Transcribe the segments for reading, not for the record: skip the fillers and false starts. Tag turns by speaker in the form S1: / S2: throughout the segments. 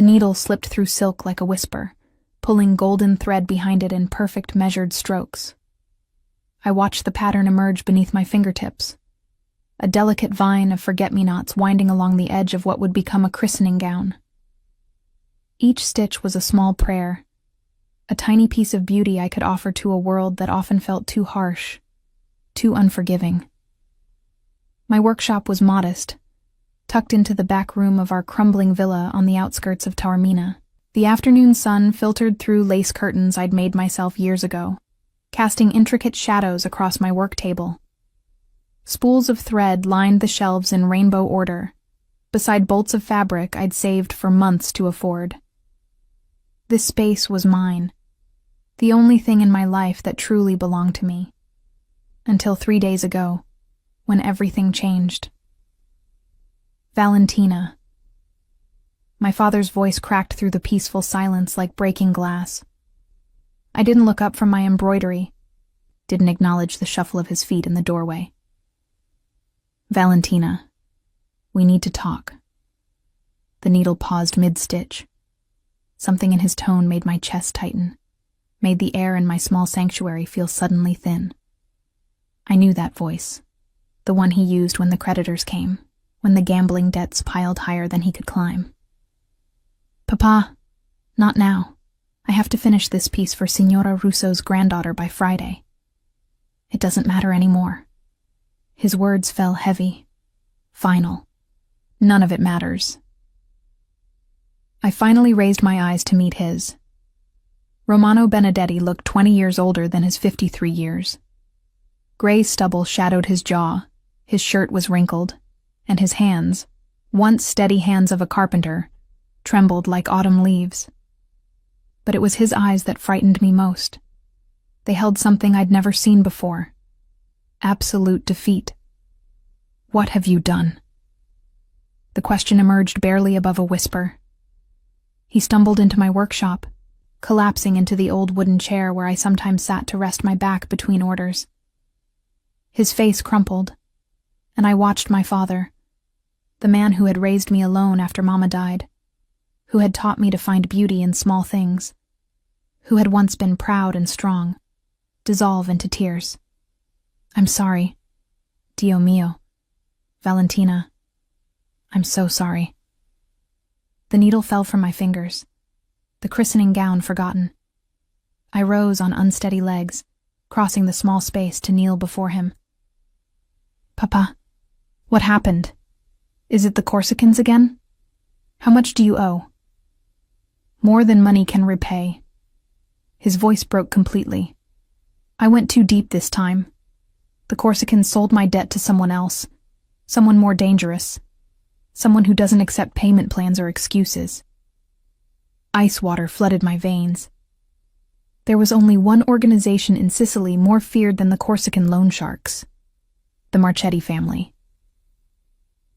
S1: needle slipped through silk like a whisper, pulling golden thread behind it in perfect measured strokes. I watched the pattern emerge beneath my fingertips, a delicate vine of forget-me-nots winding along the edge of what would become a christening gown. Each stitch was a small prayer, a tiny piece of beauty I could offer to a world that often felt too harsh, too unforgiving. My workshop was modest, tucked into the back room of our crumbling villa on the outskirts of Taormina. The afternoon sun filtered through lace curtains I'd made myself years ago, casting intricate shadows across my work table. Spools of thread lined the shelves in rainbow order, beside bolts of fabric I'd saved for months to afford. This space was mine, the only thing in my life that truly belonged to me. Until 3 days ago, when everything changed. Valentina. My father's voice cracked through the peaceful silence like breaking glass. I didn't look up from my embroidery, didn't acknowledge the shuffle of his feet in the doorway. Valentina, we need to talk. The needle paused mid-stitch. Something in his tone made my chest tighten, made the air in my small sanctuary feel suddenly thin. I knew that voice, the one he used when the creditors came, when the gambling debts piled higher than he could climb. Papa, not now. I have to finish this piece for Signora Russo's granddaughter by Friday. It doesn't matter anymore. His words fell heavy, final. None of it matters. I finally raised my eyes to meet his. Romano Benedetti looked 20 years older than his 53 years. Gray stubble shadowed his jaw, his shirt was wrinkled, and his hands, once steady hands of a carpenter, trembled like autumn leaves. But it was his eyes that frightened me most. They held something I'd never seen before. Absolute defeat. What have you done? The question emerged barely above a whisper. He stumbled into my workshop, collapsing into the old wooden chair where I sometimes sat to rest my back between orders. His face crumpled, and I watched my father, the man who had raised me alone after Mama died, who had taught me to find beauty in small things, who had once been proud and strong, dissolve into tears. I'm sorry. Dio mio. Valentina. I'm so sorry. The needle fell from my fingers, the christening gown forgotten. I rose on unsteady legs, crossing the small space to kneel before him. Papa, what happened? Is it the Corsicans again? How much do you owe? More than money can repay. His voice broke completely. I went too deep this time. The Corsicans sold my debt to someone else, someone more dangerous, someone who doesn't accept payment plans or excuses. Ice water flooded my veins. There was only one organization in Sicily more feared than the Corsican loan sharks. The Marchetti family.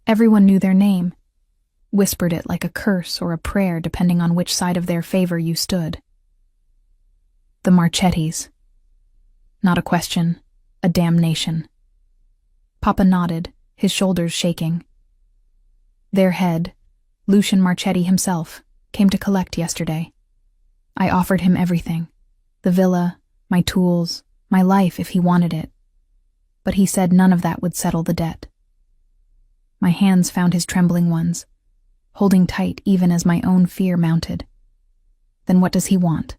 S1: Everyone knew their name, whispered it like a curse or a prayer depending on which side of their favor you stood. The Marchettis. Not a question, a damnation. Papa nodded, his shoulders shaking. Their head, Lucian Marchetti himself, came to collect yesterday. I offered him everything, the villa, my tools, my life if he wanted it. But he said none of that would settle the debt. My hands found his trembling ones, holding tight even as my own fear mounted. Then what does he want?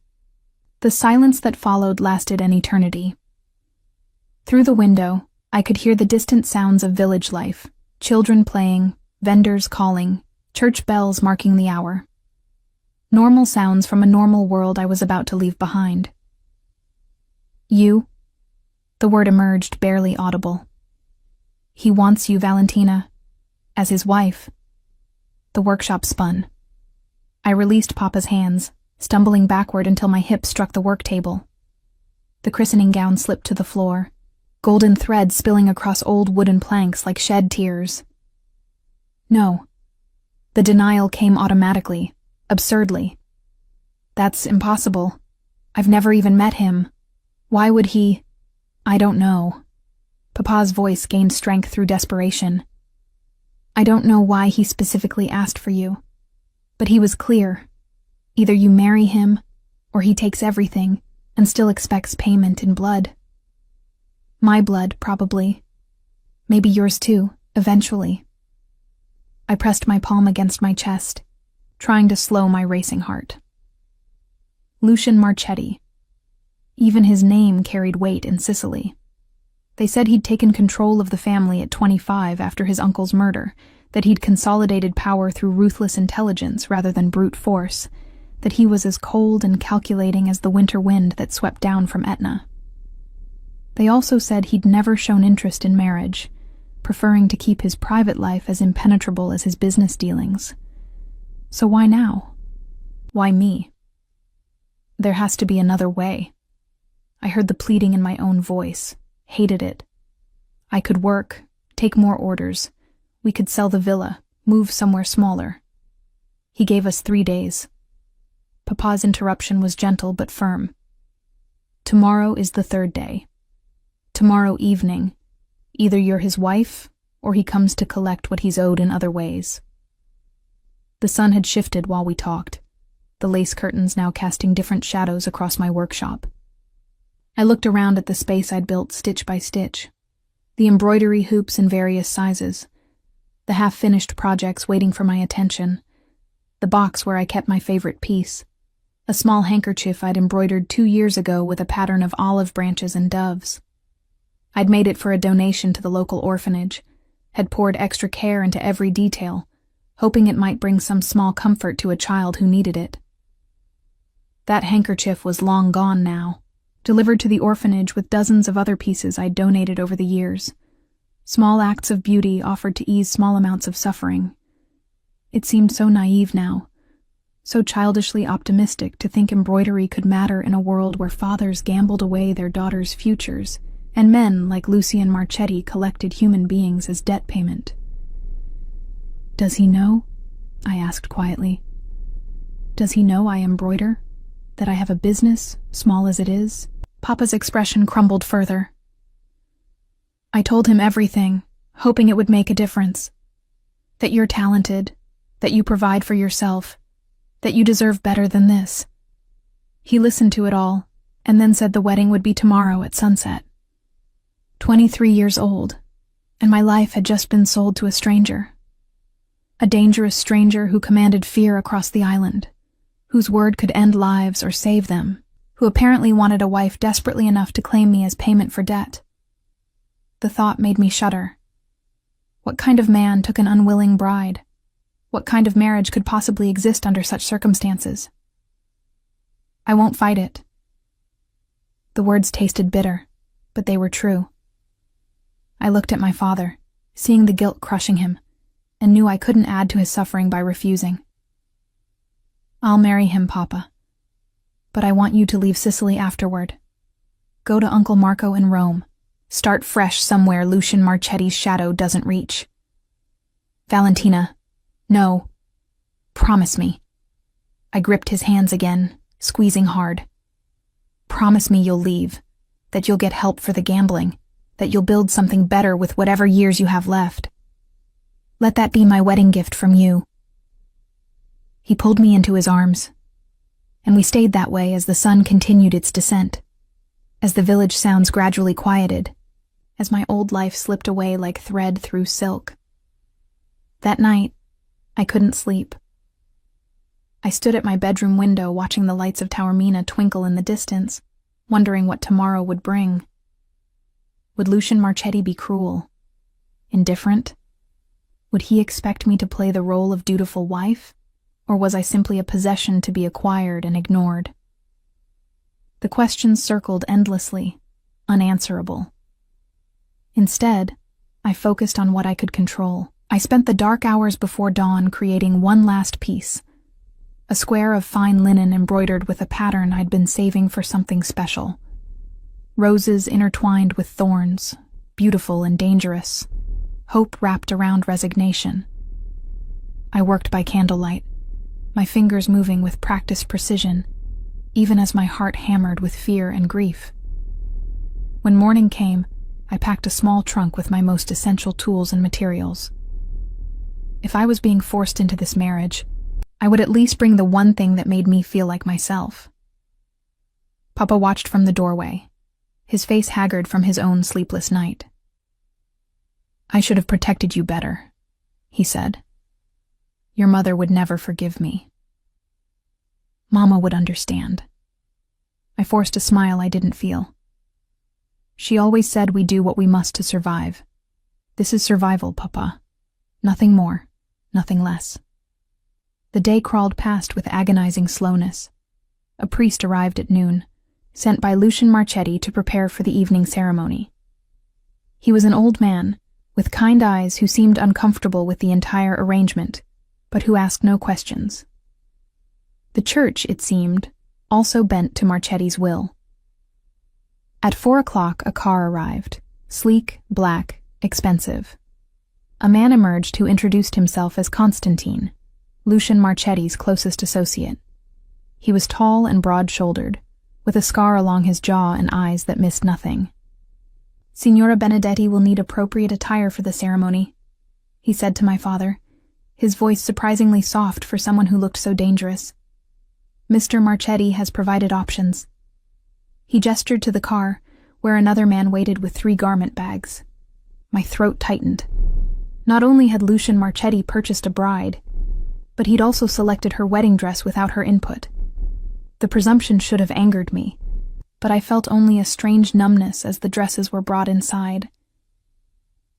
S1: The silence that followed lasted an eternity. Through the window, I could hear the distant sounds of village life, children playing, vendors calling, church bells marking the hour. Normal sounds from a normal world I was about to leave behind. You? The word emerged barely audible. He wants you, Valentina, as his wife. The workshop spun. I released Papa's hands, stumbling backward until my hip struck the work table. The christening gown slipped to the floor, golden thread spilling across old wooden planks like shed tears. No. The denial came automatically, absurdly. That's impossible. I've never even met him. Why would he? I don't know. Papa's voice gained strength through desperation. I don't know why he specifically asked for you. But he was clear. Either you marry him, or he takes everything and still expects payment in blood. My blood, probably. Maybe yours too, eventually. I pressed my palm against my chest, trying to slow my racing heart. Lucian Marchetti. Even his name carried weight in Sicily. They said he'd taken control of the family at 25 after his uncle's murder, that he'd consolidated power through ruthless intelligence rather than brute force, that he was as cold and calculating as the winter wind that swept down from Etna. They also said he'd never shown interest in marriage, preferring to keep his private life as impenetrable as his business dealings. So why now? Why me? There has to be another way. I heard the pleading in my own voice, hated it. I could work, take more orders. We could sell the villa, move somewhere smaller. He gave us 3 days. Papa's interruption was gentle but firm. Tomorrow is the 3rd day. Tomorrow evening, either you're his wife, or he comes to collect what he's owed in other ways. The sun had shifted while we talked, the lace curtains now casting different shadows across my workshop. I looked around at the space I'd built stitch by stitch, the embroidery hoops in various sizes, the half-finished projects waiting for my attention, the box where I kept my favorite piece, a small handkerchief I'd embroidered 2 years ago with a pattern of olive branches and doves. I'd made it for a donation to the local orphanage, had poured extra care into every detail, hoping it might bring some small comfort to a child who needed it. That handkerchief was long gone now, delivered to the orphanage with dozens of other pieces I'd donated over the years. Small acts of beauty offered to ease small amounts of suffering. It seemed so naive now, so childishly optimistic to think embroidery could matter in a world where fathers gambled away their daughters' futures, and men like Lucian Marchetti collected human beings as debt payment. "Does he know?" I asked quietly. "Does he know I embroider? That I have a business, small as it is?" Papa's expression crumbled further. I told him everything, hoping it would make a difference. That you're talented, that you provide for yourself, that you deserve better than this. He listened to it all, and then said the wedding would be tomorrow at sunset. 23 years old, and my life had just been sold to a stranger. A dangerous stranger who commanded fear across the island, whose word could end lives or save them, who apparently wanted a wife desperately enough to claim me as payment for debt. The thought made me shudder. What kind of man took an unwilling bride? What kind of marriage could possibly exist under such circumstances? "I won't fight it." The words tasted bitter, but they were true. I looked at my father, seeing the guilt crushing him, and knew I couldn't add to his suffering by refusing. "I'll marry him, Papa. But I want you to leave Sicily afterward. Go to Uncle Marco in Rome. Start fresh somewhere Lucian Marchetti's shadow doesn't reach." "Valentina, no. Promise me." I gripped his hands again, squeezing hard. "Promise me you'll leave, that you'll get help for the gambling, that you'll build something better with whatever years you have left. Let that be my wedding gift from you." He pulled me into his arms, and we stayed that way as the sun continued its descent, as the village sounds gradually quieted, as my old life slipped away like thread through silk. That night, I couldn't sleep. I stood at my bedroom window watching the lights of Taormina twinkle in the distance, wondering what tomorrow would bring. Would Lucian Marchetti be cruel? Indifferent? Would he expect me to play the role of dutiful wife? Or was I simply a possession to be acquired and ignored? The questions circled endlessly, unanswerable. Instead, I focused on what I could control. I spent the dark hours before dawn creating one last piece, a square of fine linen embroidered with a pattern I'd been saving for something special. Roses intertwined with thorns, beautiful and dangerous, hope wrapped around resignation. I worked by candlelight, my fingers moving with practiced precision, even as my heart hammered with fear and grief. When morning came, I packed a small trunk with my most essential tools and materials. If I was being forced into this marriage, I would at least bring the one thing that made me feel like myself. Papa watched from the doorway, his face haggard from his own sleepless night. "I should have protected you better," he said. "Your mother would never forgive me." Mama would understand. I forced a smile I didn't feel. She always said we do what we must to survive. This is survival, Papa. Nothing more, nothing less. The day crawled past with agonizing slowness. A priest arrived at noon, sent by Lucian Marchetti to prepare for the evening ceremony. He was an old man, with kind eyes, who seemed uncomfortable with the entire arrangement, but who asked no questions. The church, it seemed, also bent to Marchetti's will. At 4 o'clock, a car arrived, sleek, black, expensive. A man emerged who introduced himself as Constantine, Lucian Marchetti's closest associate. He was tall and broad-shouldered, with a scar along his jaw and eyes that missed nothing. "Signora Benedetti will need appropriate attire for the ceremony," he said to my father, his voice surprisingly soft for someone who looked so dangerous. "Mr. Marchetti has provided options." He gestured to the car, where another man waited with 3 garment bags. My throat tightened. Not only had Lucian Marchetti purchased a bride, but he'd also selected her wedding dress without her input. The presumption should have angered me, but I felt only a strange numbness as the dresses were brought inside.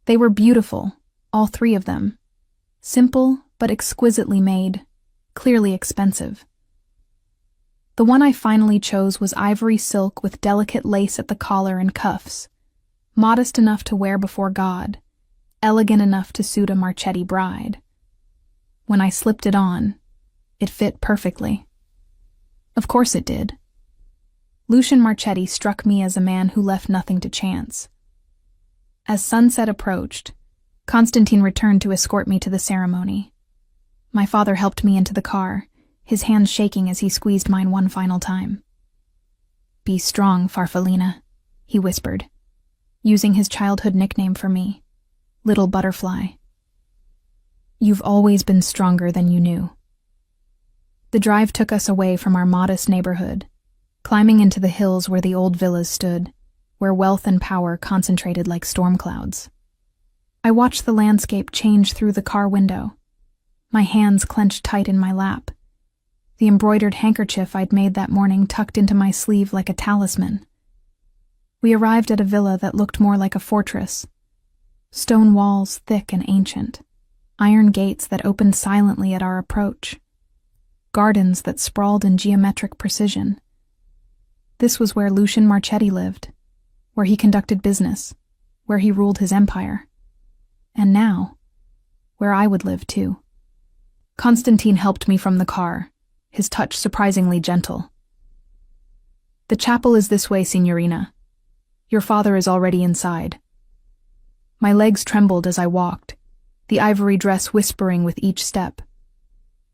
S1: They were beautiful, all 3 of them. Simple, but exquisitely made, clearly expensive. The one I finally chose was ivory silk with delicate lace at the collar and cuffs, modest enough to wear before God, elegant enough to suit a Marchetti bride. When I slipped it on, it fit perfectly. Of course it did. Lucian Marchetti struck me as a man who left nothing to chance. As sunset approached, Constantine returned to escort me to the ceremony. My father helped me into the car, his hands shaking as he squeezed mine one final time. "Be strong, Farfallina," he whispered, using his childhood nickname for me, Little Butterfly. "You've always been stronger than you knew." The drive took us away from our modest neighborhood, climbing into the hills where the old villas stood, where wealth and power concentrated like storm clouds. I watched the landscape change through the car window, my hands clenched tight in my lap, the embroidered handkerchief I'd made that morning tucked into my sleeve like a talisman. We arrived at a villa that looked more like a fortress. Stone walls thick and ancient, iron gates that opened silently at our approach, gardens that sprawled in geometric precision. This was where Lucian Marchetti lived, where he conducted business, where he ruled his empire. And now, where I would live too. Constantine helped me from the car, his touch surprisingly gentle. "The chapel is this way, Signorina. Your father is already inside." My legs trembled as I walked, the ivory dress whispering with each step.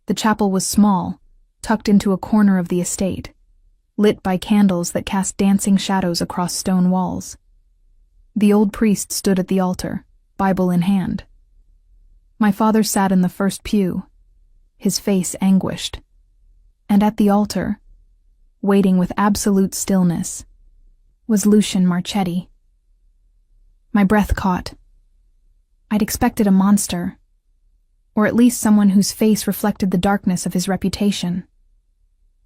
S1: The chapel was small, tucked into a corner of the estate, lit by candles that cast dancing shadows across stone walls. The old priest stood at the altar, Bible in hand. My father sat in the first pew, his face anguished. And at the altar, waiting with absolute stillness, was Lucian Marchetti. My breath caught. I'd expected a monster, or at least someone whose face reflected the darkness of his reputation.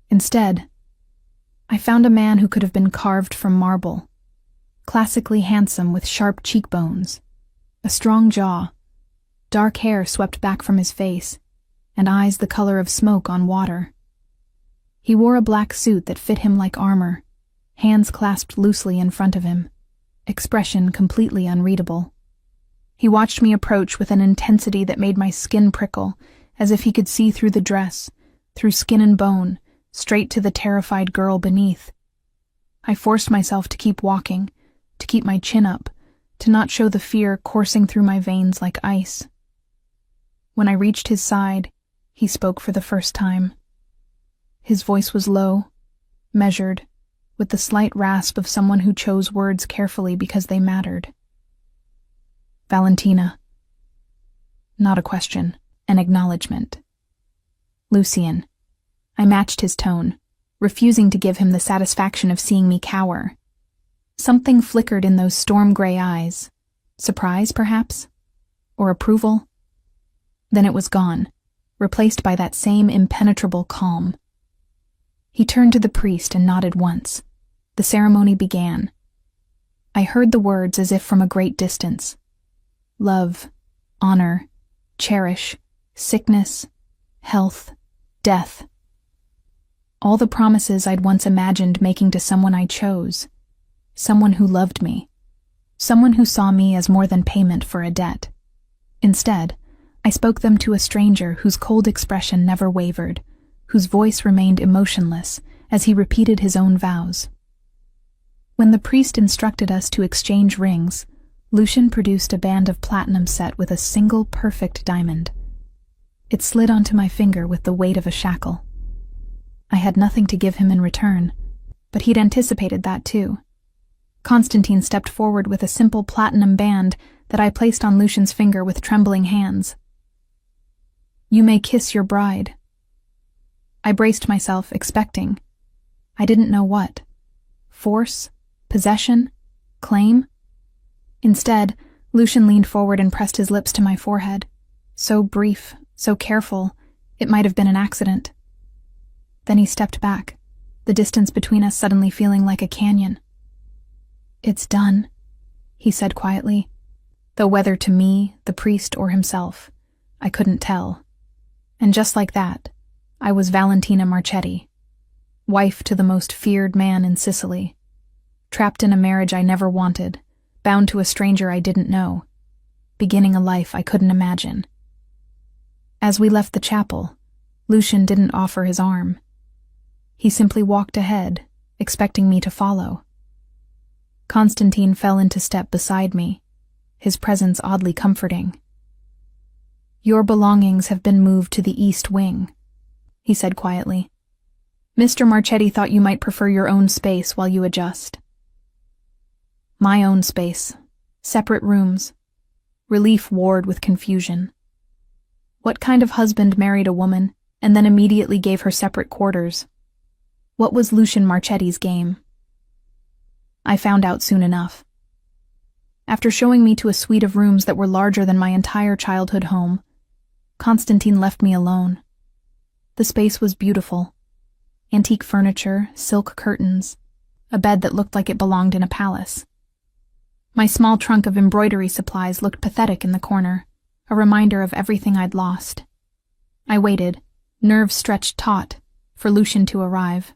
S1: Instead, I found a man who could have been carved from marble, classically handsome with sharp cheekbones, a strong jaw, dark hair swept back from his face, and eyes the color of smoke on water. He wore a black suit that fit him like armor, hands clasped loosely in front of him, expression completely unreadable. He watched me approach with an intensity that made my skin prickle, as if he could see through the dress, through skin and bone, straight to the terrified girl beneath. I forced myself to keep walking, to keep my chin up, to not show the fear coursing through my veins like ice. When I reached his side, he spoke for the first time. His voice was low, measured, with the slight rasp of someone who chose words carefully because they mattered. "Valentina." Not a question, an acknowledgement. Lucien. I matched his tone, refusing to give him the satisfaction of seeing me cower. Something flickered in those storm-gray eyes. Surprise, perhaps? Or approval? Then it was gone, replaced by that same impenetrable calm. He turned to the priest and nodded once. The ceremony began. I heard the words as if from a great distance. Love, honor, cherish, sickness, health, death. All the promises I'd once imagined making to someone I chose. Someone who loved me. Someone who saw me as more than payment for a debt. Instead, I spoke them to a stranger whose cold expression never wavered, whose voice remained emotionless as he repeated his own vows. When the priest instructed us to exchange rings, Lucien produced a band of platinum set with a single perfect diamond. It slid onto my finger with the weight of a shackle. I had nothing to give him in return, but he'd anticipated that too. Constantine stepped forward with a simple platinum band that I placed on Lucien's finger with trembling hands. You may kiss your bride. I braced myself, expecting. I didn't know what. Force? Possession? Claim? Instead, Lucien leaned forward and pressed his lips to my forehead. So brief, so careful, it might have been an accident. Then he stepped back, the distance between us suddenly feeling like a canyon. It's done, he said quietly, though whether to me, the priest, or himself, I couldn't tell. And just like that, I was Valentina Marchetti, wife to the most feared man in Sicily, trapped in a marriage I never wanted, bound to a stranger I didn't know, beginning a life I couldn't imagine. As we left the chapel, Lucien didn't offer his arm. He simply walked ahead, expecting me to follow. Constantine fell into step beside me, his presence oddly comforting. Your belongings have been moved to the east wing, he said quietly. Mr. Marchetti thought you might prefer your own space while you adjust. My own space, separate rooms, relief warred with confusion. What kind of husband married a woman and then immediately gave her separate quarters? What was Lucien Marchetti's game? I found out soon enough. After showing me to a suite of rooms that were larger than my entire childhood home, Constantine left me alone. The space was beautiful. Antique furniture, silk curtains, a bed that looked like it belonged in a palace. My small trunk of embroidery supplies looked pathetic in the corner, a reminder of everything I'd lost. I waited, nerves stretched taut, for Lucien to arrive.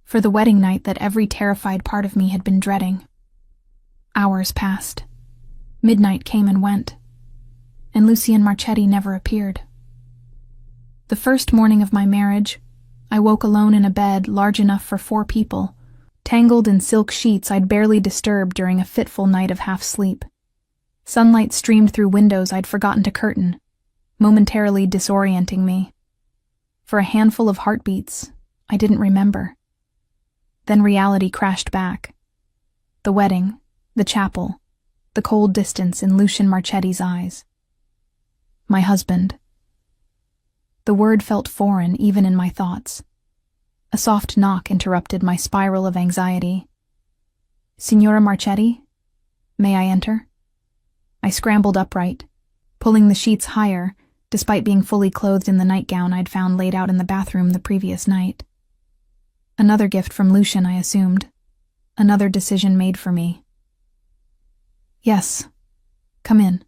S1: For the wedding night that every terrified part of me had been dreading. Hours passed. Midnight came and went, and Lucien Marchetti never appeared. The first morning of my marriage, I woke alone in a bed large enough for 4 people, tangled in silk sheets I'd barely disturbed during a fitful night of half-sleep. Sunlight streamed through windows I'd forgotten to curtain, momentarily disorienting me. For a handful of heartbeats, I didn't remember. Then reality crashed back. The wedding, the chapel, the cold distance in Lucien Marchetti's eyes. My husband. The word felt foreign even in my thoughts. A soft knock interrupted my spiral of anxiety. Signora Marchetti? May I enter? I scrambled upright, pulling the sheets higher, despite being fully clothed in the nightgown I'd found laid out in the bathroom the previous night. Another gift from Lucien, I assumed. Another decision made for me. Yes. Come in.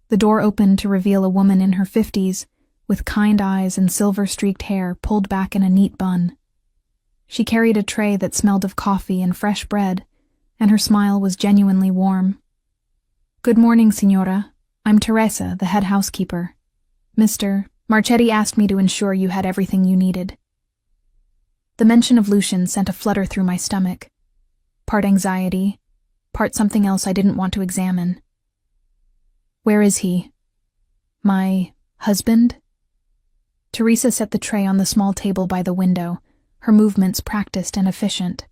S1: The door opened to reveal a woman in her 50s, with kind eyes and silver-streaked hair pulled back in a neat bun. She carried a tray that smelled of coffee and fresh bread, and her smile was genuinely warm. Good morning, Signora. I'm Teresa, the head housekeeper. Mr. Marchetti asked me to ensure you had everything you needed. The mention of Lucien sent a flutter through my stomach. Part anxiety, part something else I didn't want to examine. Where is he? My husband? Teresa set the tray on the small table by the window, her movements practiced and efficient.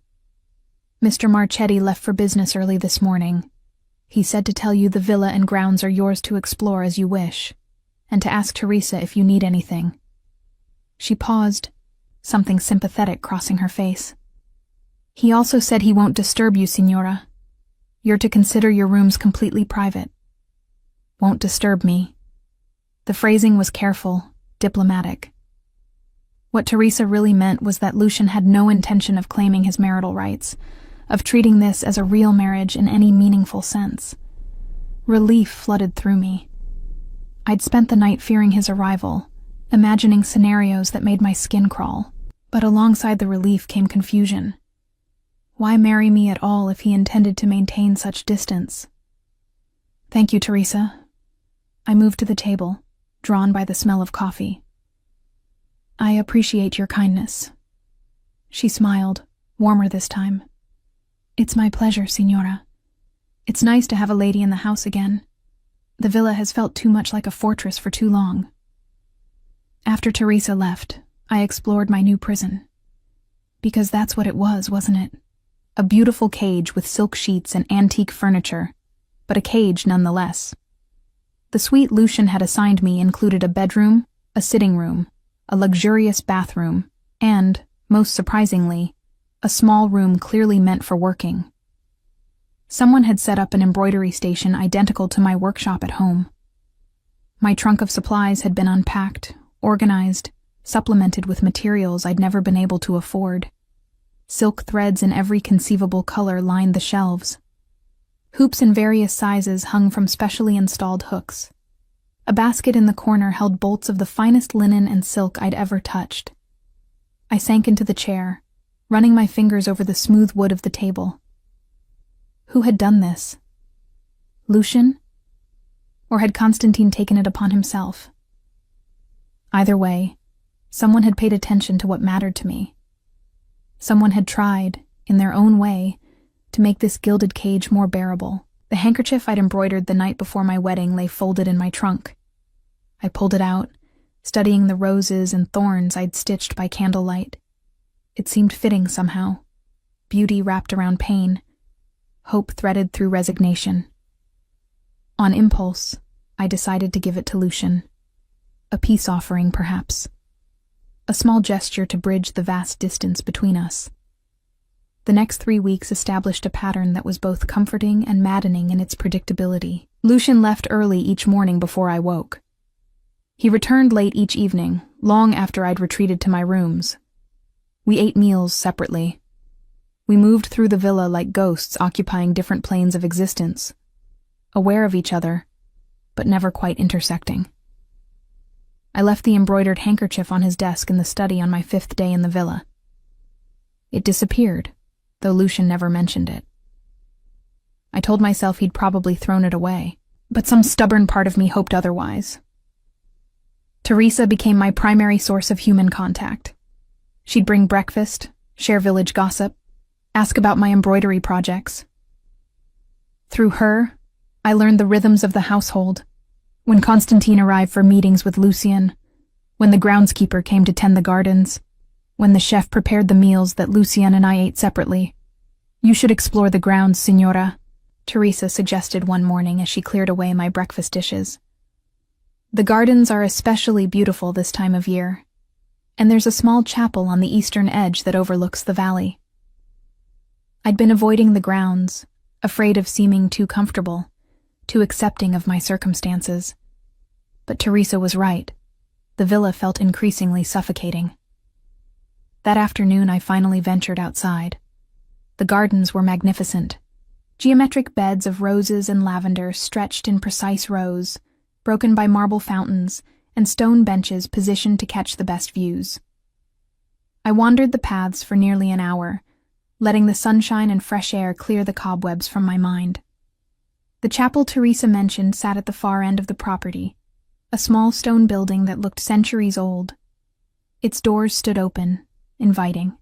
S1: Mr. Marchetti left for business early this morning. He said to tell you the villa and grounds are yours to explore as you wish, and to ask Teresa if you need anything. She paused, something sympathetic crossing her face. He also said he won't disturb you, Signora. You're to consider your rooms completely private. Won't disturb me. The phrasing was careful, diplomatic. What Teresa really meant was that Lucian had no intention of claiming his marital rights, of treating this as a real marriage in any meaningful sense. Relief flooded through me. I'd spent the night fearing his arrival, imagining scenarios that made my skin crawl, but alongside the relief came confusion. Why marry me at all if he intended to maintain such distance? Thank you, Teresa. I moved to the table, drawn by the smell of coffee. I appreciate your kindness. She smiled, warmer this time. It's my pleasure, Signora. It's nice to have a lady in the house again. The villa has felt too much like a fortress for too long. After Teresa left, I explored my new prison. Because that's what it was, wasn't it? A beautiful cage with silk sheets and antique furniture, but a cage nonetheless. The suite Lucian had assigned me included a bedroom, a sitting room, a luxurious bathroom, and, most surprisingly, a small room clearly meant for working. Someone had set up an embroidery station identical to my workshop at home. My trunk of supplies had been unpacked, organized, supplemented with materials I'd never been able to afford. Silk threads in every conceivable color lined the shelves. Hoops in various sizes hung from specially installed hooks. A basket in the corner held bolts of the finest linen and silk I'd ever touched. I sank into the chair, running my fingers over the smooth wood of the table. Who had done this? Lucian? Or had Constantine taken it upon himself? Either way, someone had paid attention to what mattered to me. Someone had tried, in their own way, to make this gilded cage more bearable. The handkerchief I'd embroidered the night before my wedding lay folded in my trunk. I pulled it out, studying the roses and thorns I'd stitched by candlelight. It seemed fitting somehow. Beauty wrapped around pain. Hope threaded through resignation. On impulse, I decided to give it to Lucian. A peace offering, perhaps. A small gesture to bridge the vast distance between us. The next 3 weeks established a pattern that was both comforting and maddening in its predictability. Lucian left early each morning before I woke. He returned late each evening, long after I'd retreated to my rooms. We ate meals separately. We moved through the villa like ghosts occupying different planes of existence, aware of each other, but never quite intersecting. I left the embroidered handkerchief on his desk in the study on my 5th day in the villa. It disappeared, though Lucian never mentioned it. I told myself he'd probably thrown it away, but some stubborn part of me hoped otherwise. Teresa became my primary source of human contact. She'd bring breakfast, share village gossip, ask about my embroidery projects. Through her, I learned the rhythms of the household. When Constantine arrived for meetings with Lucien, when the groundskeeper came to tend the gardens, when the chef prepared the meals that Lucien and I ate separately. You should explore the grounds, Signora, Teresa suggested one morning as she cleared away my breakfast dishes. The gardens are especially beautiful this time of year, and there's a small chapel on the eastern edge that overlooks the valley. I'd been avoiding the grounds, afraid of seeming too comfortable, too accepting of my circumstances. But Teresa was right. The villa felt increasingly suffocating. That afternoon I finally ventured outside. The gardens were magnificent. Geometric beds of roses and lavender stretched in precise rows, broken by marble fountains and stone benches positioned to catch the best views. I wandered the paths for nearly an hour, letting the sunshine and fresh air clear the cobwebs from my mind. The chapel Teresa mentioned sat at the far end of the property, a small stone building that looked centuries old. Its doors stood open, inviting.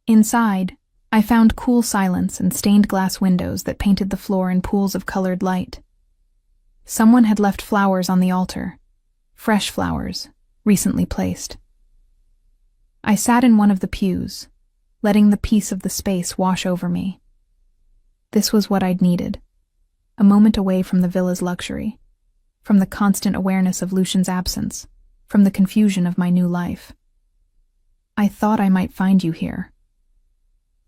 S1: Inside, I found cool silence and stained glass windows that painted the floor in pools of colored light. Someone had left flowers on the altar, fresh flowers, recently placed. I sat in one of the pews, letting the peace of the space wash over me. This was what I'd needed, a moment away from the villa's luxury, from the constant awareness of Lucian's absence. from the confusion of my new life. "I thought I might find you here."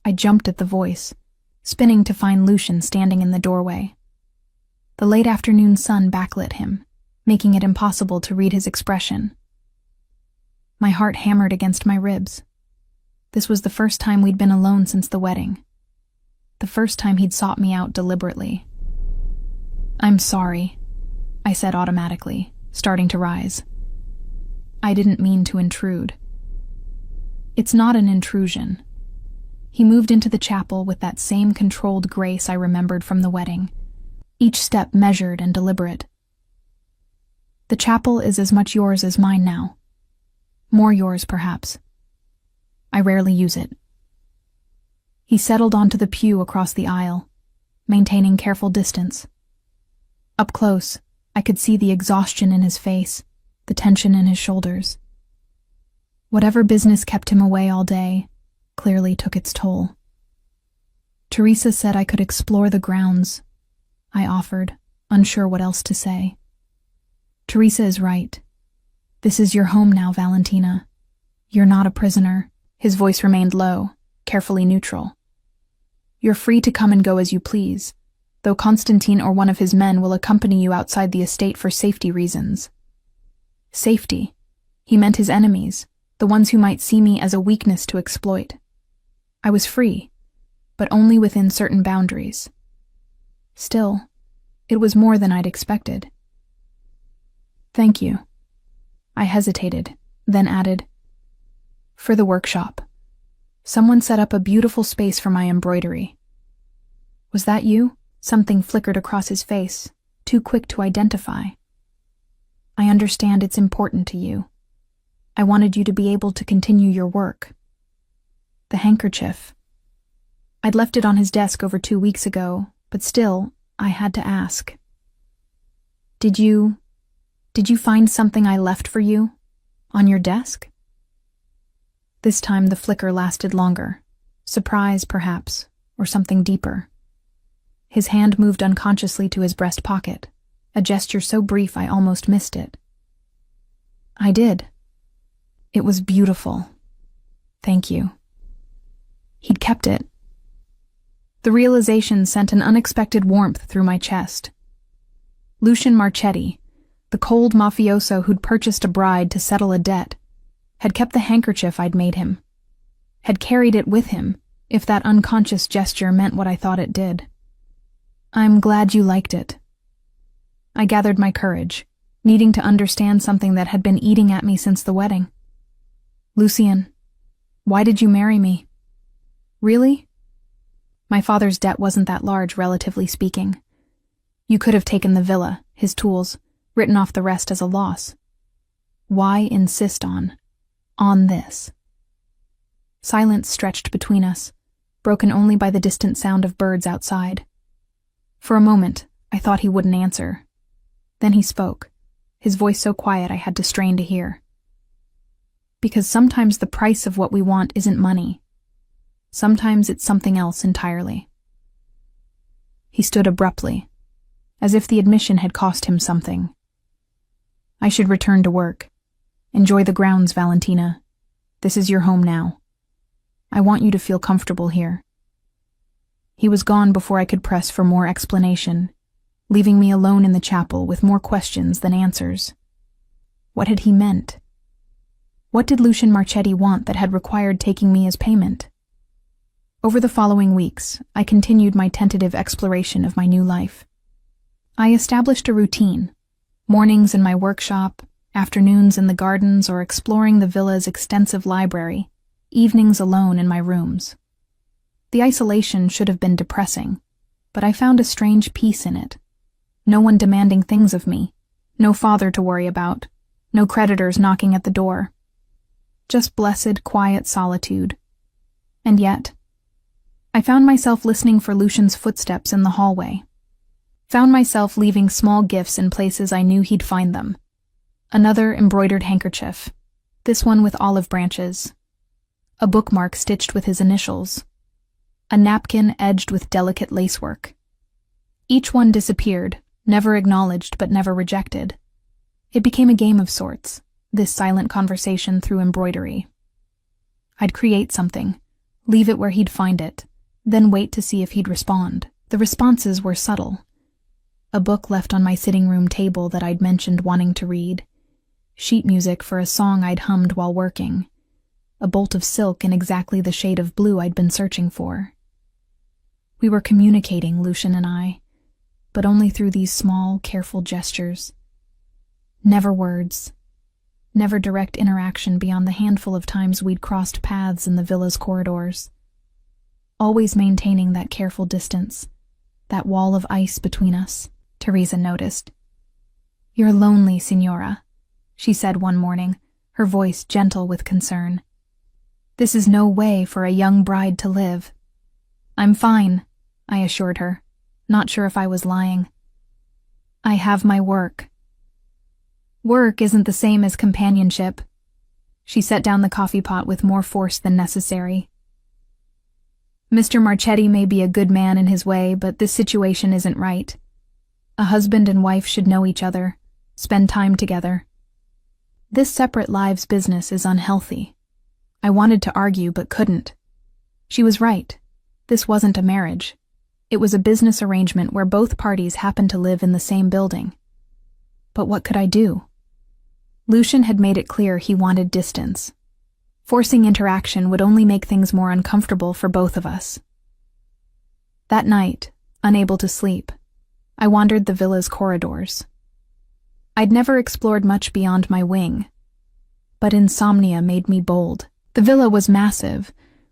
S1: I jumped at the voice, spinning to find Lucian standing in the doorway. The late afternoon sun backlit him, making it impossible to read his expression. My heart hammered against my ribs. This was the first time we'd been alone since the wedding. The first time he'd sought me out deliberately. "I'm sorry," I said automatically, starting to rise. "I didn't mean to intrude." "It's not an intrusion." He moved into the chapel with that same controlled grace I remembered from the wedding, each step measured and deliberate. "The chapel is as much yours as mine now. More yours, perhaps. I rarely use it." He settled onto the pew across the aisle, maintaining careful distance. Up close, I could see the exhaustion in his face, the tension in his shoulders. Whatever business kept him away all day clearly took its toll. "Teresa said I could explore the grounds," I offered, unsure what else to say. "Teresa is right. This is your home now, Valentina. You're not a prisoner." His voice remained low, carefully neutral. "You're free to come and go as you please, though Constantine or one of his men will accompany you outside the estate for safety reasons." Safety. He meant his enemies, the ones who might see me as a weakness to exploit. I was free, but only within certain boundaries. Still, it was more than I'd expected. "Thank you." I hesitated, then added, "For the workshop. Someone set up a beautiful space for my embroidery." "Was that you?" Something flickered across his face, too quick to identify. "I understand it's important to you. I wanted you to be able to continue your work." The handkerchief. I'd left it on his desk over 2 weeks ago, but still, I had to ask. Did you find something I left for you? On your desk?" This time the flicker lasted longer. Surprise, perhaps, or something deeper. His hand moved unconsciously to his breast pocket, a gesture so brief I almost missed it. "I did. It was beautiful. Thank you." He'd kept it. The realization sent an unexpected warmth through my chest. Lucian Marchetti, the cold mafioso who'd purchased a bride to settle a debt, had kept the handkerchief I'd made him, had carried it with him, if that unconscious gesture meant what I thought it did. "I'm glad you liked it." I gathered my courage, needing to understand something that had been eating at me since the wedding. "Lucien, why did you marry me?" "Really?" My father's debt wasn't that large, relatively speaking. You could have taken the villa, his tools, written off the rest as a loss. Why insist on this? Silence stretched between us, broken only by the distant sound of birds outside. For a moment, I thought he wouldn't answer. Then he spoke, his voice so quiet I had to strain to hear. "Because sometimes the price of what we want isn't money. Sometimes it's something else entirely." He stood abruptly, as if the admission had cost him something. "I should return to work. Enjoy the grounds, Valentina. This is your home now. I want you to feel comfortable here." He was gone before I could press for more explanation, leaving me alone in the chapel with more questions than answers. What had he meant? What did Lucian Marchetti want that had required taking me as payment? Over the following weeks, I continued my tentative exploration of my new life. I established a routine, mornings in my workshop, afternoons in the gardens or exploring the villa's extensive library, evenings alone in my rooms. The isolation should have been depressing, but I found a strange peace in it. No one demanding things of me, no father to worry about, no creditors knocking at the door. Just blessed, quiet solitude. And yet, I found myself listening for Lucian's footsteps in the hallway. Found myself leaving small gifts in places I knew he'd find them. Another embroidered handkerchief, this one with olive branches. A bookmark stitched with his initials. A napkin edged with delicate lacework. Each one disappeared, never acknowledged but never rejected. It became a game of sorts, this silent conversation through embroidery. I'd create something, leave it where he'd find it, then wait to see if he'd respond. The responses were subtle. A book left on my sitting room table that I'd mentioned wanting to read, sheet music for a song I'd hummed while working, a bolt of silk in exactly the shade of blue I'd been searching for. We were communicating, Lucian and I, but only through these small, careful gestures. Never words, never direct interaction beyond the handful of times we'd crossed paths in the villa's corridors. Always maintaining that careful distance, that wall of ice between us. Teresa noticed. "You're lonely, Signora," she said one morning, her voice gentle with concern. "This is no way for a young bride to live." "I'm fine," I assured her, not sure if I was lying. "I have my work." "Work isn't the same as companionship." She set down the coffee pot with more force than necessary. "Mr. Marchetti may be a good man in his way, but this situation isn't right. A husband and wife should know each other, spend time together. This separate lives business is unhealthy." I wanted to argue but couldn't. She was right. This wasn't a marriage. It was a business arrangement where both parties happened to live in the same building. But what could I do? Lucian had made it clear he wanted distance. Forcing interaction would only make things more uncomfortable for both of us. That night, unable to sleep, I wandered the villa's corridors. I'd never explored much beyond my wing, but insomnia made me bold. The villa was massive,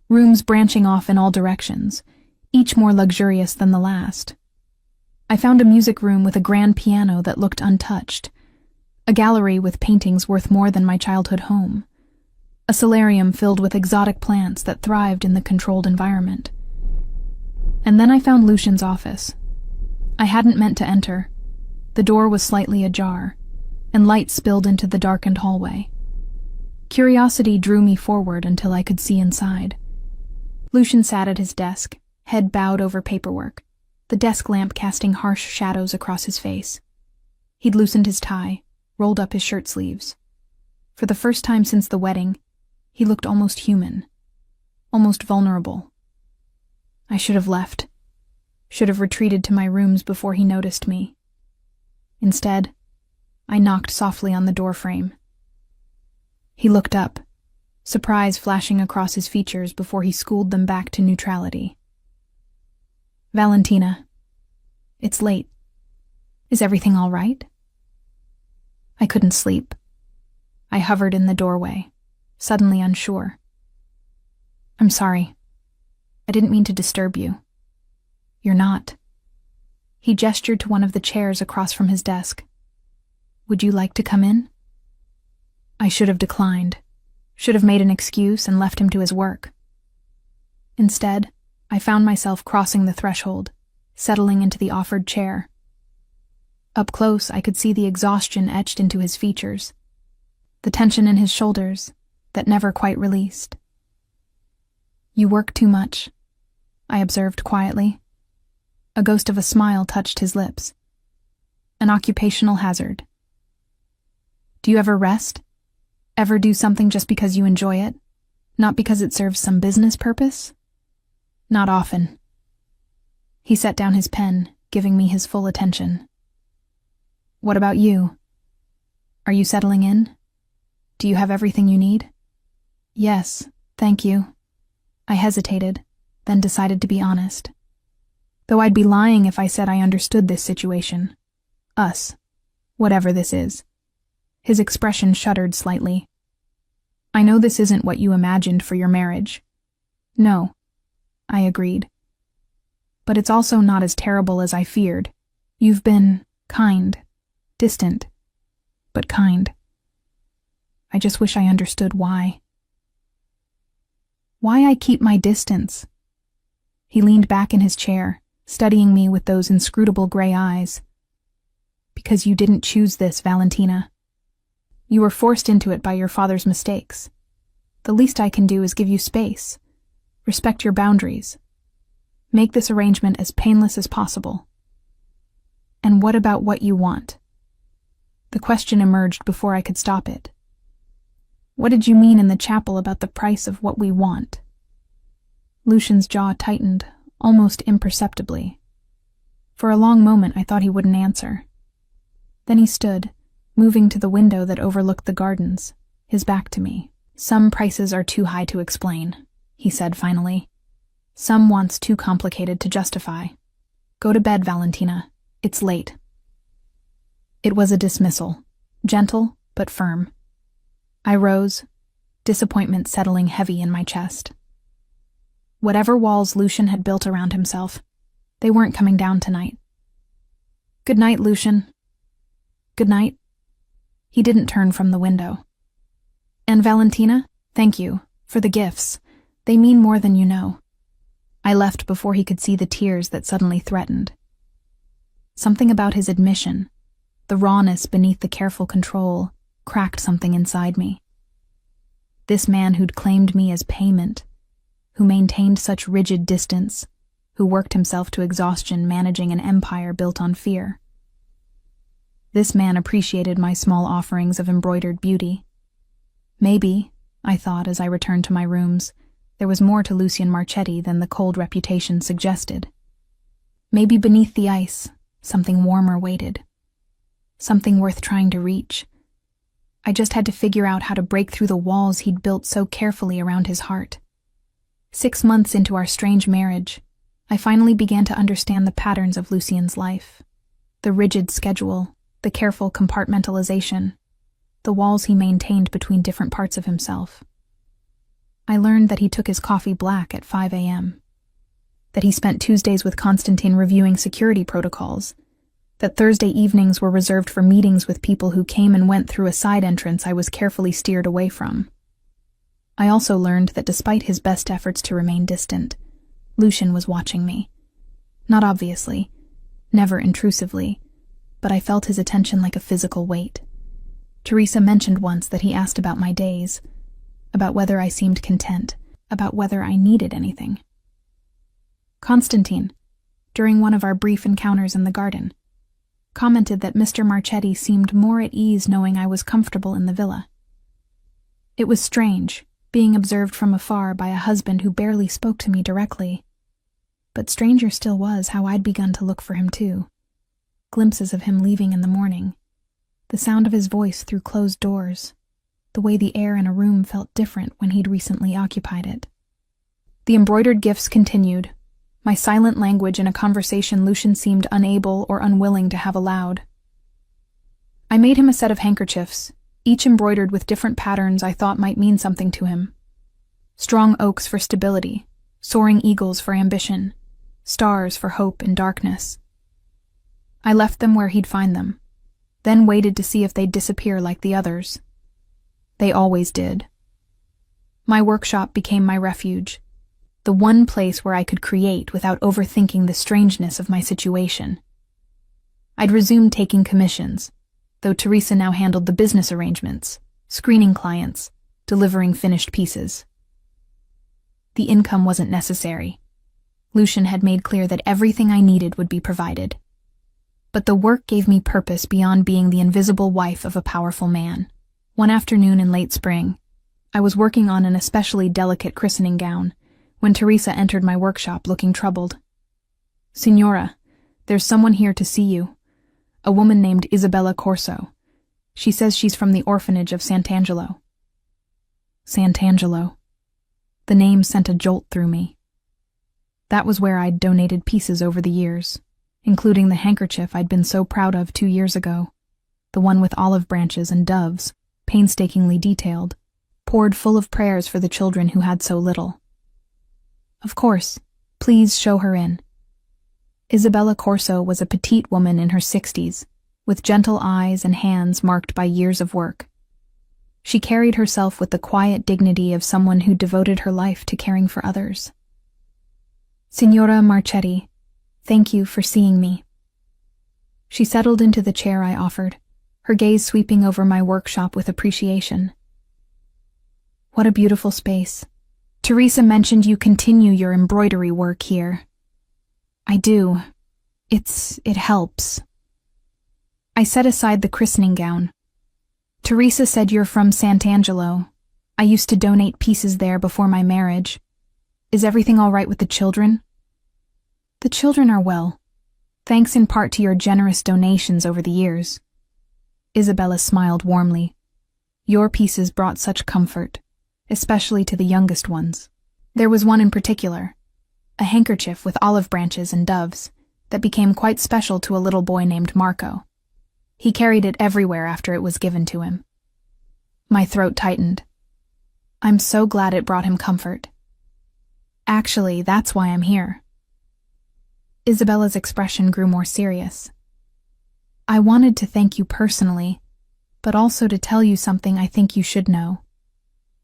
S1: rooms branching off in all directions, each more luxurious than the last. I found a music room with a grand piano that looked untouched, a gallery with paintings worth more than my childhood home, a solarium filled with exotic plants that thrived in the controlled environment. And then I found Lucian's office. I hadn't meant to enter. The door was slightly ajar, and light spilled into the darkened hallway. Curiosity drew me forward until I could see inside. Lucian sat at his desk, head bowed over paperwork, the desk lamp casting harsh shadows across his face. He'd loosened his tie, rolled up his shirt sleeves. For the first time since the wedding, he looked almost human, almost vulnerable. I should have left, should have retreated to my rooms before he noticed me. Instead, I knocked softly on the doorframe. He looked up, surprise flashing across his features before he schooled them back to neutrality. "Valentina, it's late. Is everything all right?" I couldn't sleep. I hovered in the doorway, suddenly unsure. "I'm sorry. I didn't mean to disturb you." "You're not." He gestured to one of the chairs across from his desk. "Would you like to come in?" I should have declined, should have made an excuse and left him to his work. Instead, I found myself crossing the threshold, settling into the offered chair. Up close, I could see the exhaustion etched into his features, the tension in his shoulders that never quite released. "You work too much," I observed quietly. A ghost of a smile touched his lips. "An occupational hazard." "Do you ever rest? Ever do something just because you enjoy it, not because it serves some business purpose?" "Not often." He set down his pen, giving me his full attention. "What about you? Are you settling in? Do you have everything you need?" "Yes, thank you." I hesitated, then decided to be honest. Though I'd be lying if I said I understood this situation. Us. Whatever this is. His expression shuddered slightly. "I know this isn't what you imagined for your marriage." "No," I agreed. "But it's also not as terrible as I feared. You've been kind, distant, but kind. I just wish I understood why." "Why I keep my distance?" He leaned back in his chair, studying me with those inscrutable gray eyes. "Because you didn't choose this, Valentina. You were forced into it by your father's mistakes. The least I can do is give you space, respect your boundaries, make this arrangement as painless as possible." "And what about what you want?" The question emerged before I could stop it. What did you mean in the chapel about the price of what we want?" Lucian's jaw tightened, almost imperceptibly. For a long moment I thought he wouldn't answer. Then he stood, moving to the window that overlooked the gardens, his back to me. "Some prices are too high to explain," he said finally. "Some wants too complicated to justify. Go to bed, Valentina. It's late." It was a dismissal, gentle but firm. I rose, disappointment settling heavy in my chest. Whatever walls Lucian had built around himself, they weren't coming down tonight. "Good night, Lucian." "Good night." He didn't turn from the window. "And Valentina, thank you for the gifts. They mean more than you know." I left before he could see the tears that suddenly threatened. Something about his admission, the rawness beneath the careful control, cracked something inside me. This man who'd claimed me as payment, who maintained such rigid distance, who worked himself to exhaustion managing an empire built on fear. This man appreciated my small offerings of embroidered beauty. Maybe, I thought as I returned to my rooms, there was more to Lucian Marchetti than the cold reputation suggested. Maybe beneath the ice, something warmer waited. Something worth trying to reach. I just had to figure out how to break through the walls he'd built so carefully around his heart. 6 months into our strange marriage, I finally began to understand the patterns of Lucian's life. The rigid schedule, the careful compartmentalization, the walls he maintained between different parts of himself. I learned that he took his coffee black at 5 a.m., that he spent Tuesdays with Constantine reviewing security protocols, that Thursday evenings were reserved for meetings with people who came and went through a side entrance I was carefully steered away from. I also learned that despite his best efforts to remain distant, Lucian was watching me. Not obviously, never intrusively, but I felt his attention like a physical weight. Teresa mentioned once that he asked about my days, about whether I seemed content, about whether I needed anything. Constantine, during one of our brief encounters in the garden, commented that Mr. Marchetti seemed more at ease knowing I was comfortable in the villa. It was strange, being observed from afar by a husband who barely spoke to me directly. But stranger still was how I'd begun to look for him too. Glimpses of him leaving in the morning, the sound of his voice through closed doors, the way the air in a room felt different when he'd recently occupied it. The embroidered gifts continued, my silent language in a conversation Lucian seemed unable or unwilling to have aloud. I made him a set of handkerchiefs, each embroidered with different patterns I thought might mean something to him. Strong oaks for stability, soaring eagles for ambition, stars for hope in darkness. I left them where he'd find them, then waited to see if they'd disappear like the others. They always did. My workshop became my refuge, the one place where I could create without overthinking the strangeness of my situation. I'd resumed taking commissions, though Teresa now handled the business arrangements, screening clients, delivering finished pieces. The income wasn't necessary. Lucian had made clear that everything I needed would be provided. But the work gave me purpose beyond being the invisible wife of a powerful man. One afternoon in late spring, I was working on an especially delicate christening gown when Teresa entered my workshop looking troubled. "Signora, there's someone here to see you. A woman named Isabella Corso. She says she's from the orphanage of Sant'Angelo." Sant'Angelo. The name sent a jolt through me. That was where I'd donated pieces over the years, including the handkerchief I'd been so proud of 2 years ago, the one with olive branches and doves, painstakingly detailed, poured full of prayers for the children who had so little. "Of course, please show her in." Isabella Corso was a petite woman in her 60s, with gentle eyes and hands marked by years of work. She carried herself with the quiet dignity of someone who devoted her life to caring for others. "Signora Marchetti, thank you for seeing me." She settled into the chair I offered, her gaze sweeping over my workshop with appreciation. "What a beautiful space. Teresa mentioned you continue your embroidery work here." "I do. It helps." I set aside the christening gown. "Teresa said you're from Sant'Angelo. I used to donate pieces there before my marriage. Is everything all right with the children? The children are well, thanks in part to your generous donations over the years. Isabella smiled warmly. Your pieces brought such comfort, especially to the youngest ones. There was one in particular, a handkerchief with olive branches and doves, that became quite special to a little boy named Marco. He carried it everywhere after it was given to him. My throat tightened. I'm so glad it brought him comfort. Actually, that's why I'm here. Isabella's expression grew more serious. I wanted to thank you personally, but also to tell you something I think you should know.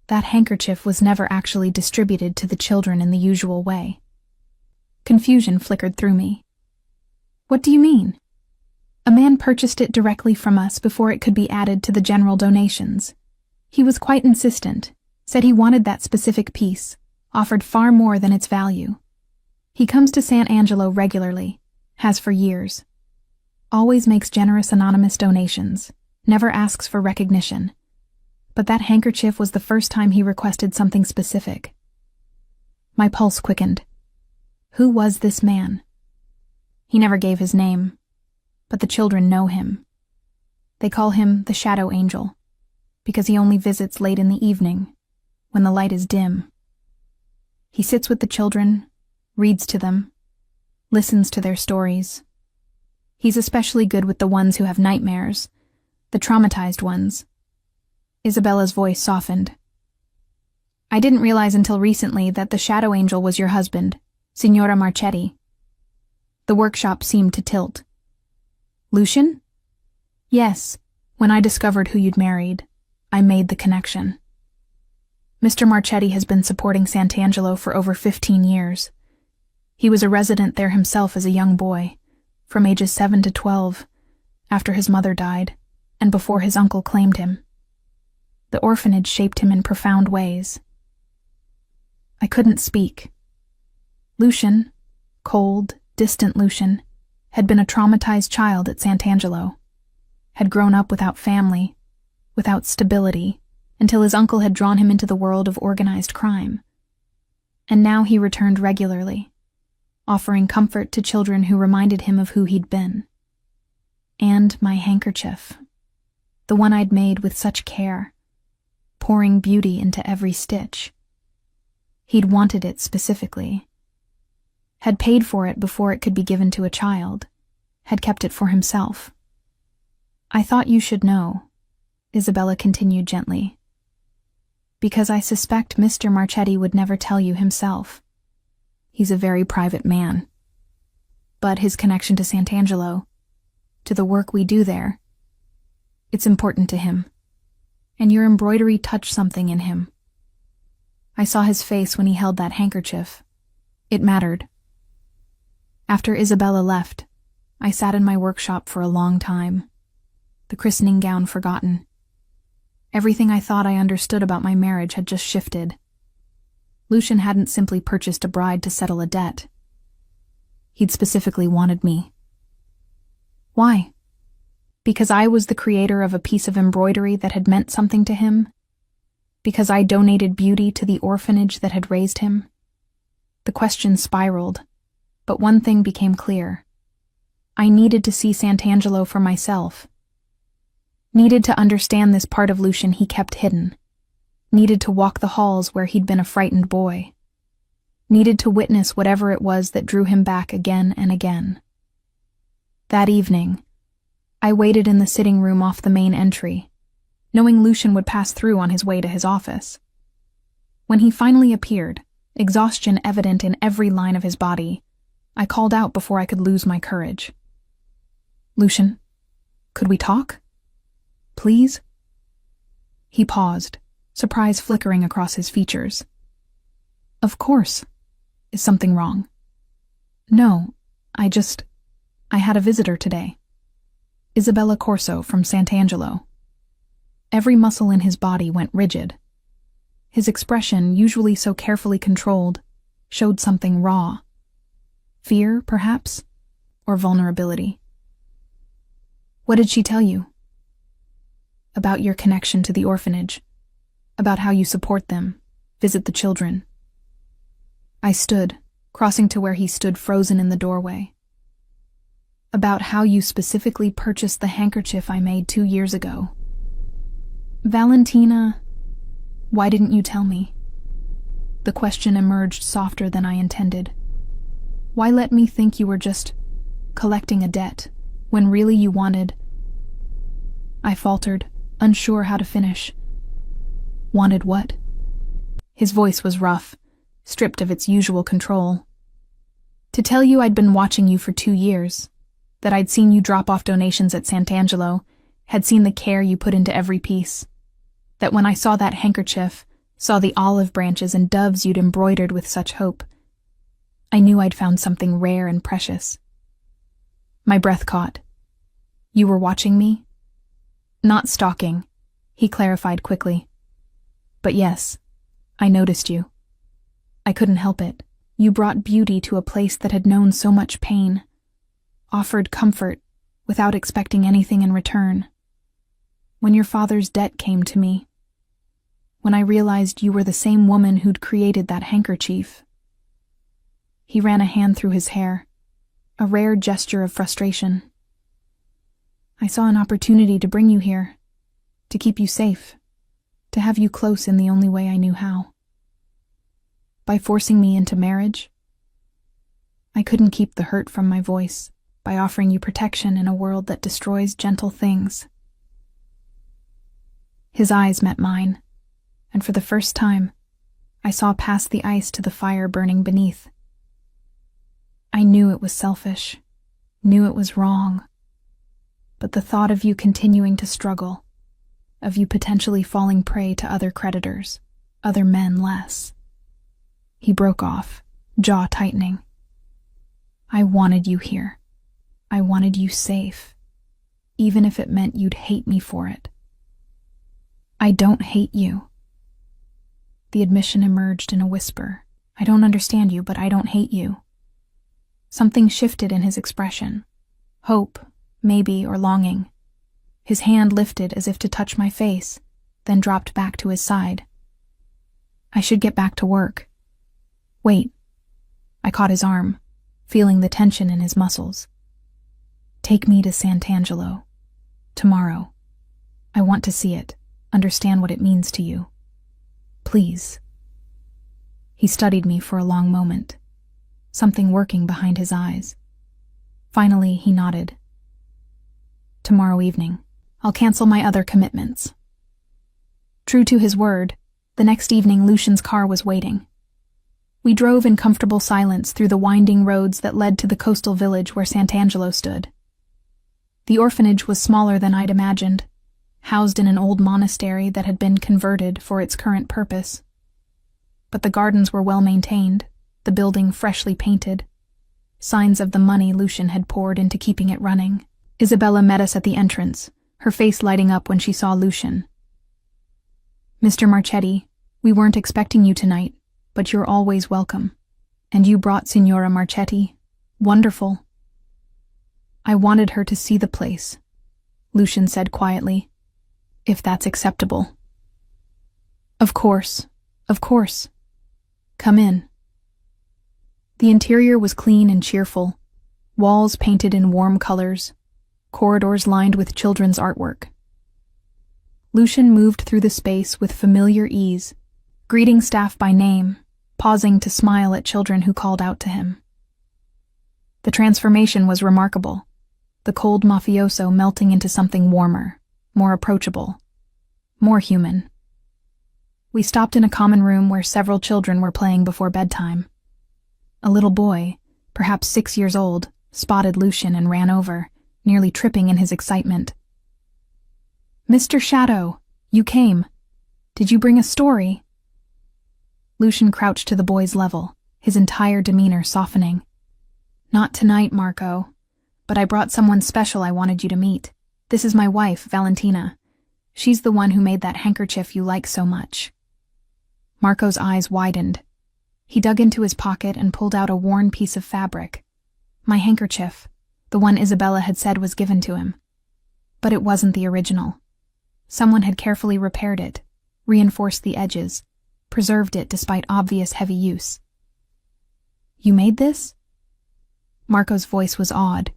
S1: That handkerchief was never actually distributed to the children in the usual way. Confusion flickered through me. What do you mean? A man purchased it directly from us before it could be added to the general donations. He was quite insistent, said he wanted that specific piece, offered far more than its value. He comes to San Angelo regularly, has for years. Always makes generous anonymous donations, never asks for recognition. But that handkerchief was the first time he requested something specific. My pulse quickened. Who was this man? He never gave his name, but the children know him. They call him the Shadow Angel, because he only visits late in the evening, when the light is dim. He sits with the children, reads to them, listens to their stories. He's especially good with the ones who have nightmares, the traumatized ones. Isabella's voice softened. I didn't realize until recently that the Shadow Angel was your husband, Signora Marchetti. The workshop seemed to tilt. Lucian? Yes, when I discovered who you'd married, I made the connection. Mr. Marchetti has been supporting Sant'Angelo for over 15 years. He was a resident there himself as a young boy, from ages 7 to 12, after his mother died, and before his uncle claimed him. The orphanage shaped him in profound ways. I couldn't speak. Lucian, cold, distant Lucian, had been a traumatized child at Sant'Angelo, had grown up without family, without stability, until his uncle had drawn him into the world of organized crime. And now he returned regularly, offering comfort to children who reminded him of who he'd been. And my handkerchief, the one I'd made with such care, pouring beauty into every stitch. He'd wanted it specifically, had paid for it before it could be given to a child, had kept it for himself. I thought you should know, Isabella continued gently, because I suspect Mr. Marchetti would never tell you himself. He's a very private man. But his connection to Sant'Angelo, to the work we do there, it's important to him. And your embroidery touched something in him. I saw his face when he held that handkerchief. It mattered. After Isabella left, I sat in my workshop for a long time, the christening gown forgotten. Everything I thought I understood about my marriage had just shifted. Lucian hadn't simply purchased a bride to settle a debt. He'd specifically wanted me. Why? Because I was the creator of a piece of embroidery that had meant something to him? Because I donated beauty to the orphanage that had raised him? The question spiraled, but one thing became clear. I needed to see Sant'Angelo for myself. Needed to understand this part of Lucian he kept hidden. Needed to walk the halls where he'd been a frightened boy. Needed to witness whatever it was that drew him back again and again. That evening, I waited in the sitting room off the main entry, knowing Lucian would pass through on his way to his office. When he finally appeared, exhaustion evident in every line of his body, I called out before I could lose my courage. Lucian, could we talk? Please? He paused, surprise flickering across his features. Of course. Is something wrong? No, I had a visitor today. Isabella Corso from Sant'Angelo. Every muscle in his body went rigid. His expression, usually so carefully controlled, showed something raw. Fear, perhaps, or vulnerability. What did she tell you? About your connection to the orphanage. about how you support them, visit the children. I stood, crossing to where he stood frozen in the doorway. About how you specifically purchased the handkerchief I made 2 years ago. Valentina, why didn't you tell me? The question emerged softer than I intended. Why let me think you were just collecting a debt, when really you wanted... I faltered, unsure how to finish. Wanted what? His voice was rough, stripped of its usual control. To tell you I'd been watching you for 2 years, that I'd seen you drop off donations at Sant'Angelo, had seen the care you put into every piece, that when I saw that handkerchief, saw the olive branches and doves you'd embroidered with such hope, I knew I'd found something rare and precious. My breath caught. You were watching me? Not stalking, he clarified quickly. But yes, I noticed you. I couldn't help it. You brought beauty to a place that had known so much pain, offered comfort without expecting anything in return. When your father's debt came to me, when I realized you were the same woman who'd created that handkerchief. He ran a hand through his hair, a rare gesture of frustration. I saw an opportunity to bring you here, to keep you safe, to have you close in the only way I knew how. By forcing me into marriage, I couldn't keep the hurt from my voice by offering you protection in a world that destroys gentle things. His eyes met mine, and for the first time, I saw past the ice to the fire burning beneath. I knew it was selfish, knew it was wrong, but the thought of you continuing to struggle, of you potentially falling prey to other creditors, other men less. He broke off, jaw tightening. I wanted you here. I wanted you safe, even if it meant you'd hate me for it. I don't hate you. The admission emerged in a whisper. I don't understand you, but I don't hate you. Something shifted in his expression. Hope, maybe, or longing. His hand lifted as if to touch my face, then dropped back to his side. I should get back to work. Wait. I caught his arm, feeling the tension in his muscles. Take me to Sant'Angelo. Tomorrow. I want to see it, understand what it means to you. Please. He studied me for a long moment, something working behind his eyes. Finally, he nodded. Tomorrow evening. I'll cancel my other commitments. True to his word, the next evening Lucian's car was waiting. We drove in comfortable silence through the winding roads that led to the coastal village where Sant'Angelo stood. The orphanage was smaller than I'd imagined, housed in an old monastery that had been converted for its current purpose. But the gardens were well maintained, the building freshly painted, signs of the money Lucian had poured into keeping it running. Isabella met us at the entrance, her face lighting up when she saw Lucian. Mr. Marchetti, we weren't expecting you tonight, but you're always welcome. And you brought Signora Marchetti. Wonderful. I wanted her to see the place, Lucian said quietly, if that's acceptable. Of course, of course. Come in. The interior was clean and cheerful, walls painted in warm colors, corridors lined with children's artwork. Lucian moved through the space with familiar ease, greeting staff by name, pausing to smile at children who called out to him. The transformation was remarkable, the cold mafioso melting into something warmer, more approachable, more human. We stopped in a common room where several children were playing before bedtime. A little boy, perhaps 6 years old, spotted Lucian and ran over, nearly tripping in his excitement. Mr. Shadow, you came. Did you bring a story? Lucian crouched to the boy's level, his entire demeanor softening. Not tonight, Marco, but I brought someone special I wanted you to meet. This is my wife, Valentina. She's the one who made that handkerchief you like so much. Marco's eyes widened. He dug into his pocket and pulled out a worn piece of fabric. My handkerchief, the one Isabella had said was given to him. But it wasn't the original. Someone had carefully repaired it, reinforced the edges, preserved it despite obvious heavy use. "You made this?" Marco's voice was awed.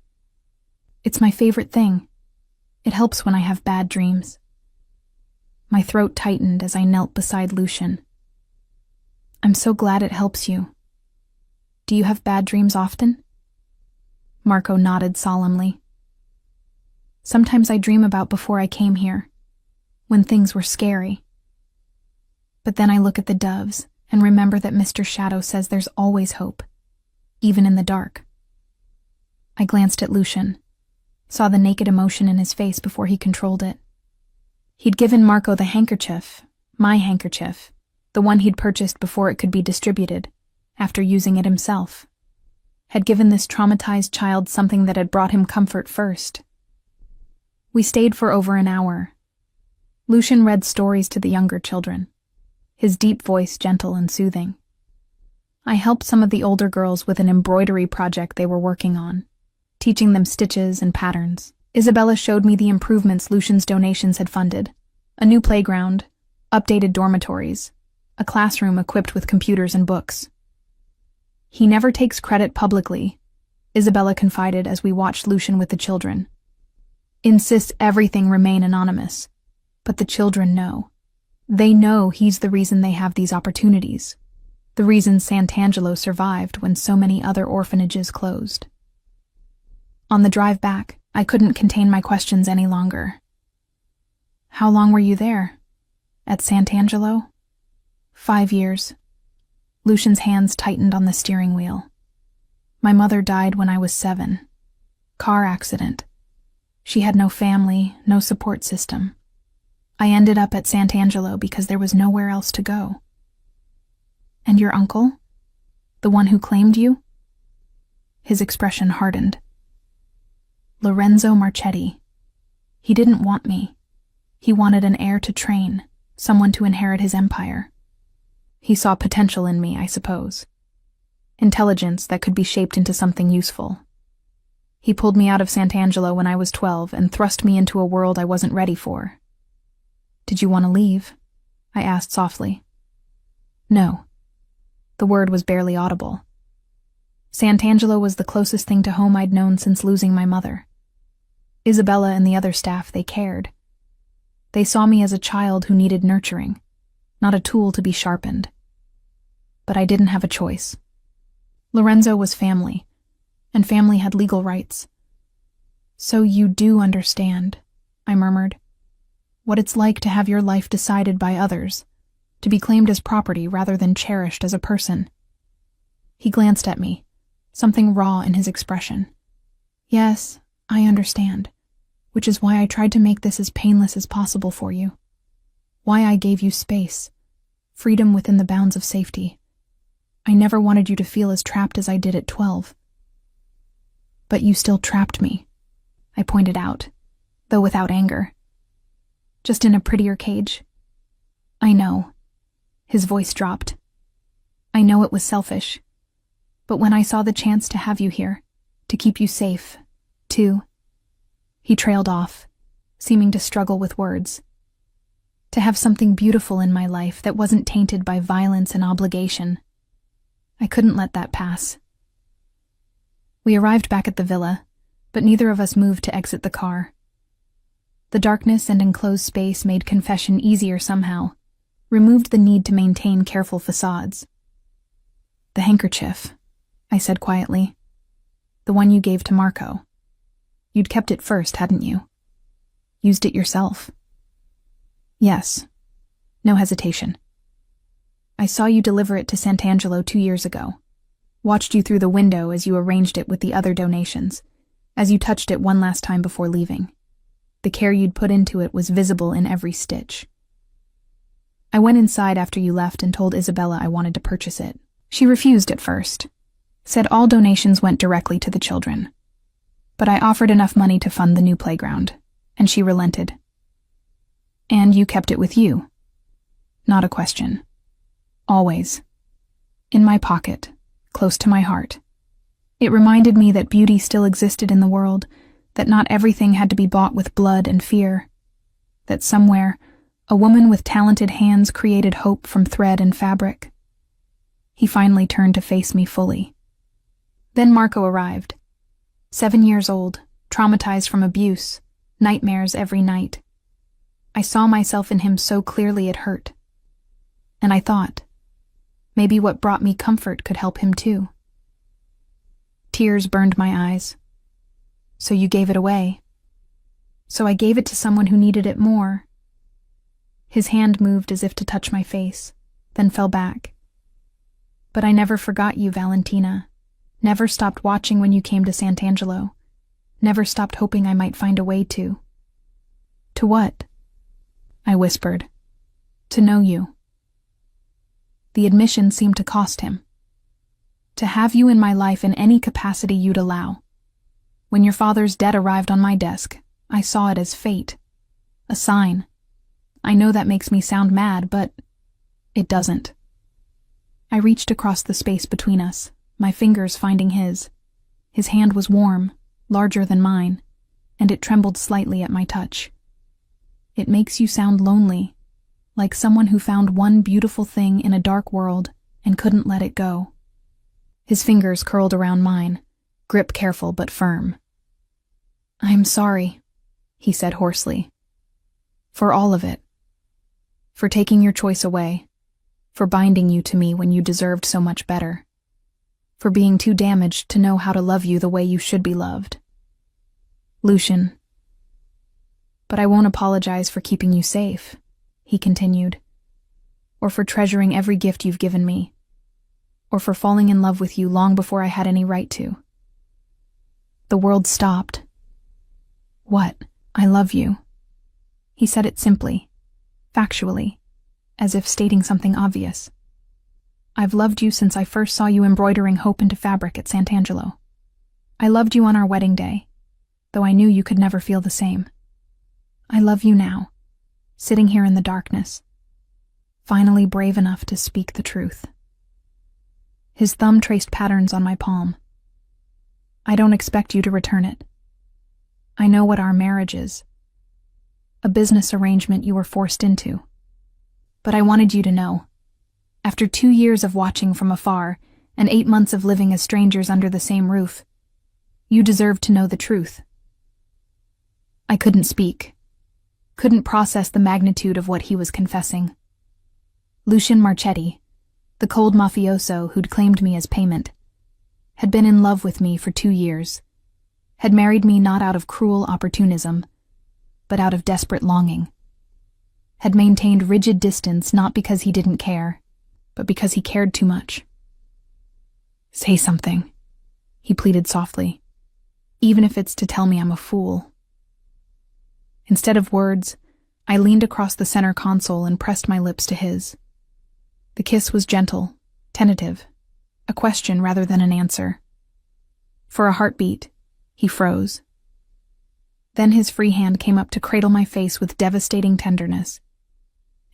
S1: "It's my favorite thing. It helps when I have bad dreams." My throat tightened as I knelt beside Lucian. "I'm so glad it helps you. Do you have bad dreams often?" Marco nodded solemnly. "Sometimes I dream about before I came here, when things were scary. But then I look at the doves and remember that Mr. Shadow says there's always hope, even in the dark." I glanced at Lucian, saw the naked emotion in his face before he controlled it. He'd given Marco the handkerchief, my handkerchief, the one he'd purchased before it could be distributed, after using it himself. Had given this traumatized child something that had brought him comfort first. We stayed for over an hour. Lucian read stories to the younger children, his deep voice gentle and soothing. I helped some of the older girls with an embroidery project they were working on, teaching them stitches and patterns. Isabella showed me the improvements Lucian's donations had funded: a new playground, updated dormitories, a classroom equipped with computers and books. "He never takes credit publicly," Isabella confided as we watched Lucian with the children. "Insists everything remain anonymous. But the children know. They know he's the reason they have these opportunities, the reason Sant'Angelo survived when so many other orphanages closed." On the drive back, I couldn't contain my questions any longer. "How long were you there? At Sant'Angelo?" 5 years. Lucian's hands tightened on the steering wheel. "My mother died when I was 7. Car accident. She had no family, no support system. I ended up at Sant'Angelo because there was nowhere else to go." "And your uncle? The one who claimed you?" His expression hardened. "Lorenzo Marchetti. He didn't want me. He wanted an heir to train, someone to inherit his empire. He saw potential in me, I suppose. Intelligence that could be shaped into something useful. He pulled me out of Sant'Angelo when I was 12 and thrust me into a world I wasn't ready for." "Did you want to leave?" I asked softly. "No." The word was barely audible. Sant'Angelo was the closest thing to home I'd known since losing my mother. Isabella and the other staff, they cared. They saw me as a child who needed nurturing, not a tool to be sharpened. But I didn't have a choice. Lorenzo was family, and family had legal rights. "So you do understand," I murmured, "what it's like to have your life decided by others, to be claimed as property rather than cherished as a person." He glanced at me, something raw in his expression. "Yes, I understand, which is why I tried to make this as painless as possible for you. Why I gave you space, freedom within the bounds of safety. I never wanted you to feel as trapped as I did at 12. But you still trapped me," I pointed out, though without anger. "Just in a prettier cage." "I know." His voice dropped. "I know it was selfish. But when I saw the chance to have you here, to keep you safe, to..." He trailed off, seeming to struggle with words. "To have something beautiful in my life that wasn't tainted by violence and obligation. I couldn't let that pass." We arrived back at the villa, but neither of us moved to exit the car. The darkness and enclosed space made confession easier somehow, removed the need to maintain careful facades. "The handkerchief," I said quietly. "The one you gave to Marco. You'd kept it first, hadn't you? Used it yourself?" "Yes." No hesitation. "I saw you deliver it to Sant'Angelo 2 years ago. Watched you through the window as you arranged it with the other donations, as you touched it one last time before leaving. The care you'd put into it was visible in every stitch. I went inside after you left and told Isabella I wanted to purchase it. She refused at first, said all donations went directly to the children. But I offered enough money to fund the new playground, and she relented. And you kept it with you?" "Not a question. Always. In my pocket, close to my heart. It reminded me that beauty still existed in the world, that not everything had to be bought with blood and fear, that somewhere, A woman with talented hands created hope from thread and fabric. He finally turned to face me fully. Then Marco arrived. 7 years old, traumatized from abuse, nightmares every night. I saw myself in him so clearly it hurt. And I thought, maybe what brought me comfort could help him too. Tears burned my eyes. So you gave it away. So I gave it to someone who needed it more. His hand moved as if to touch my face, then fell back. But I never forgot you, Valentina. Never stopped watching when you came to Sant'Angelo. Never stopped hoping I might find a way to. To what? I whispered. To know you. The admission seemed to cost him. To have you in my life in any capacity you'd allow. When your father's debt arrived on my desk, I saw it as fate. A sign. I know that makes me sound mad, but it doesn't. I reached across the space between us, my fingers finding his. His hand was warm, larger than mine, and it trembled slightly at my touch. It makes you sound lonely, like someone who found one beautiful thing in a dark world and couldn't let it go. His fingers curled around mine, grip careful but firm. I'm sorry, he said hoarsely. For all of it. For taking your choice away. For binding you to me when you deserved so much better. For being too damaged to know how to love you the way you should be loved. Lucian. But I won't apologize for keeping you safe, he continued. Or for treasuring every gift you've given me. Or for falling in love with you long before I had any right to. The world stopped. What? I love you. He said it simply, factually, as if stating something obvious. I've loved you since I first saw you embroidering hope into fabric at Sant'Angelo. I loved you on our wedding day, though I knew you could never feel the same. I love you now, sitting here in the darkness, finally brave enough to speak the truth. His thumb traced patterns on my palm. I don't expect you to return it. I know what our marriage is. A business arrangement you were forced into. But I wanted you to know. After 2 years of watching from afar, and 8 months of living as strangers under the same roof, you deserved to know the truth. I couldn't speak. Couldn't process the magnitude of what he was confessing. Lucian Marchetti, the cold mafioso who'd claimed me as payment, had been in love with me for 2 years, had married me not out of cruel opportunism, but out of desperate longing, had maintained rigid distance not because he didn't care, but because he cared too much. Say something, he pleaded softly, even if it's to tell me I'm a fool. Instead of words, I leaned across the center console and pressed my lips to his. The kiss was gentle, tentative, a question rather than an answer. For a heartbeat, he froze. Then his free hand came up to cradle my face with devastating tenderness,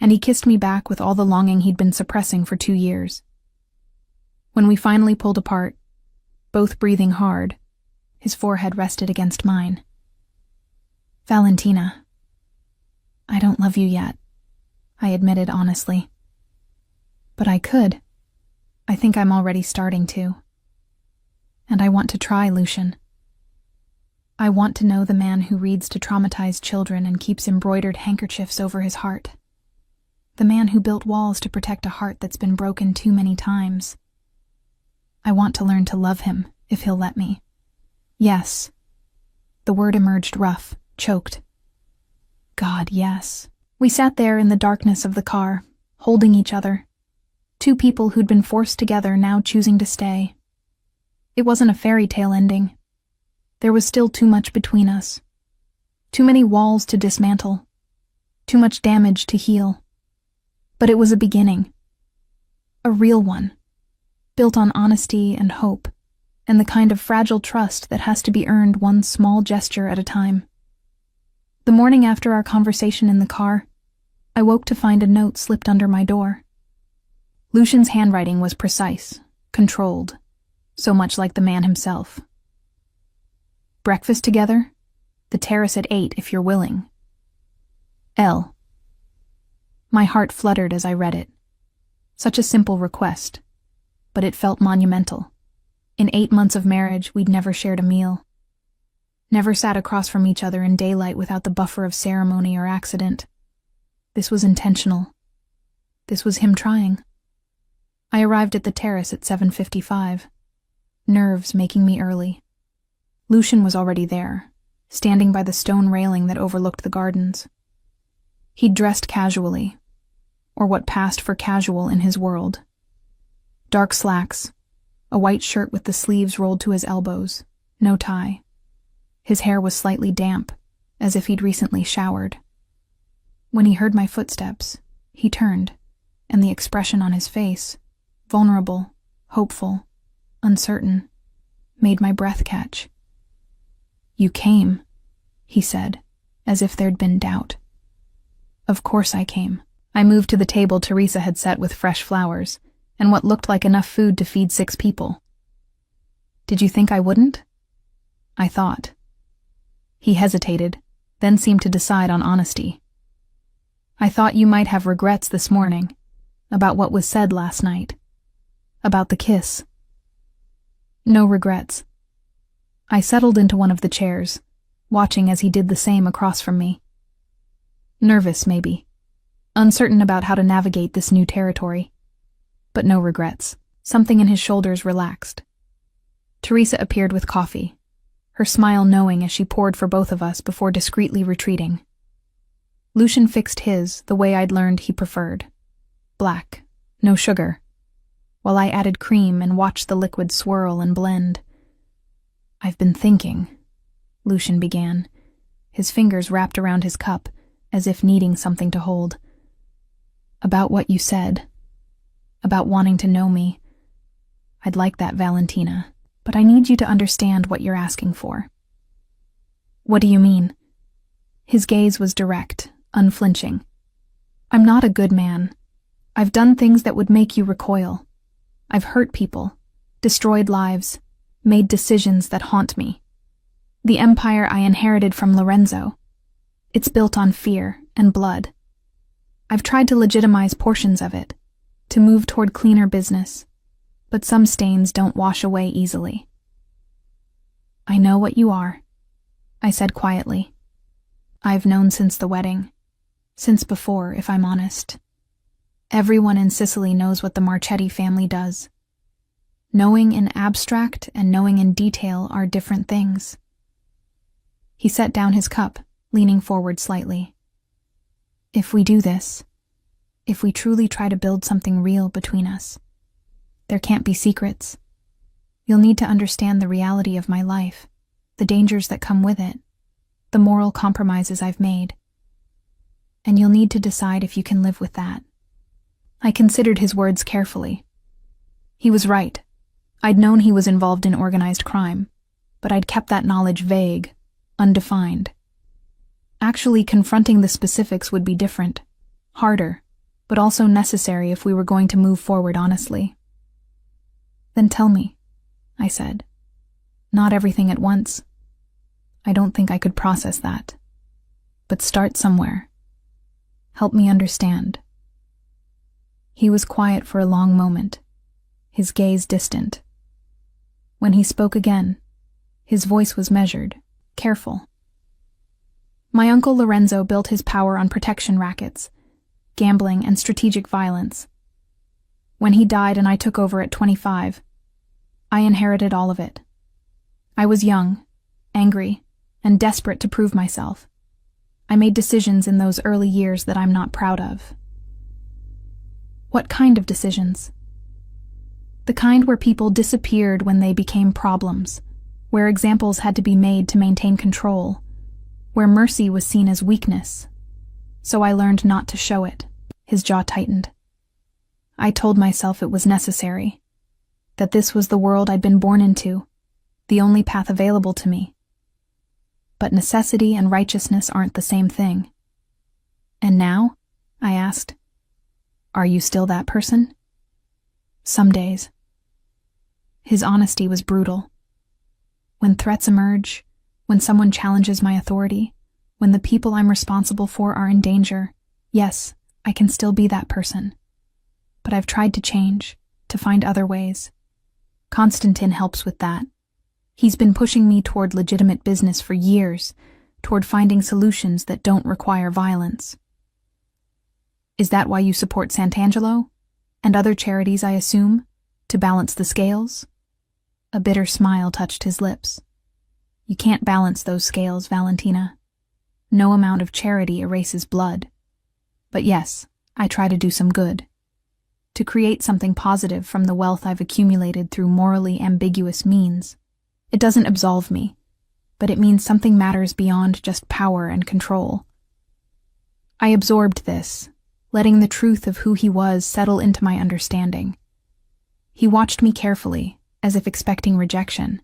S1: and he kissed me back with all the longing he'd been suppressing for 2 years. When we finally pulled apart, both breathing hard, his forehead rested against mine. Valentina, I don't love you yet, I admitted honestly. But I could. I think I'm already starting to. And I want to try, Lucian. I want to know the man who reads to traumatized children and keeps embroidered handkerchiefs over his heart. The man who built walls to protect a heart that's been broken too many times. I want to learn to love him, if he'll let me. Yes. The word emerged rough, choked. God, yes. We sat there in the darkness of the car, holding each other. 2 people who'd been forced together now choosing to stay. It wasn't a fairy tale ending. There was still too much between us. Too many walls to dismantle. Too much damage to heal. But it was a beginning. A real one. Built on honesty and hope, and the kind of fragile trust that has to be earned one small gesture at a time. The morning after our conversation in the car, I woke to find a note slipped under my door. Lucian's handwriting was precise, controlled, so much like the man himself. Breakfast together? The terrace at 8 if you're willing. L. My heart fluttered as I read it. Such a simple request, but it felt monumental. In 8 months of marriage, we'd never shared a meal. Never sat across from each other in daylight without the buffer of ceremony or accident. This was intentional. This was him trying. I arrived at the terrace at 7:55. Nerves making me early. Lucian was already there, standing by the stone railing that overlooked the gardens. He'd dressed casually, or what passed for casual in his world. Dark slacks, a white shirt with the sleeves rolled to his elbows, no tie. His hair was slightly damp, as if he'd recently showered. When he heard my footsteps, he turned, and the expression on his face, vulnerable, hopeful, uncertain, made my breath catch. "You came," he said, as if there'd been doubt. Of course I came. I moved to the table Teresa had set with fresh flowers, and what looked like enough food to feed 6 people. "Did you think I wouldn't?" I thought. He hesitated, then seemed to decide on honesty. "I thought you might have regrets this morning, about what was said last night. About the kiss." "No regrets." I settled into one of the chairs, watching as he did the same across from me. Nervous, maybe. Uncertain about how to navigate this new territory. But no regrets. Something in his shoulders relaxed. Teresa appeared with coffee, her smile knowing as she poured for both of us before discreetly retreating. Lucian fixed his the way I'd learned he preferred. Black, no sugar, while I added cream and watched the liquid swirl and blend. "I've been thinking," Lucian began, his fingers wrapped around his cup, as if needing something to hold. "About what you said. About wanting to know me. I'd like that, Valentina, but I need you to understand what you're asking for." "What do you mean?" His gaze was direct, unflinching. "I'm not a good man. I've done things that would make you recoil. I've hurt people, destroyed lives, made decisions that haunt me. The empire I inherited from Lorenzo, it's built on fear and blood. I've tried to legitimize portions of it, to move toward cleaner business, but some stains don't wash away easily." "I know what you are," I said quietly. "I've known since the wedding, since before, if I'm honest. Everyone in Sicily knows what the Marchetti family does. Knowing in abstract and knowing in detail are different things." He set down his cup, leaning forward slightly. "If we do this, if we truly try to build something real between us, there can't be secrets. You'll need to understand the reality of my life, the dangers that come with it, the moral compromises I've made. And you'll need to decide if you can live with that." I considered his words carefully. He was right. I'd known he was involved in organized crime, but I'd kept that knowledge vague, undefined. Actually confronting the specifics would be different, harder, but also necessary if we were going to move forward honestly. "Then tell me," I said. "Not everything at once. I don't think I could process that. But start somewhere. Help me understand." He was quiet for a long moment, his gaze distant. When he spoke again, his voice was measured, careful. "My uncle Lorenzo built his power on protection rackets, gambling, and strategic violence. When he died and I took over at 25, I inherited all of it. I was young, angry, and desperate to prove myself. I made decisions in those early years that I'm not proud of." "What kind of decisions?" "The kind where people disappeared when they became problems, where examples had to be made to maintain control, where mercy was seen as weakness. So I learned not to show it." His jaw tightened. "I told myself it was necessary, that this was the world I'd been born into, the only path available to me. But necessity and righteousness aren't the same thing." "And now?" I asked. "Are you still that person?" "Some days." His honesty was brutal. "When threats emerge, when someone challenges my authority, when the people I'm responsible for are in danger, yes, I can still be that person. But I've tried to change, to find other ways. Constantine helps with that. He's been pushing me toward legitimate business for years, toward finding solutions that don't require violence. Is that why you support Sant'Angelo? And other charities, I assume? To balance the scales? A bitter smile touched his lips. You can't balance those scales, Valentina. No amount of charity erases blood. But yes, I try to do some good. To create something positive from the wealth I've accumulated through morally ambiguous means. It doesn't absolve me, but it means something matters beyond just power and control. I absorbed this, letting the truth of who he was settle into my understanding. He watched me carefully, as if expecting rejection.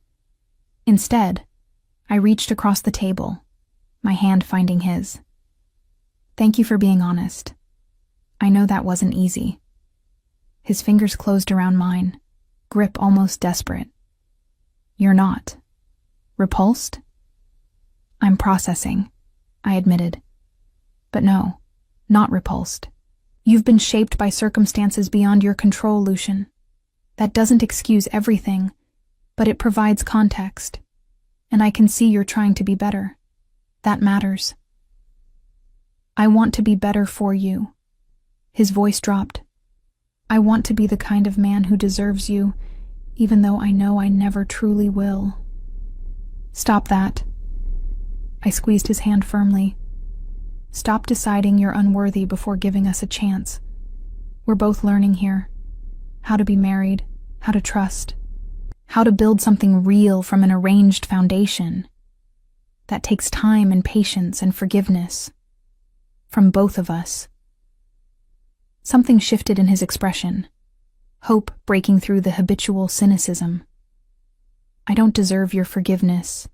S1: Instead, I reached across the table, my hand finding his. Thank you for being honest. I know that wasn't easy. His fingers closed around mine, grip almost desperate. You're not. Repulsed? I'm processing, I admitted. But no, not repulsed. You've been shaped by circumstances beyond your control, Lucian. That doesn't excuse everything, but it provides context. And I can see you're trying to be better. That matters. I want to be better for you. His voice dropped. I want to be the kind of man who deserves you, even though I know I never truly will. Stop that. I squeezed his hand firmly. Stop deciding you're unworthy before giving us a chance. We're both learning here. How to be married, how to trust, how to build something real from an arranged foundation. That takes time and patience and forgiveness. From both of us. Something shifted in his expression. Hope breaking through the habitual cynicism. I don't deserve your forgiveness.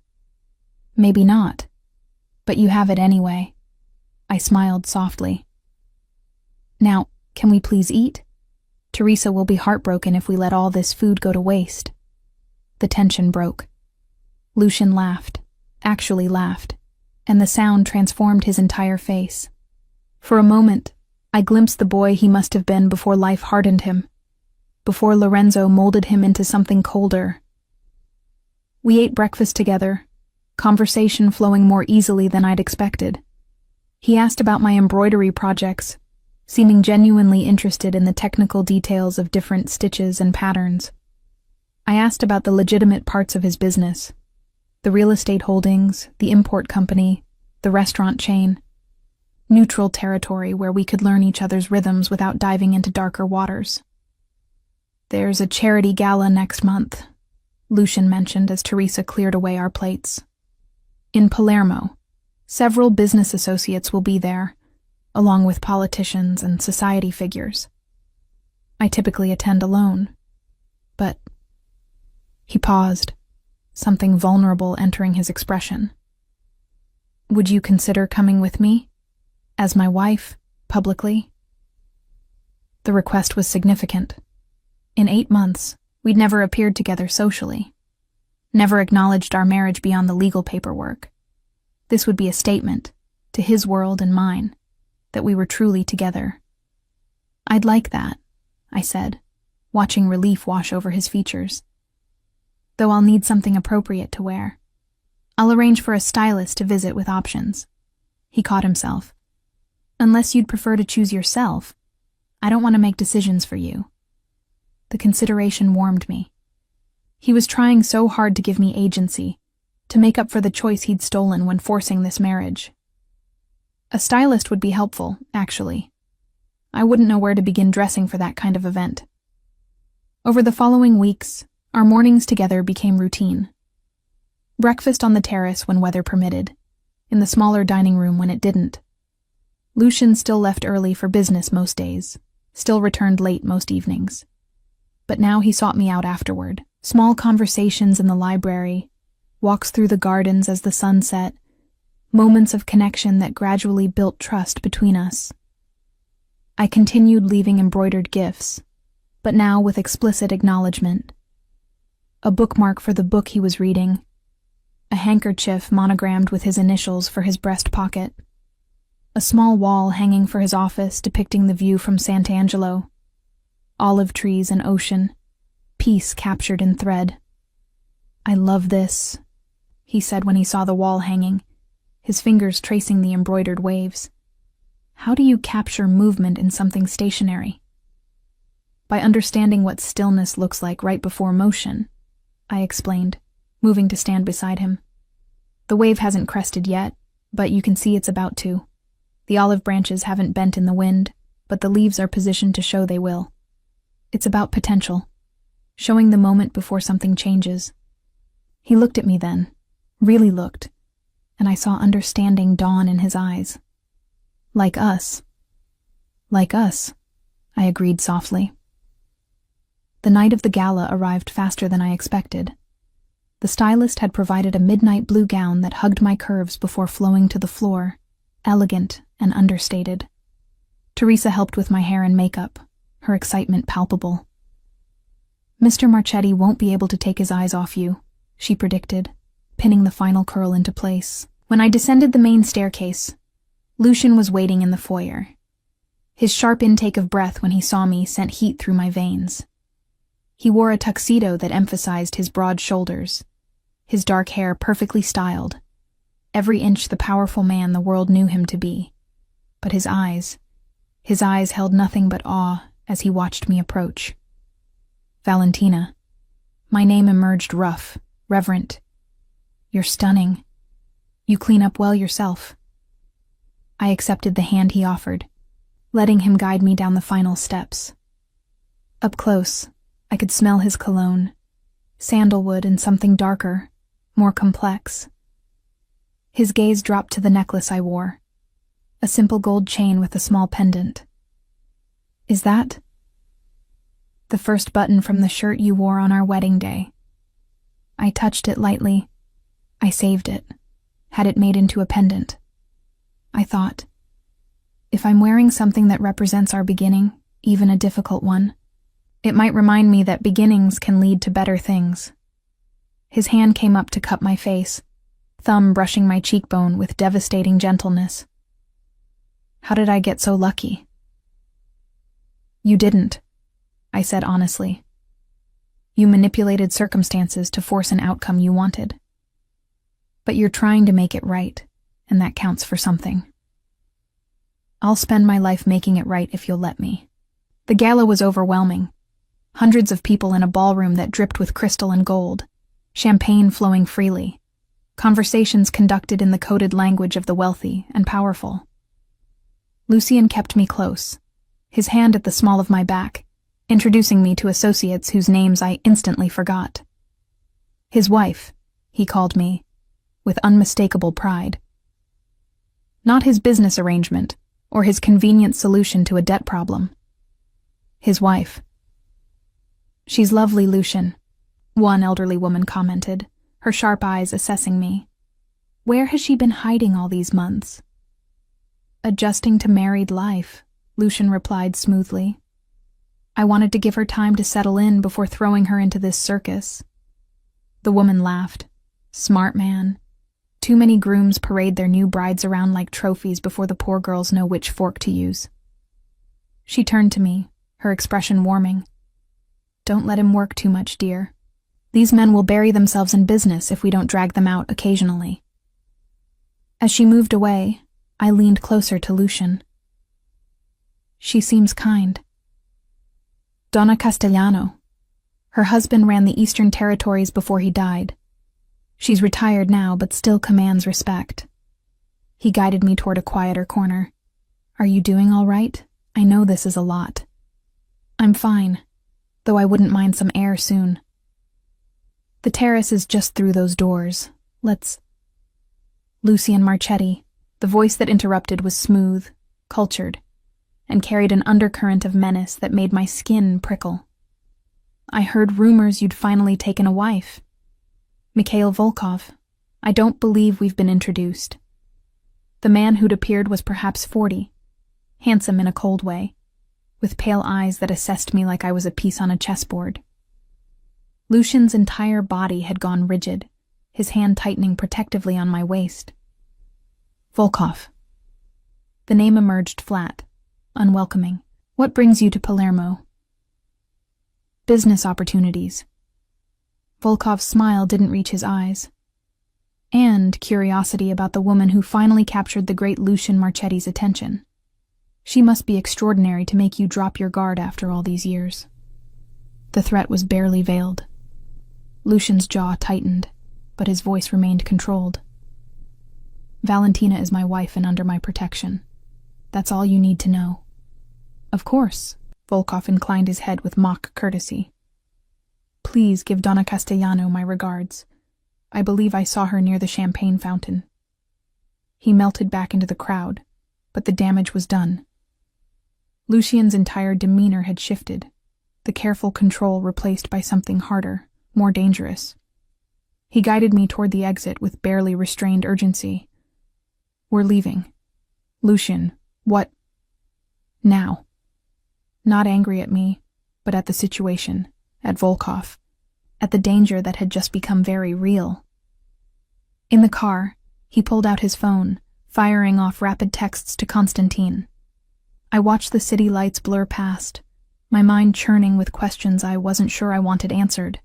S1: Maybe not, but you have it anyway. I smiled softly. Now, can we please eat? Teresa will be heartbroken if we let all this food go to waste. The tension broke. Lucian laughed, actually laughed, and the sound transformed his entire face. For a moment, I glimpsed the boy he must have been before life hardened him, before Lorenzo molded him into something colder. We ate breakfast together, conversation flowing more easily than I'd expected. He asked about my embroidery projects, seeming genuinely interested in the technical details of different stitches and patterns. I asked about the legitimate parts of his business, the real estate holdings, the import company, the restaurant chain. Neutral territory where we could learn each other's rhythms without diving into darker waters. There's a charity gala next month, Lucian mentioned as Teresa cleared away our plates. In Palermo, several business associates will be there, along with politicians and society figures. I typically attend alone, but... He paused, something vulnerable entering his expression. Would you consider coming with me? As my wife, publicly? The request was significant. In 8 months, we'd never appeared together socially. Never acknowledged our marriage beyond the legal paperwork. This would be a statement, to his world and mine, that we were truly together. I'd like that, I said, watching relief wash over his features. Though I'll need something appropriate to wear. I'll arrange for a stylist to visit with options. He caught himself. Unless you'd prefer to choose yourself, I don't want to make decisions for you. The consideration warmed me. He was trying so hard to give me agency, to make up for the choice he'd stolen when forcing this marriage. A stylist would be helpful, actually. I wouldn't know where to begin dressing for that kind of event. Over the following weeks, our mornings together became routine. Breakfast on the terrace when weather permitted, in the smaller dining room when it didn't. Lucian still left early for business most days, still returned late most evenings. But now he sought me out afterward. Small conversations in the library, walks through the gardens as the sun set, moments of connection that gradually built trust between us. I continued leaving embroidered gifts, but now with explicit acknowledgement. A bookmark for the book he was reading, a handkerchief monogrammed with his initials for his breast pocket. A small wall hanging for his office depicting the view from Sant'Angelo. Olive trees and ocean. Peace captured in thread. "I love this," he said when he saw the wall hanging, his fingers tracing the embroidered waves. "How do you capture movement in something stationary?" "By understanding what stillness looks like right before motion," I explained, moving to stand beside him. "The wave hasn't crested yet, but you can see it's about to. The olive branches haven't bent in the wind, but the leaves are positioned to show they will. It's about potential, showing the moment before something changes." He looked at me then, really looked, and I saw understanding dawn in his eyes. "Like us." "Like us," I agreed softly. The night of the gala arrived faster than I expected. The stylist had provided a midnight blue gown that hugged my curves before flowing to the floor, elegant and understated. Teresa helped with my hair and makeup, her excitement palpable. "Mr. Marchetti won't be able to take his eyes off you," she predicted, pinning the final curl into place. When I descended the main staircase, Lucian was waiting in the foyer. His sharp intake of breath when he saw me sent heat through my veins. He wore a tuxedo that emphasized his broad shoulders, his dark hair perfectly styled, every inch the powerful man the world knew him to be. But his eyes held nothing but awe as he watched me approach. "Valentina." My name emerged rough, reverent. "You're stunning. You clean up well yourself." I accepted the hand he offered, letting him guide me down the final steps. Up close, I could smell his cologne, sandalwood and something darker, more complex. His gaze dropped to the necklace I wore, a simple gold chain with a small pendant. "Is that?" "The first button from the shirt you wore on our wedding day." I touched it lightly. I saved it, had it made into a pendant. I thought, if I'm wearing something that represents our beginning, even a difficult one, it might remind me that beginnings can lead to better things. His hand came up to cup my face, thumb brushing my cheekbone with devastating gentleness. "How did I get so lucky?" "You didn't," I said honestly. "You manipulated circumstances to force an outcome you wanted. But you're trying to make it right, and that counts for something. I'll spend my life making it right if you'll let me." The gala was overwhelming. Hundreds of people in a ballroom that dripped with crystal and gold, champagne flowing freely, conversations conducted in the coded language of the wealthy and powerful. Lucian kept me close, his hand at the small of my back, introducing me to associates whose names I instantly forgot. "His wife," he called me, with unmistakable pride. Not his business arrangement, or his convenient solution to a debt problem. His wife. "She's lovely, Lucian," one elderly woman commented, her sharp eyes assessing me. "Where has she been hiding all these months?" "Adjusting to married life," Lucian replied smoothly. "I wanted to give her time to settle in before throwing her into this circus." The woman laughed. "Smart man. Too many grooms parade their new brides around like trophies before the poor girls know which fork to use." She turned to me, her expression warming. "Don't let him work too much, dear. These men will bury themselves in business if we don't drag them out occasionally." As she moved away, I leaned closer to Lucian. "She seems kind." "Donna Castellano. Her husband ran the Eastern Territories before he died. She's retired now, but still commands respect." He guided me toward a quieter corner. "Are you doing all right? I know this is a lot." "I'm fine, though I wouldn't mind some air soon." "The terrace is just through those doors. Let's—" Lucian Marchetti, the voice that interrupted, was smooth, cultured, and carried an undercurrent of menace that made my skin prickle. "I heard rumors you'd finally taken a wife. Mikhail Volkov. I don't believe we've been introduced." The man who'd appeared was perhaps 40, handsome in a cold way, with pale eyes that assessed me like I was a piece on a chessboard. Lucian's entire body had gone rigid, his hand tightening protectively on my waist. "Volkov." The name emerged flat, unwelcoming. What brings you to Palermo? Business opportunities. Volkov's smile didn't reach his eyes. And curiosity about the woman who finally captured the great Lucian Marchetti's attention. She must be extraordinary to make you drop your guard after all these years. The threat was barely veiled. Lucian's jaw tightened, but his voice remained controlled. Valentina is my wife and under my protection. That's all you need to know. Of course, Volkov inclined his head with mock courtesy. Please give Donna Castellano my regards. I believe I saw her near the champagne fountain. He melted back into the crowd, but the damage was done. Lucian's entire demeanor had shifted, the careful control replaced by something harder, more dangerous. He guided me toward the exit with barely restrained urgency. We're leaving. Lucian, what? Now. Not angry at me, but at the situation, at Volkov, at the danger that had just become very real. In the car, he pulled out his phone, firing off rapid texts to Konstantin. I watched the city lights blur past, my mind churning with questions I wasn't sure I wanted answered.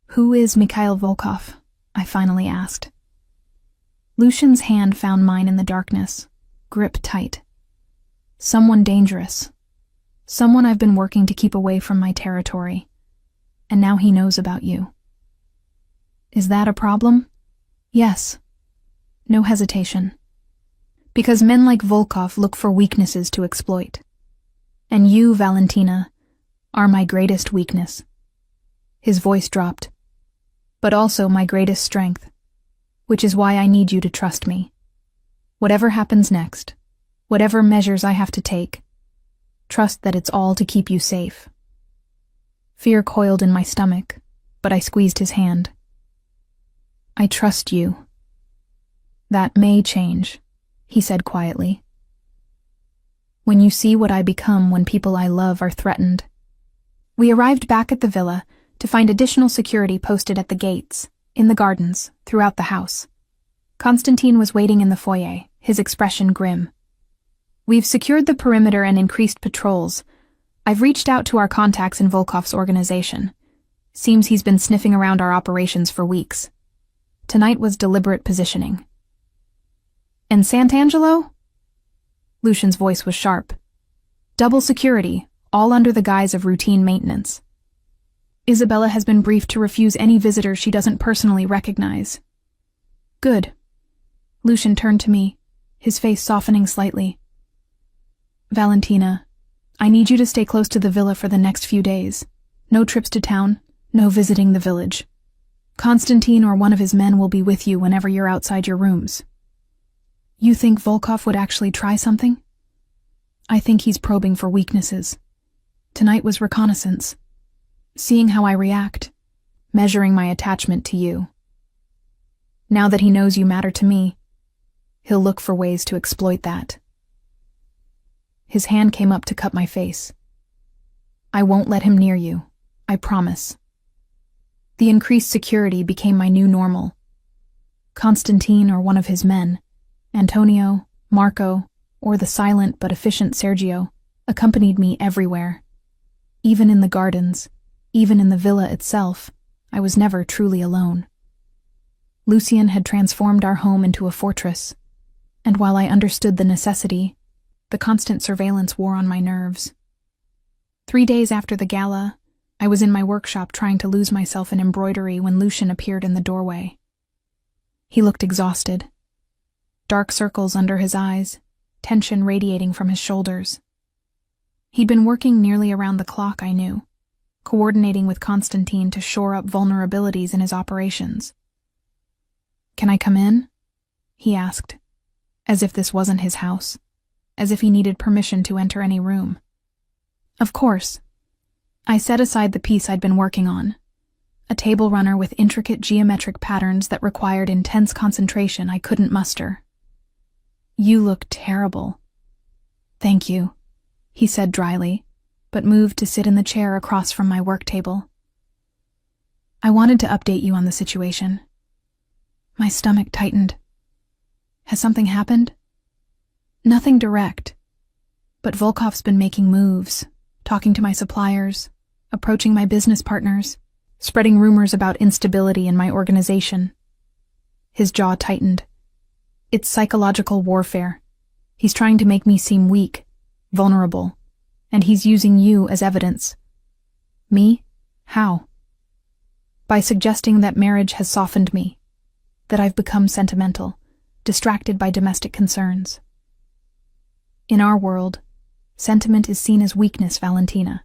S1: Who is Mikhail Volkov? I finally asked. Lucian's hand found mine in the darkness, grip tight. Someone dangerous. Someone I've been working to keep away from my territory. And now he knows about you. Is that a problem? Yes. No hesitation. Because men like Volkov look for weaknesses to exploit. And you, Valentina, are my greatest weakness. His voice dropped. But also my greatest strength, which is why I need you to trust me. Whatever happens next, whatever measures I have to take, trust that it's all to keep you safe. Fear coiled in my stomach, but I squeezed his hand. I trust you. That may change, he said quietly. When you see what I become when people I love are threatened. We arrived back at the villa to find additional security posted at the gates, in the gardens, throughout the house. Konstantin was waiting in the foyer, his expression grim. We've secured the perimeter and increased patrols. I've reached out to our contacts in Volkov's organization. Seems he's been sniffing around our operations for weeks. Tonight was deliberate positioning. And Sant'Angelo? Lucian's voice was sharp. Double security, all under the guise of routine maintenance. Isabella has been briefed to refuse any visitors she doesn't personally recognize. Good. Lucian turned to me, his face softening slightly. Valentina, I need you to stay close to the villa for the next few days. No trips to town, no visiting the village. Konstantin or one of his men will be with you whenever you're outside your rooms. You think Volkov would actually try something? I think he's probing for weaknesses. Tonight was reconnaissance. Seeing how I react, measuring my attachment to you. Now that he knows you matter to me, he'll look for ways to exploit that. His hand came up to cup my face. I won't let him near you, I promise. The increased security became my new normal. Konstantin or one of his men, Antonio, Marco, or the silent but efficient Sergio, accompanied me everywhere. Even in the gardens, even in the villa itself, I was never truly alone. Lucian had transformed our home into a fortress, and while I understood the necessity, the constant surveillance wore on my nerves. 3 days after the gala, I was in my workshop trying to lose myself in embroidery when Lucian appeared in the doorway. He looked exhausted. Dark circles under his eyes, tension radiating from his shoulders. He'd been working nearly around the clock, I knew, coordinating with Konstantin to shore up vulnerabilities in his operations. Can I come in? He asked, as if this wasn't his house, as if he needed permission to enter any room. Of course. I set aside the piece I'd been working on, a table runner with intricate geometric patterns that required intense concentration I couldn't muster. You look terrible. Thank you, he said dryly, but moved to sit in the chair across from my work table. I wanted to update you on the situation. My stomach tightened. Has something happened? Nothing direct. But Volkov's been making moves, talking to my suppliers, approaching my business partners, spreading rumors about instability in my organization. His jaw tightened. It's psychological warfare. He's trying to make me seem weak, vulnerable, and he's using you as evidence. Me? How? By suggesting that marriage has softened me, that I've become sentimental, distracted by domestic concerns. In our world, sentiment is seen as weakness, Valentina.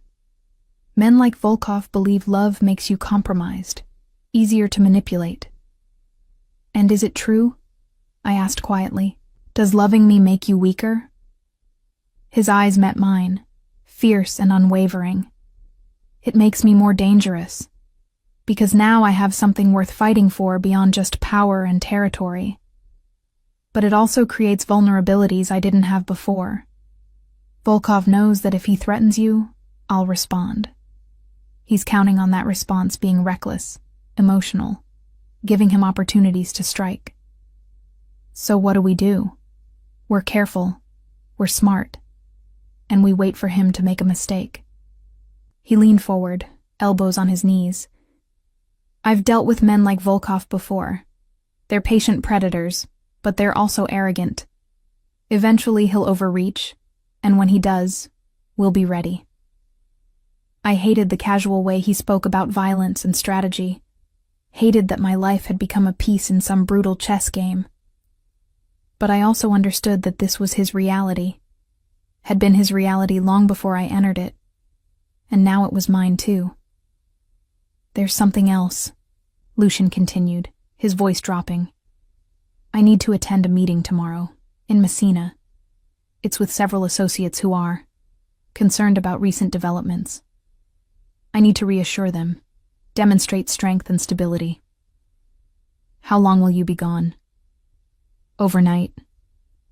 S1: Men like Volkov believe love makes you compromised, easier to manipulate. And is it true? I asked quietly. Does loving me make you weaker? His eyes met mine, fierce and unwavering. It makes me more dangerous, because now I have something worth fighting for beyond just power and territory. But it also creates vulnerabilities I didn't have before. Volkov knows that if he threatens you, I'll respond. He's counting on that response being reckless, emotional, giving him opportunities to strike. So what do? We're careful, we're smart, and we wait for him to make a mistake. He leaned forward, elbows on his knees. I've dealt with men like Volkov before. They're patient predators, but they're also arrogant. Eventually he'll overreach, and when he does, we'll be ready. I hated the casual way he spoke about violence and strategy, hated that my life had become a piece in some brutal chess game. But I also understood that this was his reality, had been his reality long before I entered it, and now it was mine too. There's something else, Lucian continued, his voice dropping. I need to attend a meeting tomorrow, in Messina. It's with several associates who are concerned about recent developments. I need to reassure them, demonstrate strength and stability. How long will you be gone? Overnight.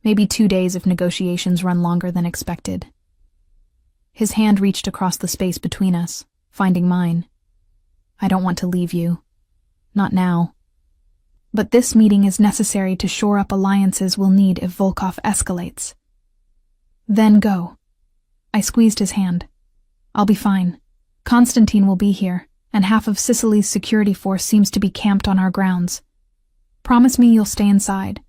S1: Maybe 2 days if negotiations run longer than expected. His hand reached across the space between us, finding mine. I don't want to leave you. Not now. But this meeting is necessary to shore up alliances we'll need if Volkov escalates. Then go. I squeezed his hand. I'll be fine. Constantine will be here, and half of Sicily's security force seems to be camped on our grounds. Promise me you'll stay inside.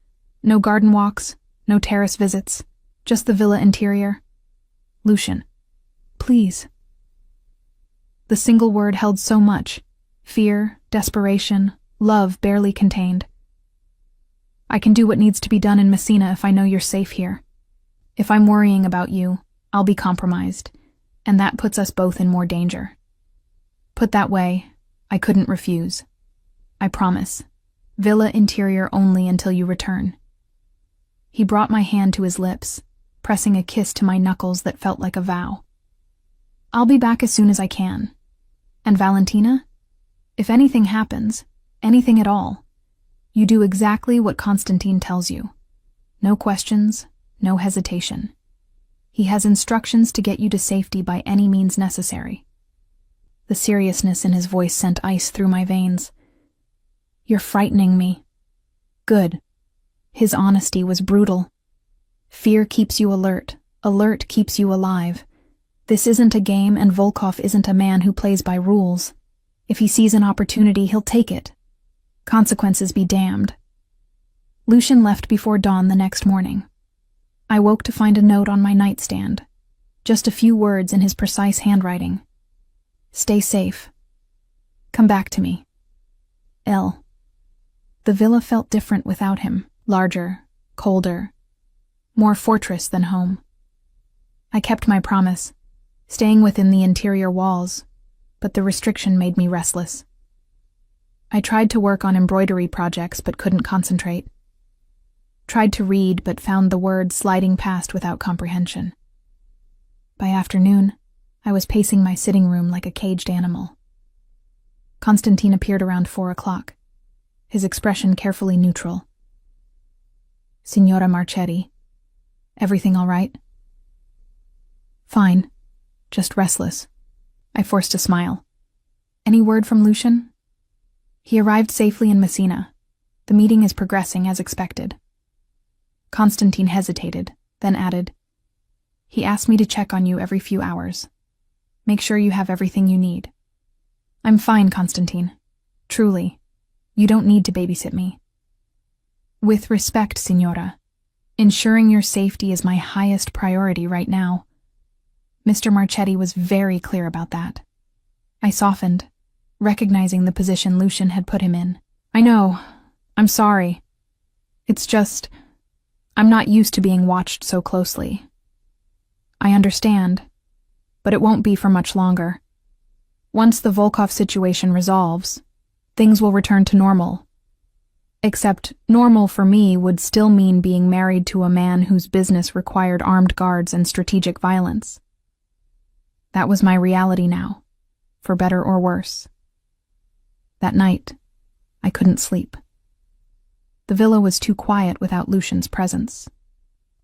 S1: No garden walks, no terrace visits, just the villa interior. Lucian, please. The single word held so much. Fear, desperation, love barely contained. I can do what needs to be done in Messina if I know you're safe here. If I'm worrying about you, I'll be compromised, and that puts us both in more danger. Put that way, I couldn't refuse. I promise. Villa interior only until you return. He brought my hand to his lips, pressing a kiss to my knuckles that felt like a vow. I'll be back as soon as I can. And Valentina? If anything happens, anything at all, you do exactly what Constantine tells you. No questions, no hesitation. He has instructions to get you to safety by any means necessary. The seriousness in his voice sent ice through my veins. You're frightening me. Good. His honesty was brutal. Fear keeps you alert. Alert keeps you alive. This isn't a game, and Volkov isn't a man who plays by rules. If he sees an opportunity, he'll take it. Consequences be damned. Lucian left before dawn the next morning. I woke to find a note on my nightstand. Just a few words in his precise handwriting. Stay safe. Come back to me. L. The villa felt different without him. Larger, colder, more fortress than home. I kept my promise, staying within the interior walls, but the restriction made me restless. I tried to work on embroidery projects but couldn't concentrate. Tried to read but found the words sliding past without comprehension. By afternoon, I was pacing my sitting room like a caged animal. Constantine appeared around 4 o'clock, his expression carefully neutral. Signora Marchetti, everything all right? Fine, just restless. I forced a smile. Any word from Lucian? He arrived safely in Messina. The meeting is progressing as expected. Constantine hesitated, then added, "He asked me to check on you every few hours. Make sure you have everything you need." "I'm fine, Constantine. Truly. You don't need to babysit me." "With respect, Signora, ensuring your safety is my highest priority right now." Mr. Marchetti was very clear about that. I softened, recognizing the position Lucian had put him in. "I know. I'm sorry. It's just, I'm not used to being watched so closely. I understand, but it won't be for much longer. Once the Volkov situation resolves, things will return to normal. Except normal for me would still mean being married to a man whose business required armed guards and strategic violence. That was my reality now, for better or worse. That night, I couldn't sleep. The villa was too quiet without Lucian's presence,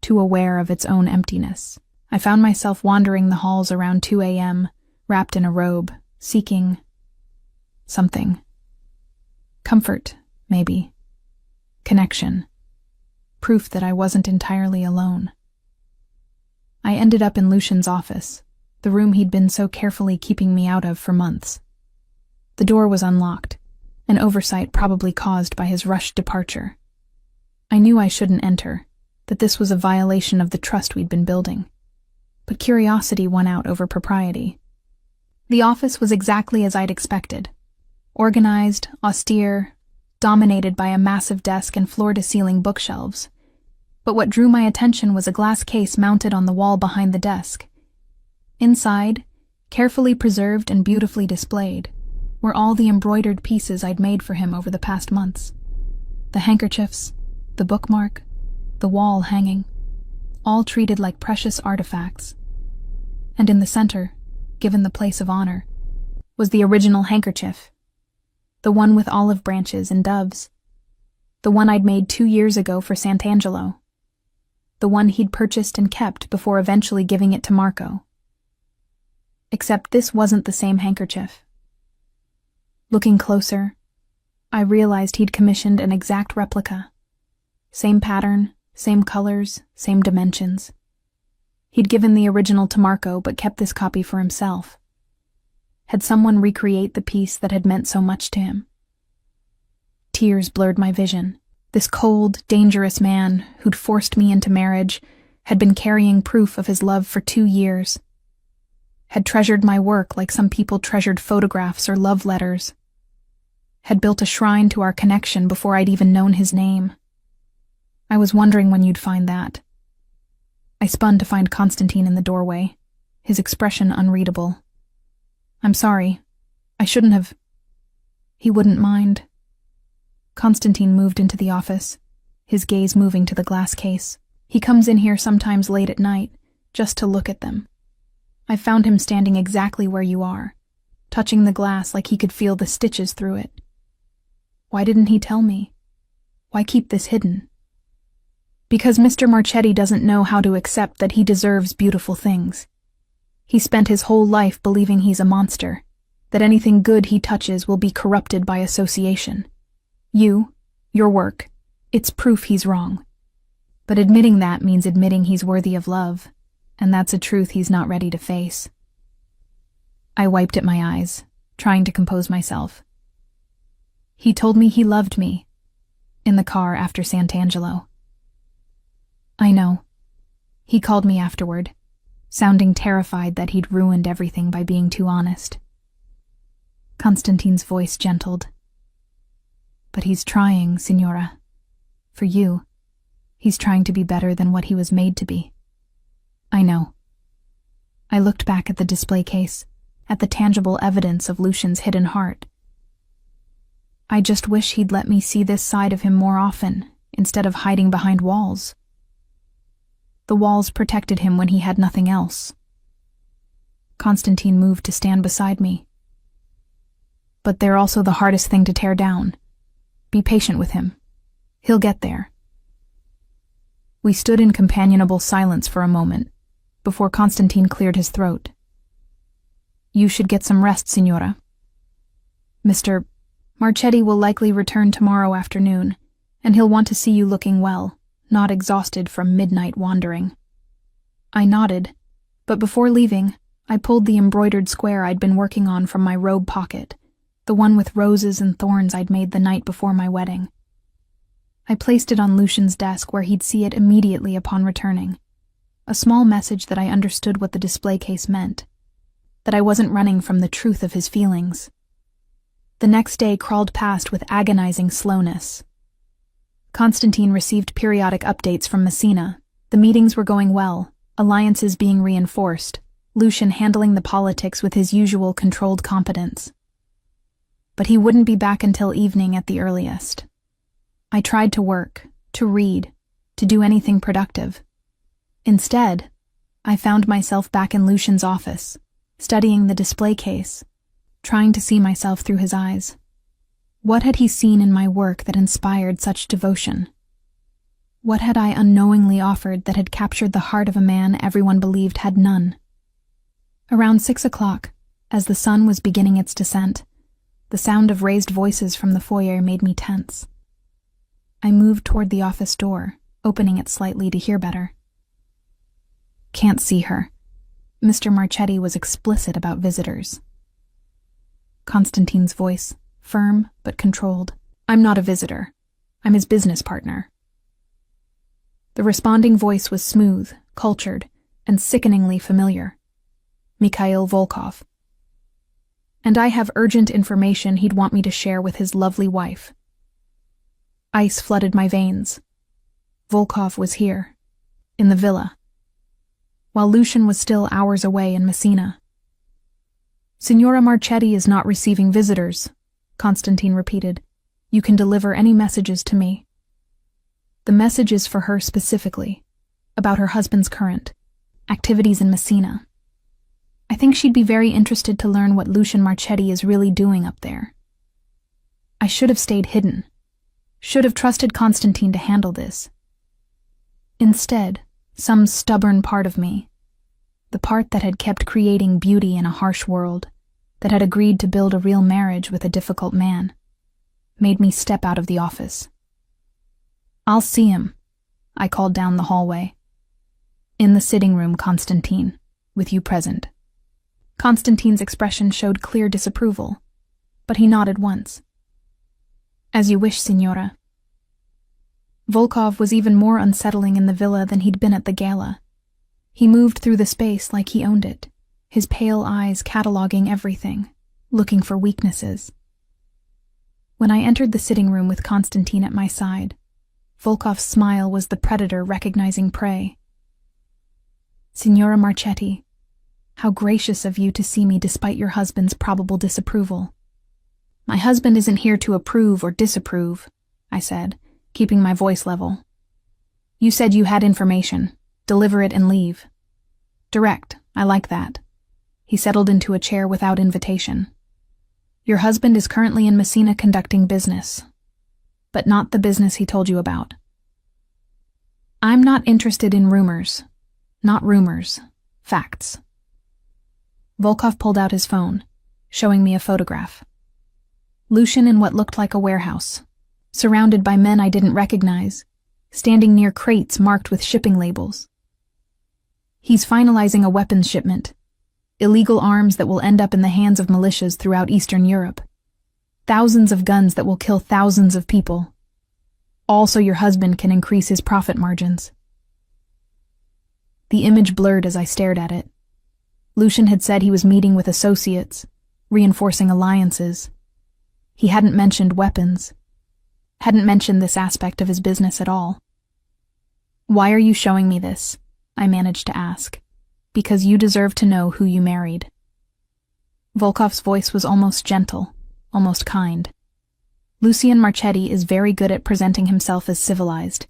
S1: too aware of its own emptiness. I found myself wandering the halls around 2 a.m., wrapped in a robe, seeking something. Comfort, maybe. Connection. Proof that I wasn't entirely alone. I ended up in Lucian's office, the room he'd been so carefully keeping me out of for months. The door was unlocked, an oversight probably caused by his rushed departure. I knew I shouldn't enter, that this was a violation of the trust we'd been building. But curiosity won out over propriety. The office was exactly as I'd expected. Organized, austere, dominated by a massive desk and floor-to-ceiling bookshelves. But what drew my attention was a glass case mounted on the wall behind the desk. Inside, carefully preserved and beautifully displayed, were all the embroidered pieces I'd made for him over the past months. The handkerchiefs, the bookmark, the wall hanging, all treated like precious artifacts. And in the center, given the place of honor, was the original handkerchief, the one with olive branches and doves, the one I'd made 2 years ago for Sant'Angelo, the one he'd purchased and kept before eventually giving it to Marco. Except this wasn't the same handkerchief. Looking closer, I realized he'd commissioned an exact replica. Same pattern, same colors, same dimensions. He'd given the original to Marco but kept this copy for himself. Had someone recreate the piece that had meant so much to him? Tears blurred my vision. This cold, dangerous man who'd forced me into marriage had been carrying proof of his love for 2 years. Had treasured my work like some people treasured photographs or love letters. Had built a shrine to our connection before I'd even known his name. I was wondering when you'd find that. I spun to find Constantine in the doorway, his expression unreadable. "I'm sorry. I shouldn't have..." "He wouldn't mind." Constantine moved into the office, his gaze moving to the glass case. "He comes in here sometimes late at night, just to look at them. I found him standing exactly where you are, touching the glass like he could feel the stitches through it. Why didn't he tell me? Why keep this hidden?" "Because Mr. Marchetti doesn't know how to accept that he deserves beautiful things. He spent his whole life believing he's a monster, that anything good he touches will be corrupted by association. Your work, it's proof he's wrong. But admitting that means admitting he's worthy of love, and that's a truth he's not ready to face." I wiped at my eyes, trying to compose myself. "He told me he loved me, in the car after Sant'Angelo." "I know. He called me afterward, sounding terrified that he'd ruined everything by being too honest." Constantine's voice gentled. "But he's trying, Signora. For you, he's trying to be better than what he was made to be." "I know." I looked back at the display case, at the tangible evidence of Lucian's hidden heart. I just wish he'd let me see this side of him more often, instead of hiding behind walls. The walls protected him when he had nothing else. Constantine moved to stand beside me. "But they're also the hardest thing to tear down. Be patient with him. He'll get there." We stood in companionable silence for a moment, before Constantine cleared his throat. "You should get some rest, Signora. Mr. Marchetti will likely return tomorrow afternoon, and he'll want to see you looking well, not exhausted from midnight wandering." I nodded, but before leaving, I pulled the embroidered square I'd been working on from my robe pocket, the one with roses and thorns I'd made the night before my wedding. I placed it on Lucian's desk where he'd see it immediately upon returning. A small message that I understood what the display case meant, that I wasn't running from the truth of his feelings. The next day crawled past with agonizing slowness. Constantine received periodic updates from Messina. The meetings were going well, alliances being reinforced, Lucian handling the politics with his usual controlled competence. But he wouldn't be back until evening at the earliest. I tried to work, to read, to do anything productive. Instead, I found myself back in Lucian's office, studying the display case, trying to see myself through his eyes. What had he seen in my work that inspired such devotion? What had I unknowingly offered that had captured the heart of a man everyone believed had none? Around 6 o'clock, as the sun was beginning its descent, the sound of raised voices from the foyer made me tense. I moved toward the office door, opening it slightly to hear better. Can't see her. Mr. Marchetti was explicit about visitors. Constantine's voice, firm but controlled. I'm not a visitor. I'm his business partner. The responding voice was smooth, cultured, and sickeningly familiar. Mikhail Volkov. And I have urgent information he'd want me to share with his lovely wife. Ice flooded my veins. Volkov was here, in the villa, while Lucian was still hours away in Messina. Signora Marchetti is not receiving visitors, Constantine repeated. You can deliver any messages to me. The message is for her specifically, about her husband's current activities in Messina. I think she'd be very interested to learn what Lucian Marchetti is really doing up there. I should have stayed hidden. Should have trusted Constantine to handle this. Instead, some stubborn part of me, the part that had kept creating beauty in a harsh world, that had agreed to build a real marriage with a difficult man, made me step out of the office. I'll see him, I called down the hallway. In the sitting room, Constantine, with you present. Constantine's expression showed clear disapproval, but he nodded once. As you wish, Signora. Volkov was even more unsettling in the villa than he'd been at the gala. He moved through the space like he owned it, his pale eyes cataloging everything, looking for weaknesses. When I entered the sitting room with Constantine at my side, Volkov's smile was the predator recognizing prey. Signora Marchetti, how gracious of you to see me despite your husband's probable disapproval. My husband isn't here to approve or disapprove, I said, keeping my voice level. You said you had information. Deliver it and leave. Direct, I like that. He settled into a chair without invitation. Your husband is currently in Messina conducting business, but not the business he told you about. I'm not interested in rumors. Not rumors. Facts. Volkov pulled out his phone, showing me a photograph. Lucian in what looked like a warehouse, surrounded by men I didn't recognize, standing near crates marked with shipping labels. He's finalizing a weapons shipment, illegal arms that will end up in the hands of militias throughout Eastern Europe. Thousands of guns that will kill thousands of people. All so your husband can increase his profit margins. The image blurred as I stared at it. Lucian had said he was meeting with associates, reinforcing alliances. He hadn't mentioned weapons. Hadn't mentioned this aspect of his business at all. Why are you showing me this? I managed to ask. Because you deserve to know who you married. Volkov's voice was almost gentle, almost kind. Lucian Marchetti is very good at presenting himself as civilized,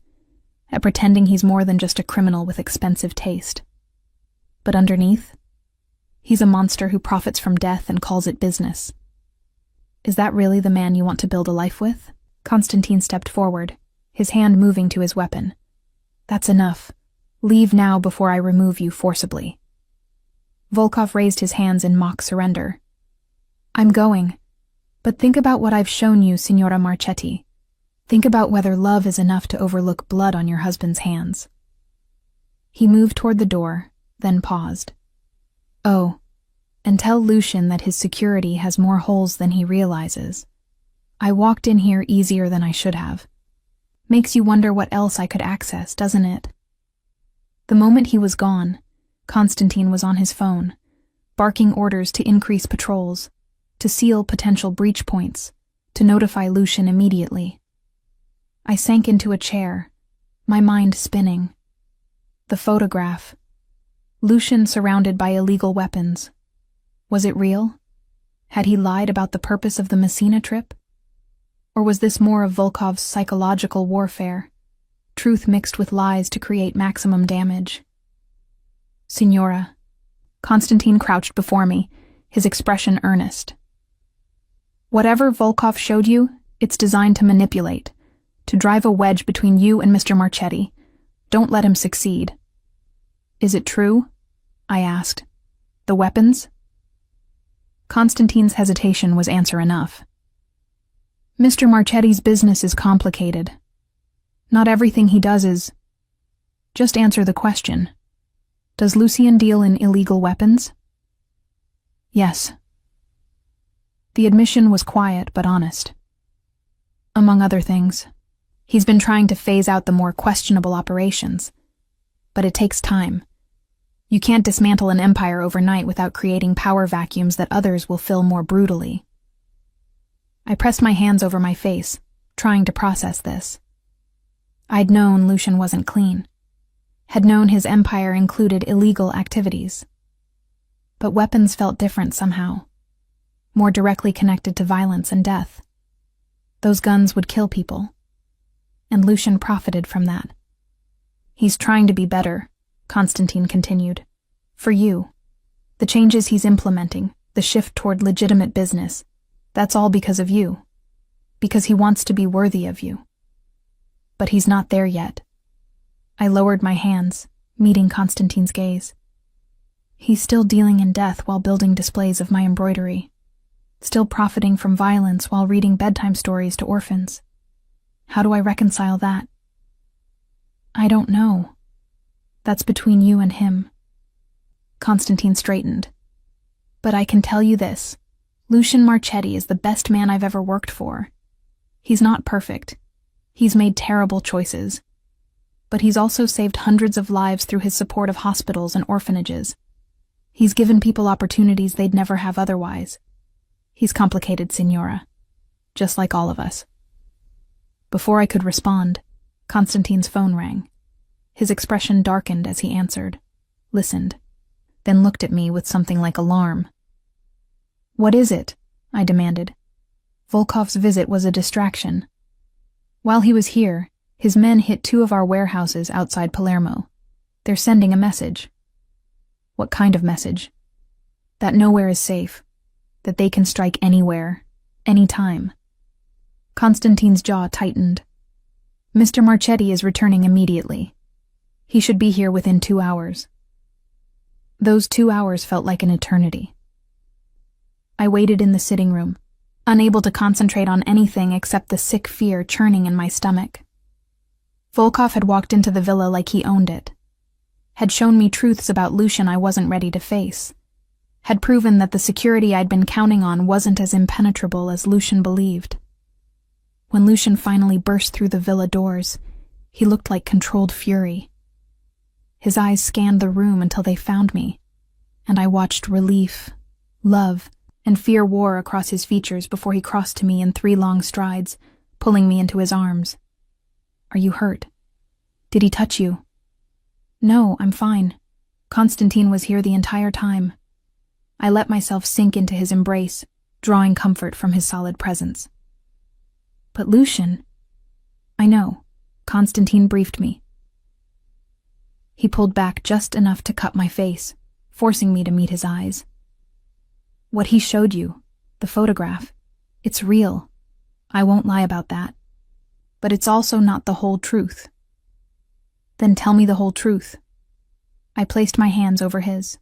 S1: at pretending he's more than just a criminal with expensive taste. But underneath, he's a monster who profits from death and calls it business. Is that really the man you want to build a life with? Constantine stepped forward, his hand moving to his weapon. That's enough. Leave now before I remove you forcibly. Volkov raised his hands in mock surrender. I'm going. But think about what I've shown you, Signora Marchetti. Think about whether love is enough to overlook blood on your husband's hands. He moved toward the door, then paused. "Oh, and tell Lucian that his security has more holes than he realizes. I walked in here easier than I should have. Makes you wonder what else I could access, doesn't it?" The moment he was gone, Constantine was on his phone, barking orders to increase patrols, to seal potential breach points, to notify Lucian immediately. I sank into a chair, my mind spinning. The photograph. Lucian surrounded by illegal weapons. Was it real? Had he lied about the purpose of the Messina trip? Or was this more of Volkov's psychological warfare, truth mixed with lies to create maximum damage? "Signora." Constantine crouched before me, his expression earnest. "Whatever Volkov showed you, it's designed to manipulate, to drive a wedge between you and Mr. Marchetti. Don't let him succeed." "Is it true?" I asked. "The weapons?" Constantine's hesitation was answer enough. "Mr. Marchetti's business is complicated. Not everything he does is... Just answer the question. Does Lucien deal in illegal weapons?" "Yes." The admission was quiet but honest. "Among other things, he's been trying to phase out the more questionable operations. But it takes time. You can't dismantle an empire overnight without creating power vacuums that others will fill more brutally." I pressed my hands over my face, trying to process this. I'd known Lucian wasn't clean. Had known his empire included illegal activities. But weapons felt different somehow, more directly connected to violence and death. Those guns would kill people. And Lucian profited from that. "He's trying to be better," Constantine continued. "For you. The changes he's implementing, the shift toward legitimate business, that's all because of you. Because he wants to be worthy of you. But he's not there yet." I lowered my hands, meeting Constantine's gaze. "He's still dealing in death while building displays of my embroidery. Still profiting from violence while reading bedtime stories to orphans. How do I reconcile that?" "I don't know. That's between you and him." Constantine straightened. "But I can tell you this. Lucian Marchetti is the best man I've ever worked for. He's not perfect. He's made terrible choices. But he's also saved hundreds of lives through his support of hospitals and orphanages. He's given people opportunities they'd never have otherwise. He's complicated, Signora. Just like all of us." Before I could respond, Constantine's phone rang. His expression darkened as he answered, listened, then looked at me with something like alarm. "What is it?" I demanded. Volkov's visit was a distraction. While he was here, his men hit 2 of our warehouses outside Palermo. They're sending a message." "What kind of message?" "That nowhere is safe. That they can strike anywhere, anytime." Constantine's jaw tightened. "Mr. Marchetti is returning immediately. He should be here within 2 hours." Those 2 hours felt like an eternity. I waited in the sitting room, unable to concentrate on anything except the sick fear churning in my stomach. Volkov had walked into the villa like he owned it. Had shown me truths about Lucian I wasn't ready to face. Had proven that the security I'd been counting on wasn't as impenetrable as Lucian believed. When Lucian finally burst through the villa doors, he looked like controlled fury. His eyes scanned the room until they found me, and I watched relief, love, and fear war across his features before he crossed to me in 3 long strides, pulling me into his arms. "Are you hurt? Did he touch you?" "No, I'm fine. Constantine was here the entire time." I let myself sink into his embrace, drawing comfort from his solid presence. "But Lucian..." "I know. Constantine briefed me." He pulled back just enough to cut my face, forcing me to meet his eyes. "What he showed you, the photograph, it's real. I won't lie about that. But it's also not the whole truth." "Then tell me the whole truth." I placed my hands over his.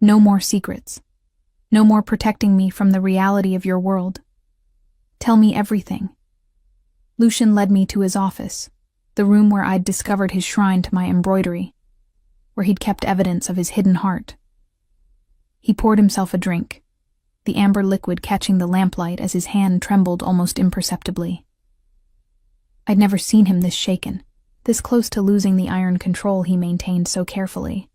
S1: "No more secrets. No more protecting me from the reality of your world. Tell me everything." Lucian led me to his office, the room where I'd discovered his shrine to my embroidery. where he'd kept evidence of his hidden heart. He poured himself a drink, the amber liquid catching the lamplight as his hand trembled almost imperceptibly. I'd never seen him this shaken, this close to losing the iron control he maintained so carefully.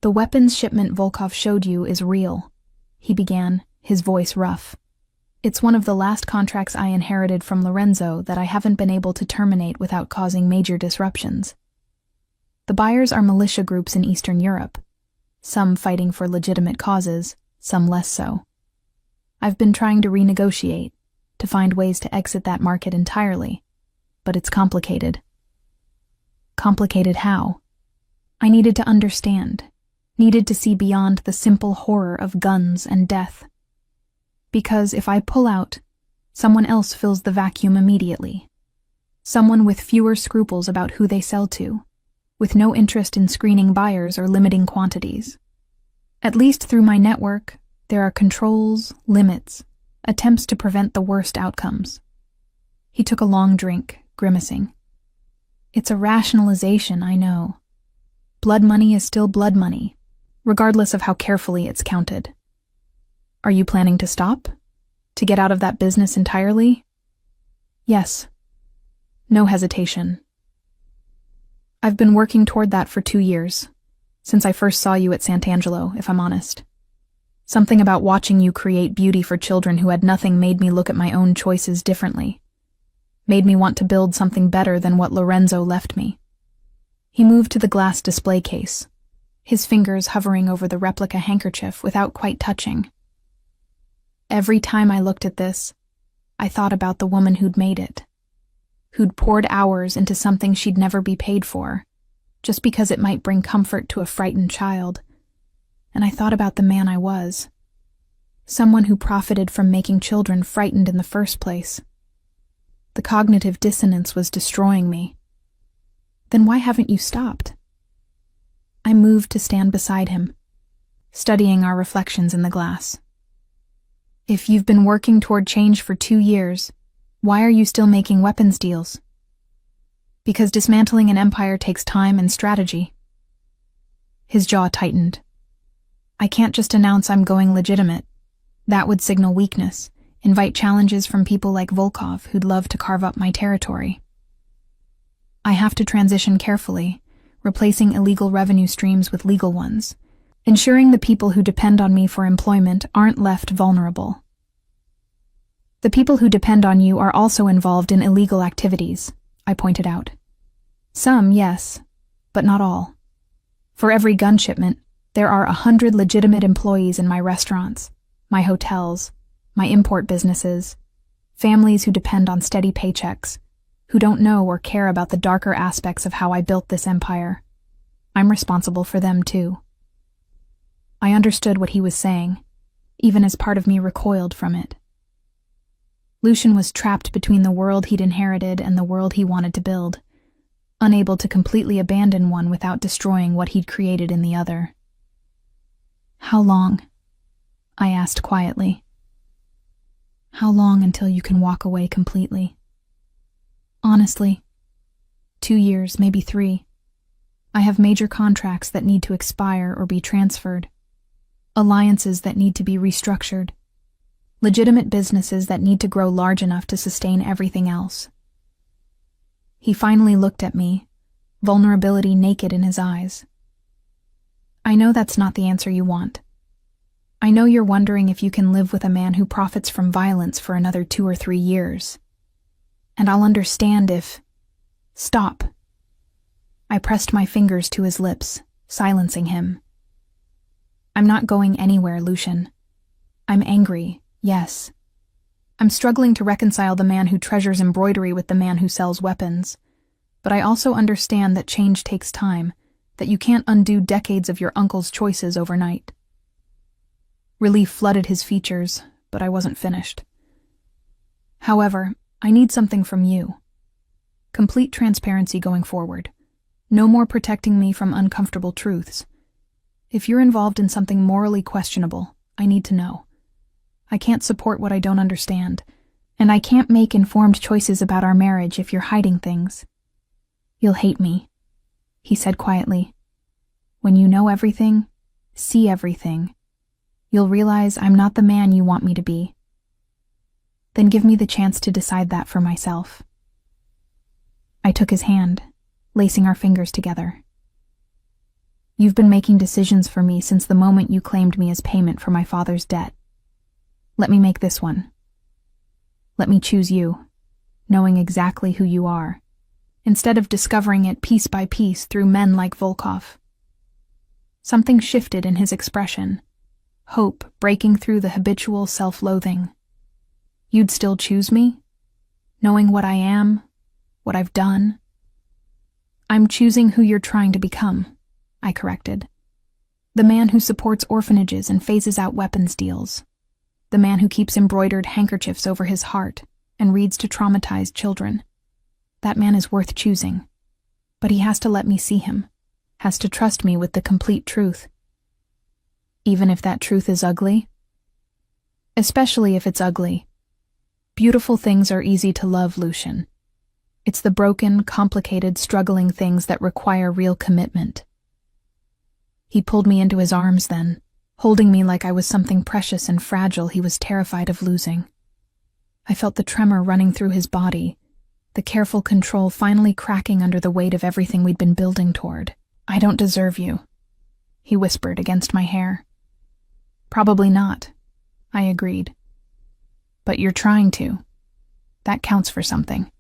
S1: "The weapons shipment Volkov showed you is real," he began, his voice rough. "It's one of the last contracts I inherited from Lorenzo that I haven't been able to terminate without causing major disruptions. The buyers are militia groups in Eastern Europe, some fighting for legitimate causes, some less so. I've been trying to renegotiate, to find ways to exit that market entirely, but it's complicated." Complicated how? I needed to understand, needed to see beyond the simple horror of guns and death. Because if I pull out, someone else fills the vacuum immediately. Someone with fewer scruples about who they sell to, with no interest in screening buyers or limiting quantities. At least through my network, there are controls, limits, attempts to prevent the worst outcomes. He took a long drink, grimacing. It's a rationalization, I know. Blood money is still blood money, regardless of how carefully it's counted. Are you planning to stop? To get out of that business entirely? Yes. No hesitation. I've been working toward that for 2 years, since I first saw you at Sant'Angelo, if I'm honest. Something about watching you create beauty for children who had nothing made me look at my own choices differently. Made me want to build something better than what Lorenzo left me. He moved to the glass display case, his fingers hovering over the replica handkerchief without quite touching. Every time I looked at this, I thought about the woman who'd made it, who'd poured hours into something she'd never be paid for, just because it might bring comfort to a frightened child. And I thought about the man I was, someone who profited from making children frightened in the first place. The cognitive dissonance was destroying me. Then why haven't you stopped? I moved to stand beside him, studying our reflections in the glass. If you've been working toward change for 2 years, why are you still making weapons deals? Because dismantling an empire takes time and strategy. His jaw tightened. I can't just announce I'm going legitimate. That would signal weakness, invite challenges from people like Volkov who'd love to carve up my territory. I have to transition carefully, replacing illegal revenue streams with legal ones, ensuring the people who depend on me for employment aren't left vulnerable. The people who depend on you are also involved in illegal activities, I pointed out. Some, yes, but not all. For every gun shipment, there are 100 legitimate employees in my restaurants, my hotels, my import businesses, families who depend on steady paychecks, who don't know or care about the darker aspects of how I built this empire. I'm responsible for them too. I understood what he was saying, even as part of me recoiled from it. Lucian was trapped between the world he'd inherited and the world he wanted to build, unable to completely abandon one without destroying what he'd created in the other. How long? I asked quietly. How long until you can walk away completely? Honestly, 2 years, maybe 3. I have major contracts that need to expire or be transferred, alliances that need to be restructured, legitimate businesses that need to grow large enough to sustain everything else. He finally looked at me, vulnerability naked in his eyes. I know that's not the answer you want. I know you're wondering if you can live with a man who profits from violence for another 2 or 3 years. And I'll understand if... Stop. I pressed my fingers to his lips, silencing him. I'm not going anywhere, Lucian. I'm angry, yes. I'm struggling to reconcile the man who treasures embroidery with the man who sells weapons. But I also understand that change takes time, that you can't undo decades of your uncle's choices overnight. Relief flooded his features, but I wasn't finished. However, I need something from you. Complete transparency going forward. No more protecting me from uncomfortable truths. If you're involved in something morally questionable, I need to know. I can't support what I don't understand, and I can't make informed choices about our marriage if you're hiding things. You'll hate me, he said quietly, When you know everything, see everything, you'll realize I'm not the man you want me to be. Then give me the chance to decide that for myself. I took his hand, lacing our fingers together. You've been making decisions for me since the moment you claimed me as payment for my father's debt. Let me make this one. Let me choose you, knowing exactly who you are, instead of discovering it piece by piece through men like Volkov. Something shifted in his expression, hope breaking through the habitual self-loathing. You'd still choose me? Knowing what I am, what I've done? I'm choosing who you're trying to become, I corrected. The man who supports orphanages and phases out weapons deals. The man who keeps embroidered handkerchiefs over his heart and reads to traumatized children. That man is worth choosing. But he has to let me see him, has to trust me with the complete truth. Even if that truth is ugly? Especially if it's ugly. Beautiful things are easy to love, Lucian. It's the broken, complicated, struggling things that require real commitment. He pulled me into his arms then, holding me like I was something precious and fragile he was terrified of losing. I felt the tremor running through his body, the careful control finally cracking under the weight of everything we'd been building toward. I don't deserve you, he whispered against my hair. Probably not, I agreed. But you're trying to. That counts for something.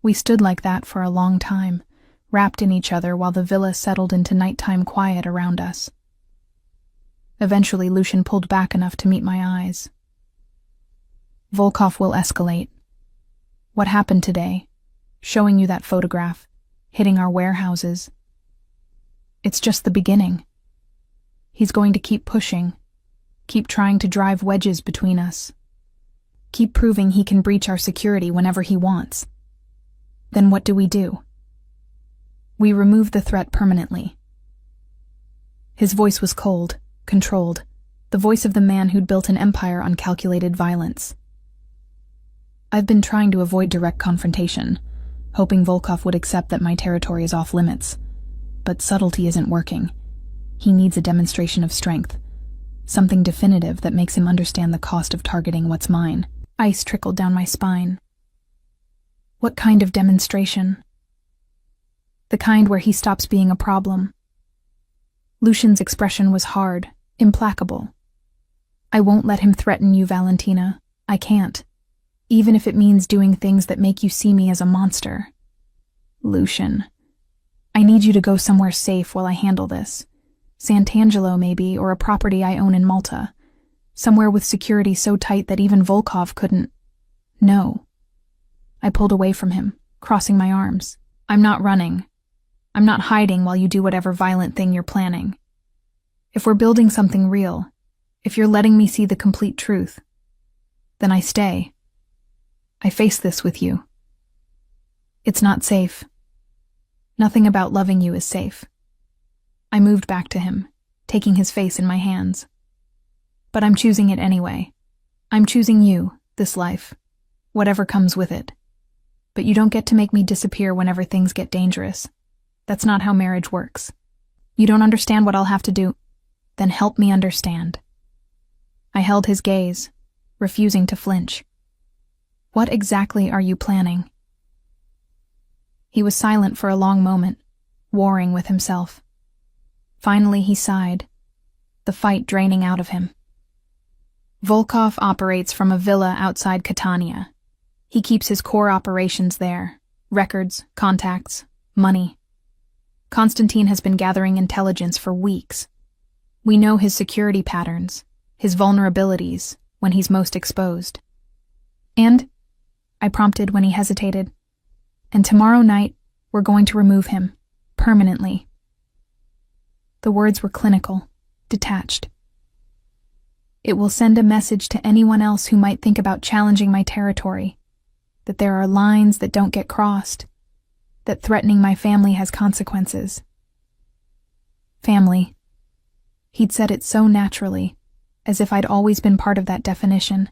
S1: We stood like that for a long time, wrapped in each other while the villa settled into nighttime quiet around us. Eventually, Lucian pulled back enough to meet my eyes. Volkov will escalate. What happened today? Showing you that photograph, hitting our warehouses. It's just the beginning. He's going to keep pushing, keep trying to drive wedges between us, keep proving he can breach our security whenever he wants. Then what do? We remove the threat permanently. His voice was cold, controlled, the voice of the man who'd built an empire on calculated violence. I've been trying to avoid direct confrontation, hoping Volkov would accept that my territory is off limits. But subtlety isn't working. He needs a demonstration of strength, something definitive that makes him understand the cost of targeting what's mine. Ice trickled down my spine. What kind of demonstration? The kind where he stops being a problem. Lucian's expression was hard, implacable. I won't let him threaten you, Valentina. I can't. Even if it means doing things that make you see me as a monster. Lucian, I need you to go somewhere safe while I handle this. Sant'Angelo, maybe, or a property I own in Malta. Somewhere with security so tight that even Volkov couldn't. No. I pulled away from him, crossing my arms. I'm not running. I'm not hiding while you do whatever violent thing you're planning. If we're building something real, if you're letting me see the complete truth, then I stay. I face this with you. It's not safe. Nothing about loving you is safe. I moved back to him, taking his face in my hands. But I'm choosing it anyway. I'm choosing you, this life, whatever comes with it. But you don't get to make me disappear whenever things get dangerous. That's not how marriage works. You don't understand what I'll have to do? Then help me understand. I held his gaze, refusing to flinch. What exactly are you planning? He was silent for a long moment, warring with himself. Finally he sighed, the fight draining out of him. Volkov operates from a villa outside Catania. He keeps his core operations there, records, contacts, money. Constantine has been gathering intelligence for weeks. We know his security patterns, his vulnerabilities, when he's most exposed. And, I prompted when he hesitated, and tomorrow night, we're going to remove him, permanently. The words were clinical, detached. It will send a message to anyone else who might think about challenging my territory, that there are lines that don't get crossed, that threatening my family has consequences. Family. He'd said it so naturally, as if I'd always been part of that definition,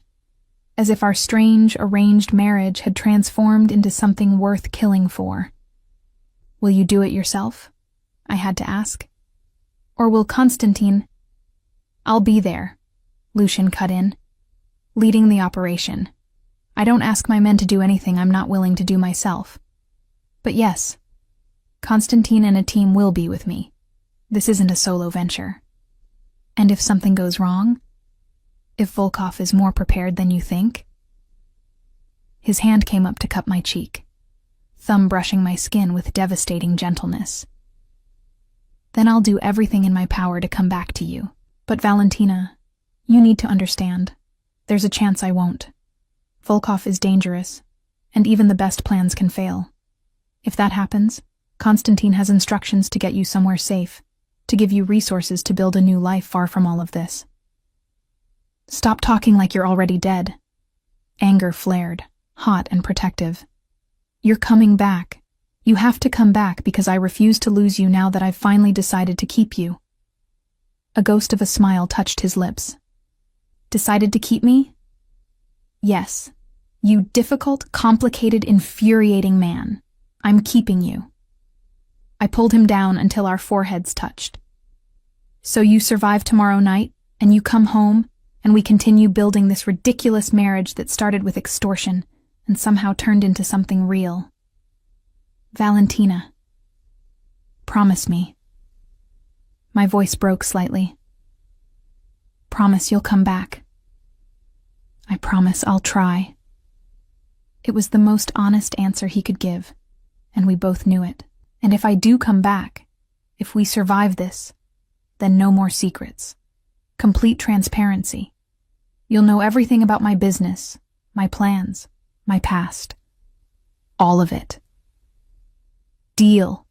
S1: as if our strange, arranged marriage had transformed into something worth killing for. Will you do it yourself? I had to ask. Or will Constantine— I'll be there, Lucian cut in, leading the operation. I don't ask my men to do anything I'm not willing to do myself. But yes, Constantine and a team will be with me. This isn't a solo venture. And if something goes wrong? If Volkov is more prepared than you think? His hand came up to cup my cheek, thumb brushing my skin with devastating gentleness. Then I'll do everything in my power to come back to you. But Valentina, you need to understand. There's a chance I won't. Volkov is dangerous, and even the best plans can fail. If that happens, Constantine has instructions to get you somewhere safe, to give you resources to build a new life far from all of this. Stop talking like you're already dead. Anger flared, hot and protective. You're coming back. You have to come back because I refuse to lose you now that I've finally decided to keep you. A ghost of a smile touched his lips. Decided to keep me? Yes. You difficult, complicated, infuriating man. I'm keeping you. I pulled him down until our foreheads touched. So you survive tomorrow night, and you come home, and we continue building this ridiculous marriage that started with extortion and somehow turned into something real. Valentina. Promise me. My voice broke slightly. Promise you'll come back. I promise I'll try. It was the most honest answer he could give, and we both knew it. And if I do come back, if we survive this, then no more secrets. Complete transparency. You'll know everything about my business, my plans, my past. All of it. Deal.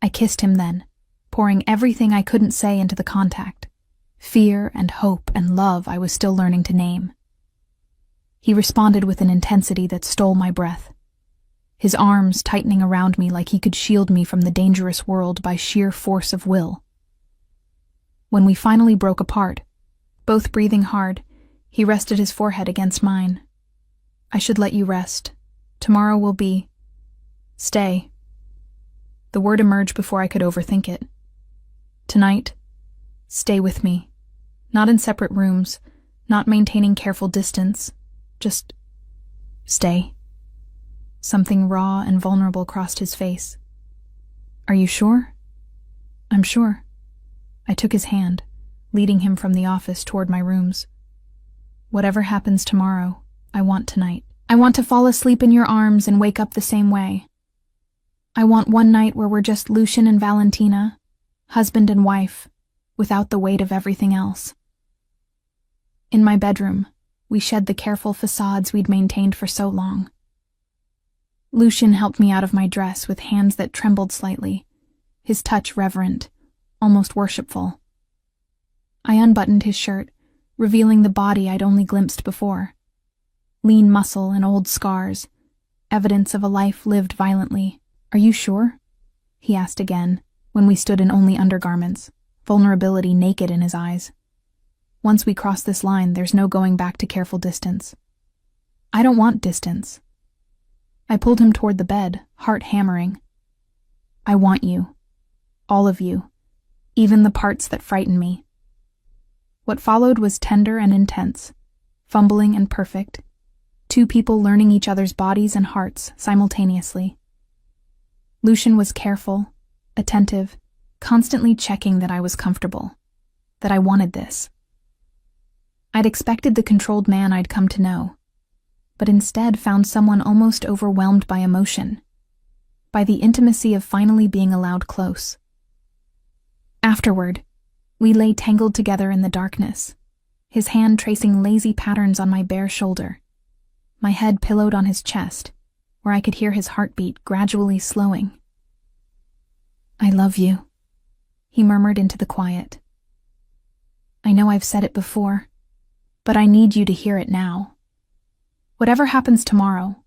S1: I kissed him then, pouring everything I couldn't say into the contact. Fear and hope and love I was still learning to name. He responded with an intensity that stole my breath, his arms tightening around me like he could shield me from the dangerous world by sheer force of will. When we finally broke apart, both breathing hard, he rested his forehead against mine. I should let you rest. Tomorrow will be— Stay. The word emerged before I could overthink it. Tonight, stay with me. Not in separate rooms, not maintaining careful distance. Just stay. Something raw and vulnerable crossed his face. Are you sure? I'm sure. I took his hand, leading him from the office toward my rooms. Whatever happens tomorrow, I want tonight. I want to fall asleep in your arms and wake up the same way. I want one night where we're just Lucian and Valentina, husband and wife, without the weight of everything else. In my bedroom, we shed the careful facades we'd maintained for so long. Lucian helped me out of my dress with hands that trembled slightly, his touch reverent, almost worshipful. I unbuttoned his shirt, revealing the body I'd only glimpsed before. Lean muscle and old scars, evidence of a life lived violently. Are you sure? He asked again, when we stood in only undergarments, vulnerability naked in his eyes. Once we cross this line, there's no going back to careful distance. I don't want distance. I pulled him toward the bed, heart hammering. I want you. All of you. Even the parts that frighten me. What followed was tender and intense, fumbling and perfect. Two people learning each other's bodies and hearts simultaneously. Lucian was careful, attentive, constantly checking that I was comfortable, that I wanted this. I'd expected the controlled man I'd come to know, but instead found someone almost overwhelmed by emotion, by the intimacy of finally being allowed close. Afterward, we lay tangled together in the darkness, his hand tracing lazy patterns on my bare shoulder, my head pillowed on his chest, where I could hear his heartbeat gradually slowing. I love you, he murmured into the quiet. I know I've said it before, but I need you to hear it now. Whatever happens tomorrow,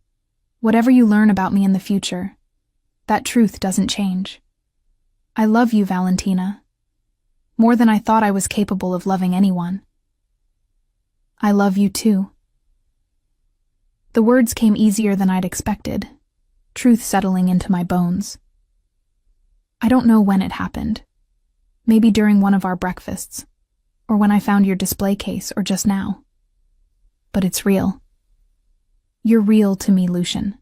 S1: whatever you learn about me in the future, that truth doesn't change. I love you, Valentina, more than I thought I was capable of loving anyone. I love you too. The words came easier than I'd expected, truth settling into my bones. I don't know when it happened. Maybe during one of our breakfasts, or when I found your display case, or just now. But it's real. You're real to me, Lucian.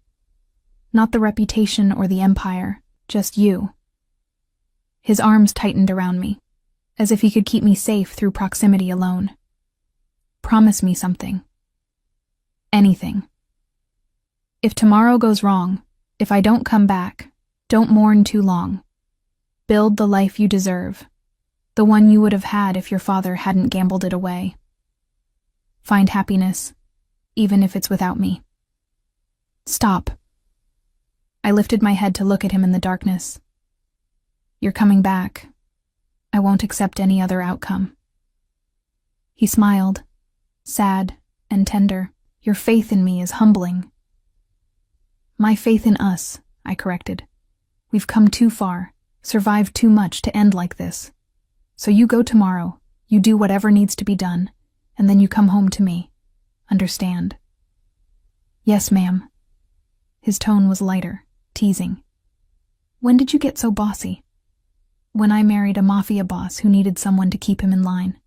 S1: Not the reputation or the empire, just you. His arms tightened around me, as if he could keep me safe through proximity alone. Promise me something. Anything. If tomorrow goes wrong, if I don't come back, don't mourn too long. Build the life you deserve, the one you would have had if your father hadn't gambled it away. Find happiness, even if it's without me. Stop. I lifted my head to look at him in the darkness. You're coming back. I won't accept any other outcome. He smiled, sad and tender. Your faith in me is humbling. My faith in us, I corrected. We've come too far, survived too much to end like this. So you go tomorrow, you do whatever needs to be done, and then you come home to me. Understand? Yes, ma'am. His tone was lighter, teasing. When did you get so bossy? When I married a mafia boss who needed someone to keep him in line.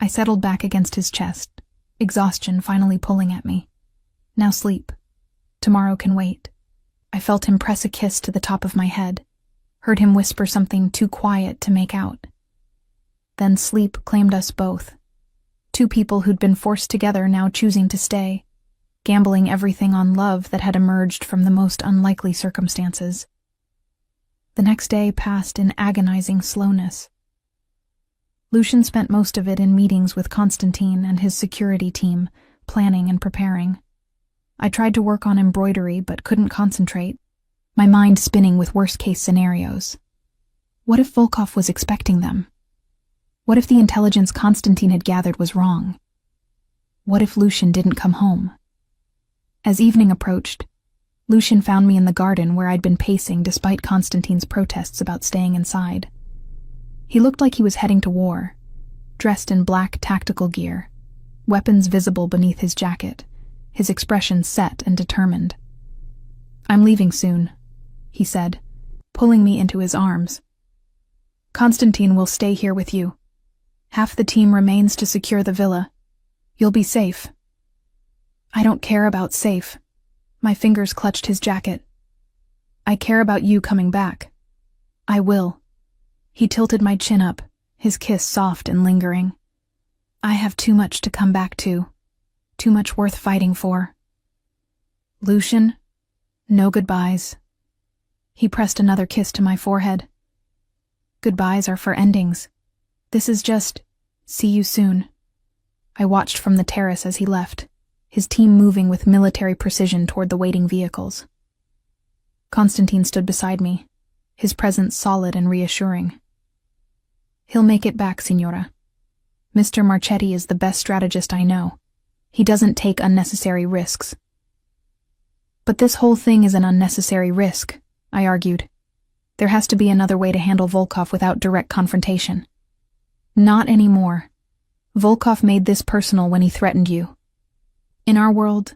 S1: I settled back against his chest, exhaustion finally pulling at me. Now sleep. Tomorrow can wait. I felt him press a kiss to the top of my head, heard him whisper something too quiet to make out. Then sleep claimed us both. Two people who'd been forced together now choosing to stay, gambling everything on love that had emerged from the most unlikely circumstances. The next day passed in agonizing slowness. Lucian spent most of it in meetings with Constantine and his security team, planning and preparing. I tried to work on embroidery but couldn't concentrate, my mind spinning with worst-case scenarios. What if Volkov was expecting them? What if the intelligence Constantine had gathered was wrong? What if Lucian didn't come home? As evening approached, Lucian found me in the garden where I'd been pacing despite Constantine's protests about staying inside. He looked like he was heading to war, dressed in black tactical gear, weapons visible beneath his jacket, his expression set and determined. I'm leaving soon, he said, pulling me into his arms. Constantine will stay here with you. Half the team remains to secure the villa. You'll be safe. I don't care about safe. My fingers clutched his jacket. I care about you coming back. I will. He tilted my chin up, his kiss soft and lingering. I have too much to come back to. Too much worth fighting for. Lucian, no goodbyes. He pressed another kiss to my forehead. Goodbyes are for endings. This is just, see you soon. I watched from the terrace as he left, his team moving with military precision toward the waiting vehicles. Constantine stood beside me, his presence solid and reassuring. He'll make it back, Signora. Mr. Marchetti is the best strategist I know. He doesn't take unnecessary risks. But this whole thing is an unnecessary risk, I argued. There has to be another way to handle Volkov without direct confrontation. Not anymore. Volkov made this personal when he threatened you. In our world,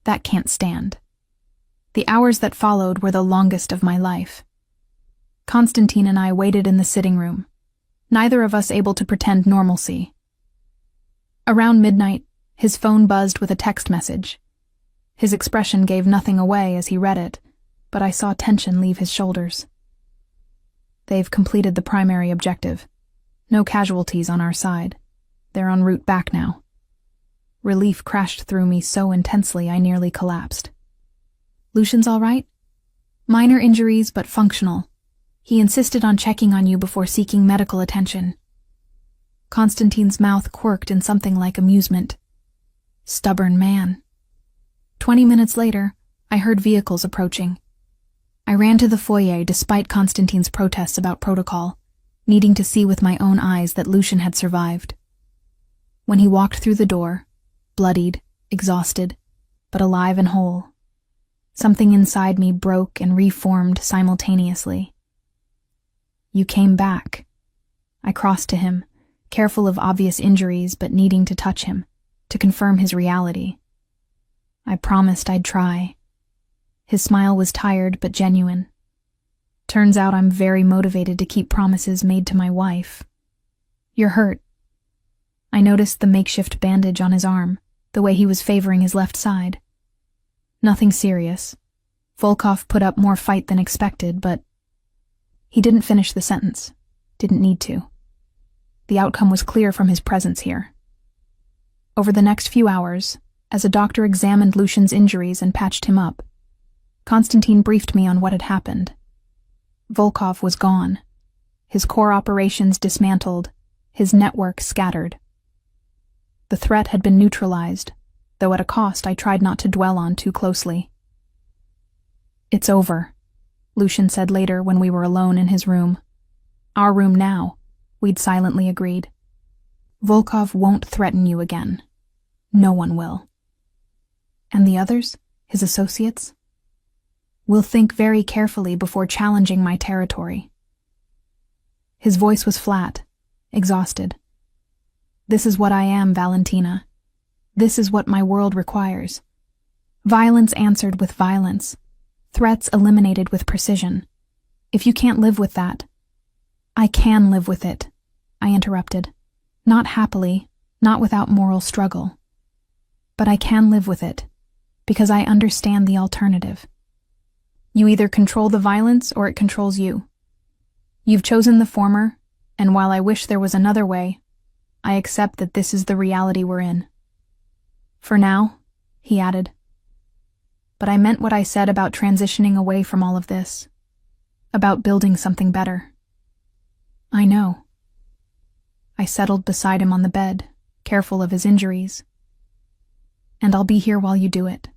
S1: that can't stand. The hours that followed were the longest of my life. Constantine and I waited in the sitting room, neither of us able to pretend normalcy. Around midnight, his phone buzzed with a text message. His expression gave nothing away as he read it, but I saw tension leave his shoulders. They've completed the primary objective. No casualties on our side. They're en route back now. Relief crashed through me so intensely I nearly collapsed. Lucian's all right? Minor injuries, but functional. He insisted on checking on you before seeking medical attention. Constantine's mouth quirked in something like amusement. Stubborn man. 20 minutes later, I heard vehicles approaching. I ran to the foyer despite Constantine's protests about protocol, needing to see with my own eyes that Lucian had survived. When he walked through the door, bloodied, exhausted, but alive and whole, something inside me broke and reformed simultaneously. You came back. I crossed to him, careful of obvious injuries but needing to touch him, to confirm his reality. I promised I'd try. His smile was tired but genuine. Turns out I'm very motivated to keep promises made to my wife. You're hurt. I noticed the makeshift bandage on his arm, the way he was favoring his left side. Nothing serious. Volkov put up more fight than expected, but he didn't finish the sentence. Didn't need to. The outcome was clear from his presence here. Over the next few hours, as a doctor examined Lucian's injuries and patched him up, Konstantin briefed me on what had happened. Volkov was gone. His core operations dismantled, his network scattered. The threat had been neutralized, though at a cost I tried not to dwell on too closely. "It's over," Lucian said later when we were alone in his room. "Our room now," we'd silently agreed. "Volkov won't threaten you again. No one will. And the others, his associates? We'll think very carefully before challenging my territory." His voice was flat, exhausted. "This is what I am, Valentina. This is what my world requires. Violence answered with violence. Threats eliminated with precision. If you can't live with that—" "I can live with it," I interrupted. "Not happily, not without moral struggle. But I can live with it, because I understand the alternative. You either control the violence or it controls you. You've chosen the former, and while I wish there was another way, I accept that this is the reality we're in. For now," he added. "But I meant what I said about transitioning away from all of this, about building something better." "I know." I settled beside him on the bed, careful of his injuries. "And I'll be here while you do it.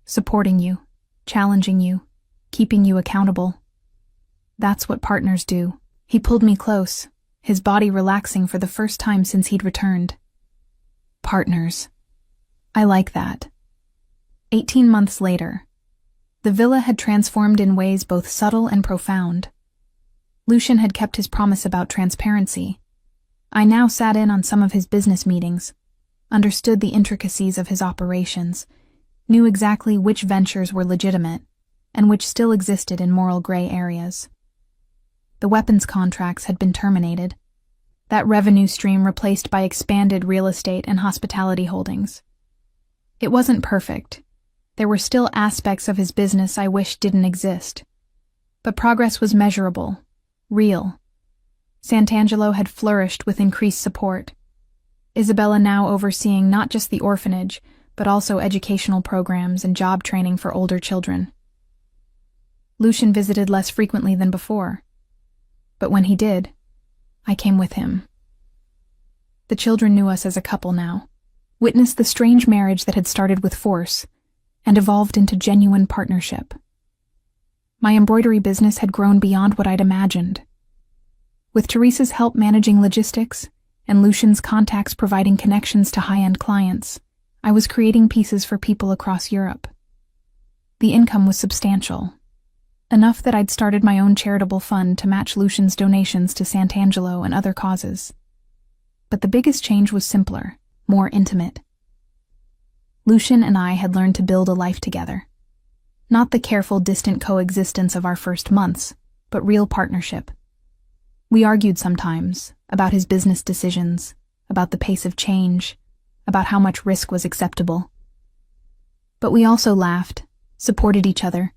S1: Supporting you, challenging you, keeping you accountable. That's what partners do." He pulled me close, his body relaxing for the first time since he'd returned. Partners. I like that. 18 months later, the villa had transformed in ways both subtle and profound. Lucian had kept his promise about transparency. I now sat in on some of his business meetings, understood the intricacies of his operations, knew exactly which ventures were legitimate and which still existed in moral gray areas. The weapons contracts had been terminated, that revenue stream replaced by expanded real estate and hospitality holdings. It wasn't perfect. There were still aspects of his business I wished didn't exist. But progress was measurable, real. Sant'Angelo had flourished with increased support. Isabella now overseeing not just the orphanage, but also educational programs and job training for older children. Lucian visited less frequently than before. But when he did, I came with him. The children knew us as a couple now, witnessed the strange marriage that had started with force and evolved into genuine partnership. My embroidery business had grown beyond what I'd imagined. With Teresa's help managing logistics and Lucian's contacts providing connections to high-end clients, I was creating pieces for people across Europe. The income was substantial, enough that I'd started my own charitable fund to match Lucian's donations to Sant'Angelo and other causes. But the biggest change was simpler, more intimate. Lucian and I had learned to build a life together. Not the careful, distant coexistence of our first months, but real partnership. We argued sometimes about his business decisions, about the pace of change, about how much risk was acceptable. But we also laughed, supported each other,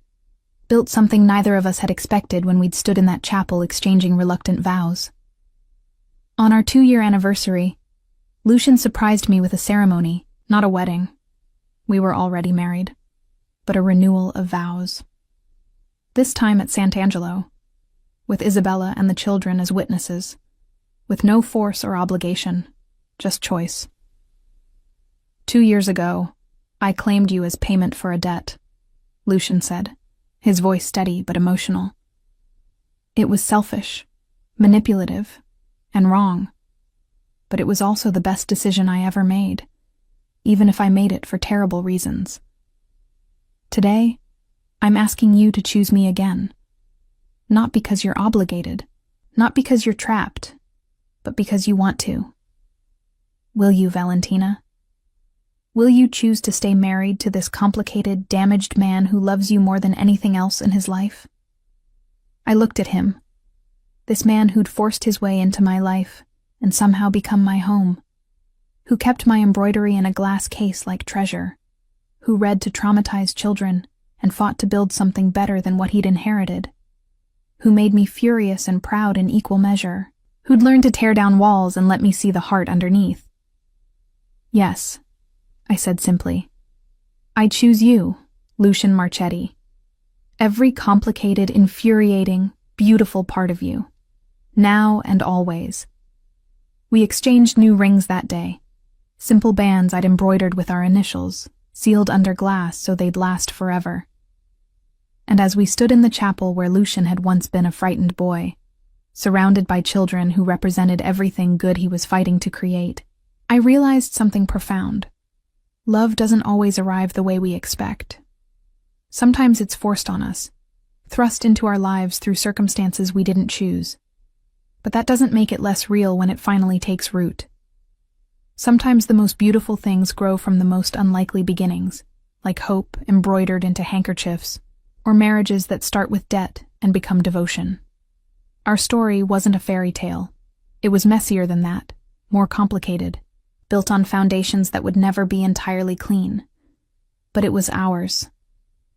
S1: built something neither of us had expected when we'd stood in that chapel exchanging reluctant vows. On our 2-year anniversary, Lucian surprised me with a ceremony, not a wedding. We were already married, but a renewal of vows. This time at Sant'Angelo, with Isabella and the children as witnesses, with no force or obligation, just choice. 2 years ago, I claimed you as payment for a debt, Lucian said, his voice steady but emotional. It was selfish, manipulative, and wrong, but it was also the best decision I ever made, even if I made it for terrible reasons. Today, I'm asking you to choose me again. Not because you're obligated, not because you're trapped, but because you want to. Will you, Valentina? Will you choose to stay married to this complicated, damaged man who loves you more than anything else in his life? I looked at him, this man who'd forced his way into my life and somehow become my home, who kept my embroidery in a glass case like treasure, who read to traumatize children and fought to build something better than what he'd inherited, who made me furious and proud in equal measure, who'd learned to tear down walls and let me see the heart underneath. Yes, I said simply. I choose you, Lucian Marchetti. Every complicated, infuriating, beautiful part of you, now and always. We exchanged new rings that day, simple bands I'd embroidered with our initials, sealed under glass so they'd last forever. And as we stood in the chapel where Lucian had once been a frightened boy, surrounded by children who represented everything good he was fighting to create, I realized something profound. Love doesn't always arrive the way we expect. Sometimes it's forced on us, thrust into our lives through circumstances we didn't choose. But that doesn't make it less real when it finally takes root. Sometimes the most beautiful things grow from the most unlikely beginnings, like hope embroidered into handkerchiefs, or marriages that start with debt and become devotion. Our story wasn't a fairy tale. It was messier than that, more complicated, built on foundations that would never be entirely clean. But it was ours,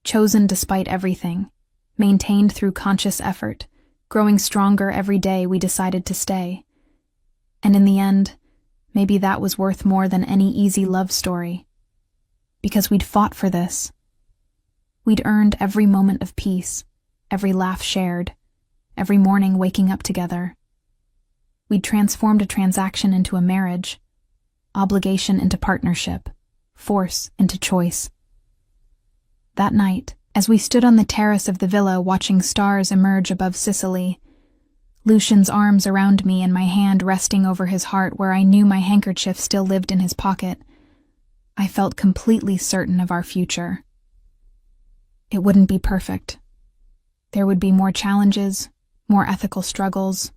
S1: chosen despite everything, maintained through conscious effort, growing stronger every day we decided to stay. And in the end, maybe that was worth more than any easy love story. Because we'd fought for this. We'd earned every moment of peace, every laugh shared, every morning waking up together. We'd transformed a transaction into a marriage, obligation into partnership, force into choice. That night, as we stood on the terrace of the villa watching stars emerge above Sicily, Lucian's arms around me and my hand resting over his heart where I knew my handkerchief still lived in his pocket, I felt completely certain of our future. It wouldn't be perfect. There would be more challenges, more ethical struggles,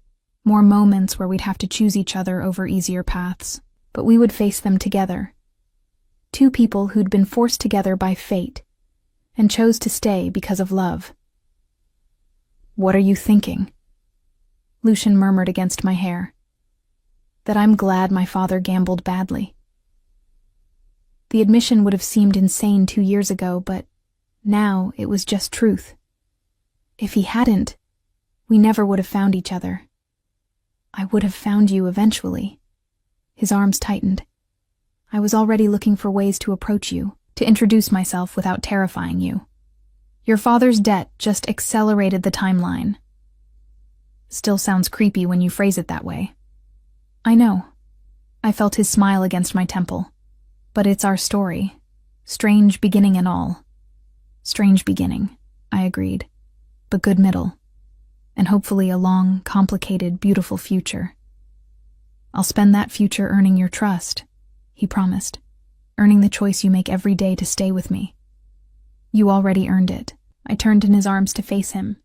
S1: more moments where we'd have to choose each other over easier paths, but we would face them together. Two people who'd been forced together by fate and chose to stay because of love. "What are you thinking?" Lucian murmured against my hair. "That I'm glad my father gambled badly." The admission would have seemed insane 2 years ago, but now it was just truth. If he hadn't, we never would have found each other. I would have found you eventually. His arms tightened. I was already looking for ways to approach you, to introduce myself without terrifying you. Your father's debt just accelerated the timeline. Still sounds creepy when you phrase it that way. I know. I felt his smile against my temple. But it's our story. Strange beginning and all. Strange beginning, I agreed. But good middle. And hopefully a long, complicated, beautiful future. I'll spend that future earning your trust, he promised. Earning the choice you make every day to stay with me. You already earned it. I turned in his arms to face him.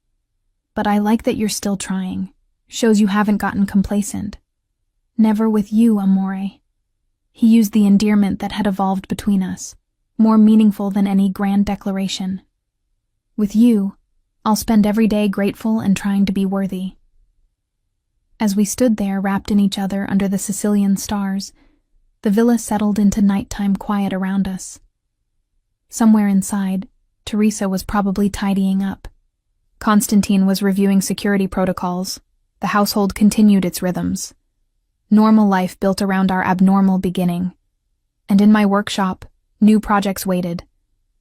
S1: But I like that you're still trying. Shows you haven't gotten complacent. Never with you, amore. He used the endearment that had evolved between us, more meaningful than any grand declaration. With you, I'll spend every day grateful and trying to be worthy. As we stood there wrapped in each other under the Sicilian stars, the villa settled into nighttime quiet around us. Somewhere inside, Teresa was probably tidying up. Constantine was reviewing security protocols. The household continued its rhythms. Normal life built around our abnormal beginning. And in my workshop, new projects waited.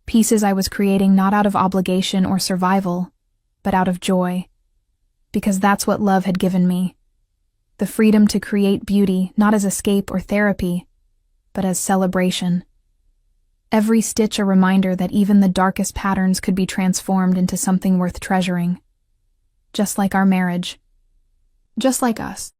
S1: Pieces I was creating not out of obligation or survival, but out of joy. Because that's what love had given me. The freedom to create beauty not as escape or therapy, but as celebration. Every stitch a reminder that even the darkest patterns could be transformed into something worth treasuring. Just like our marriage. Just like us.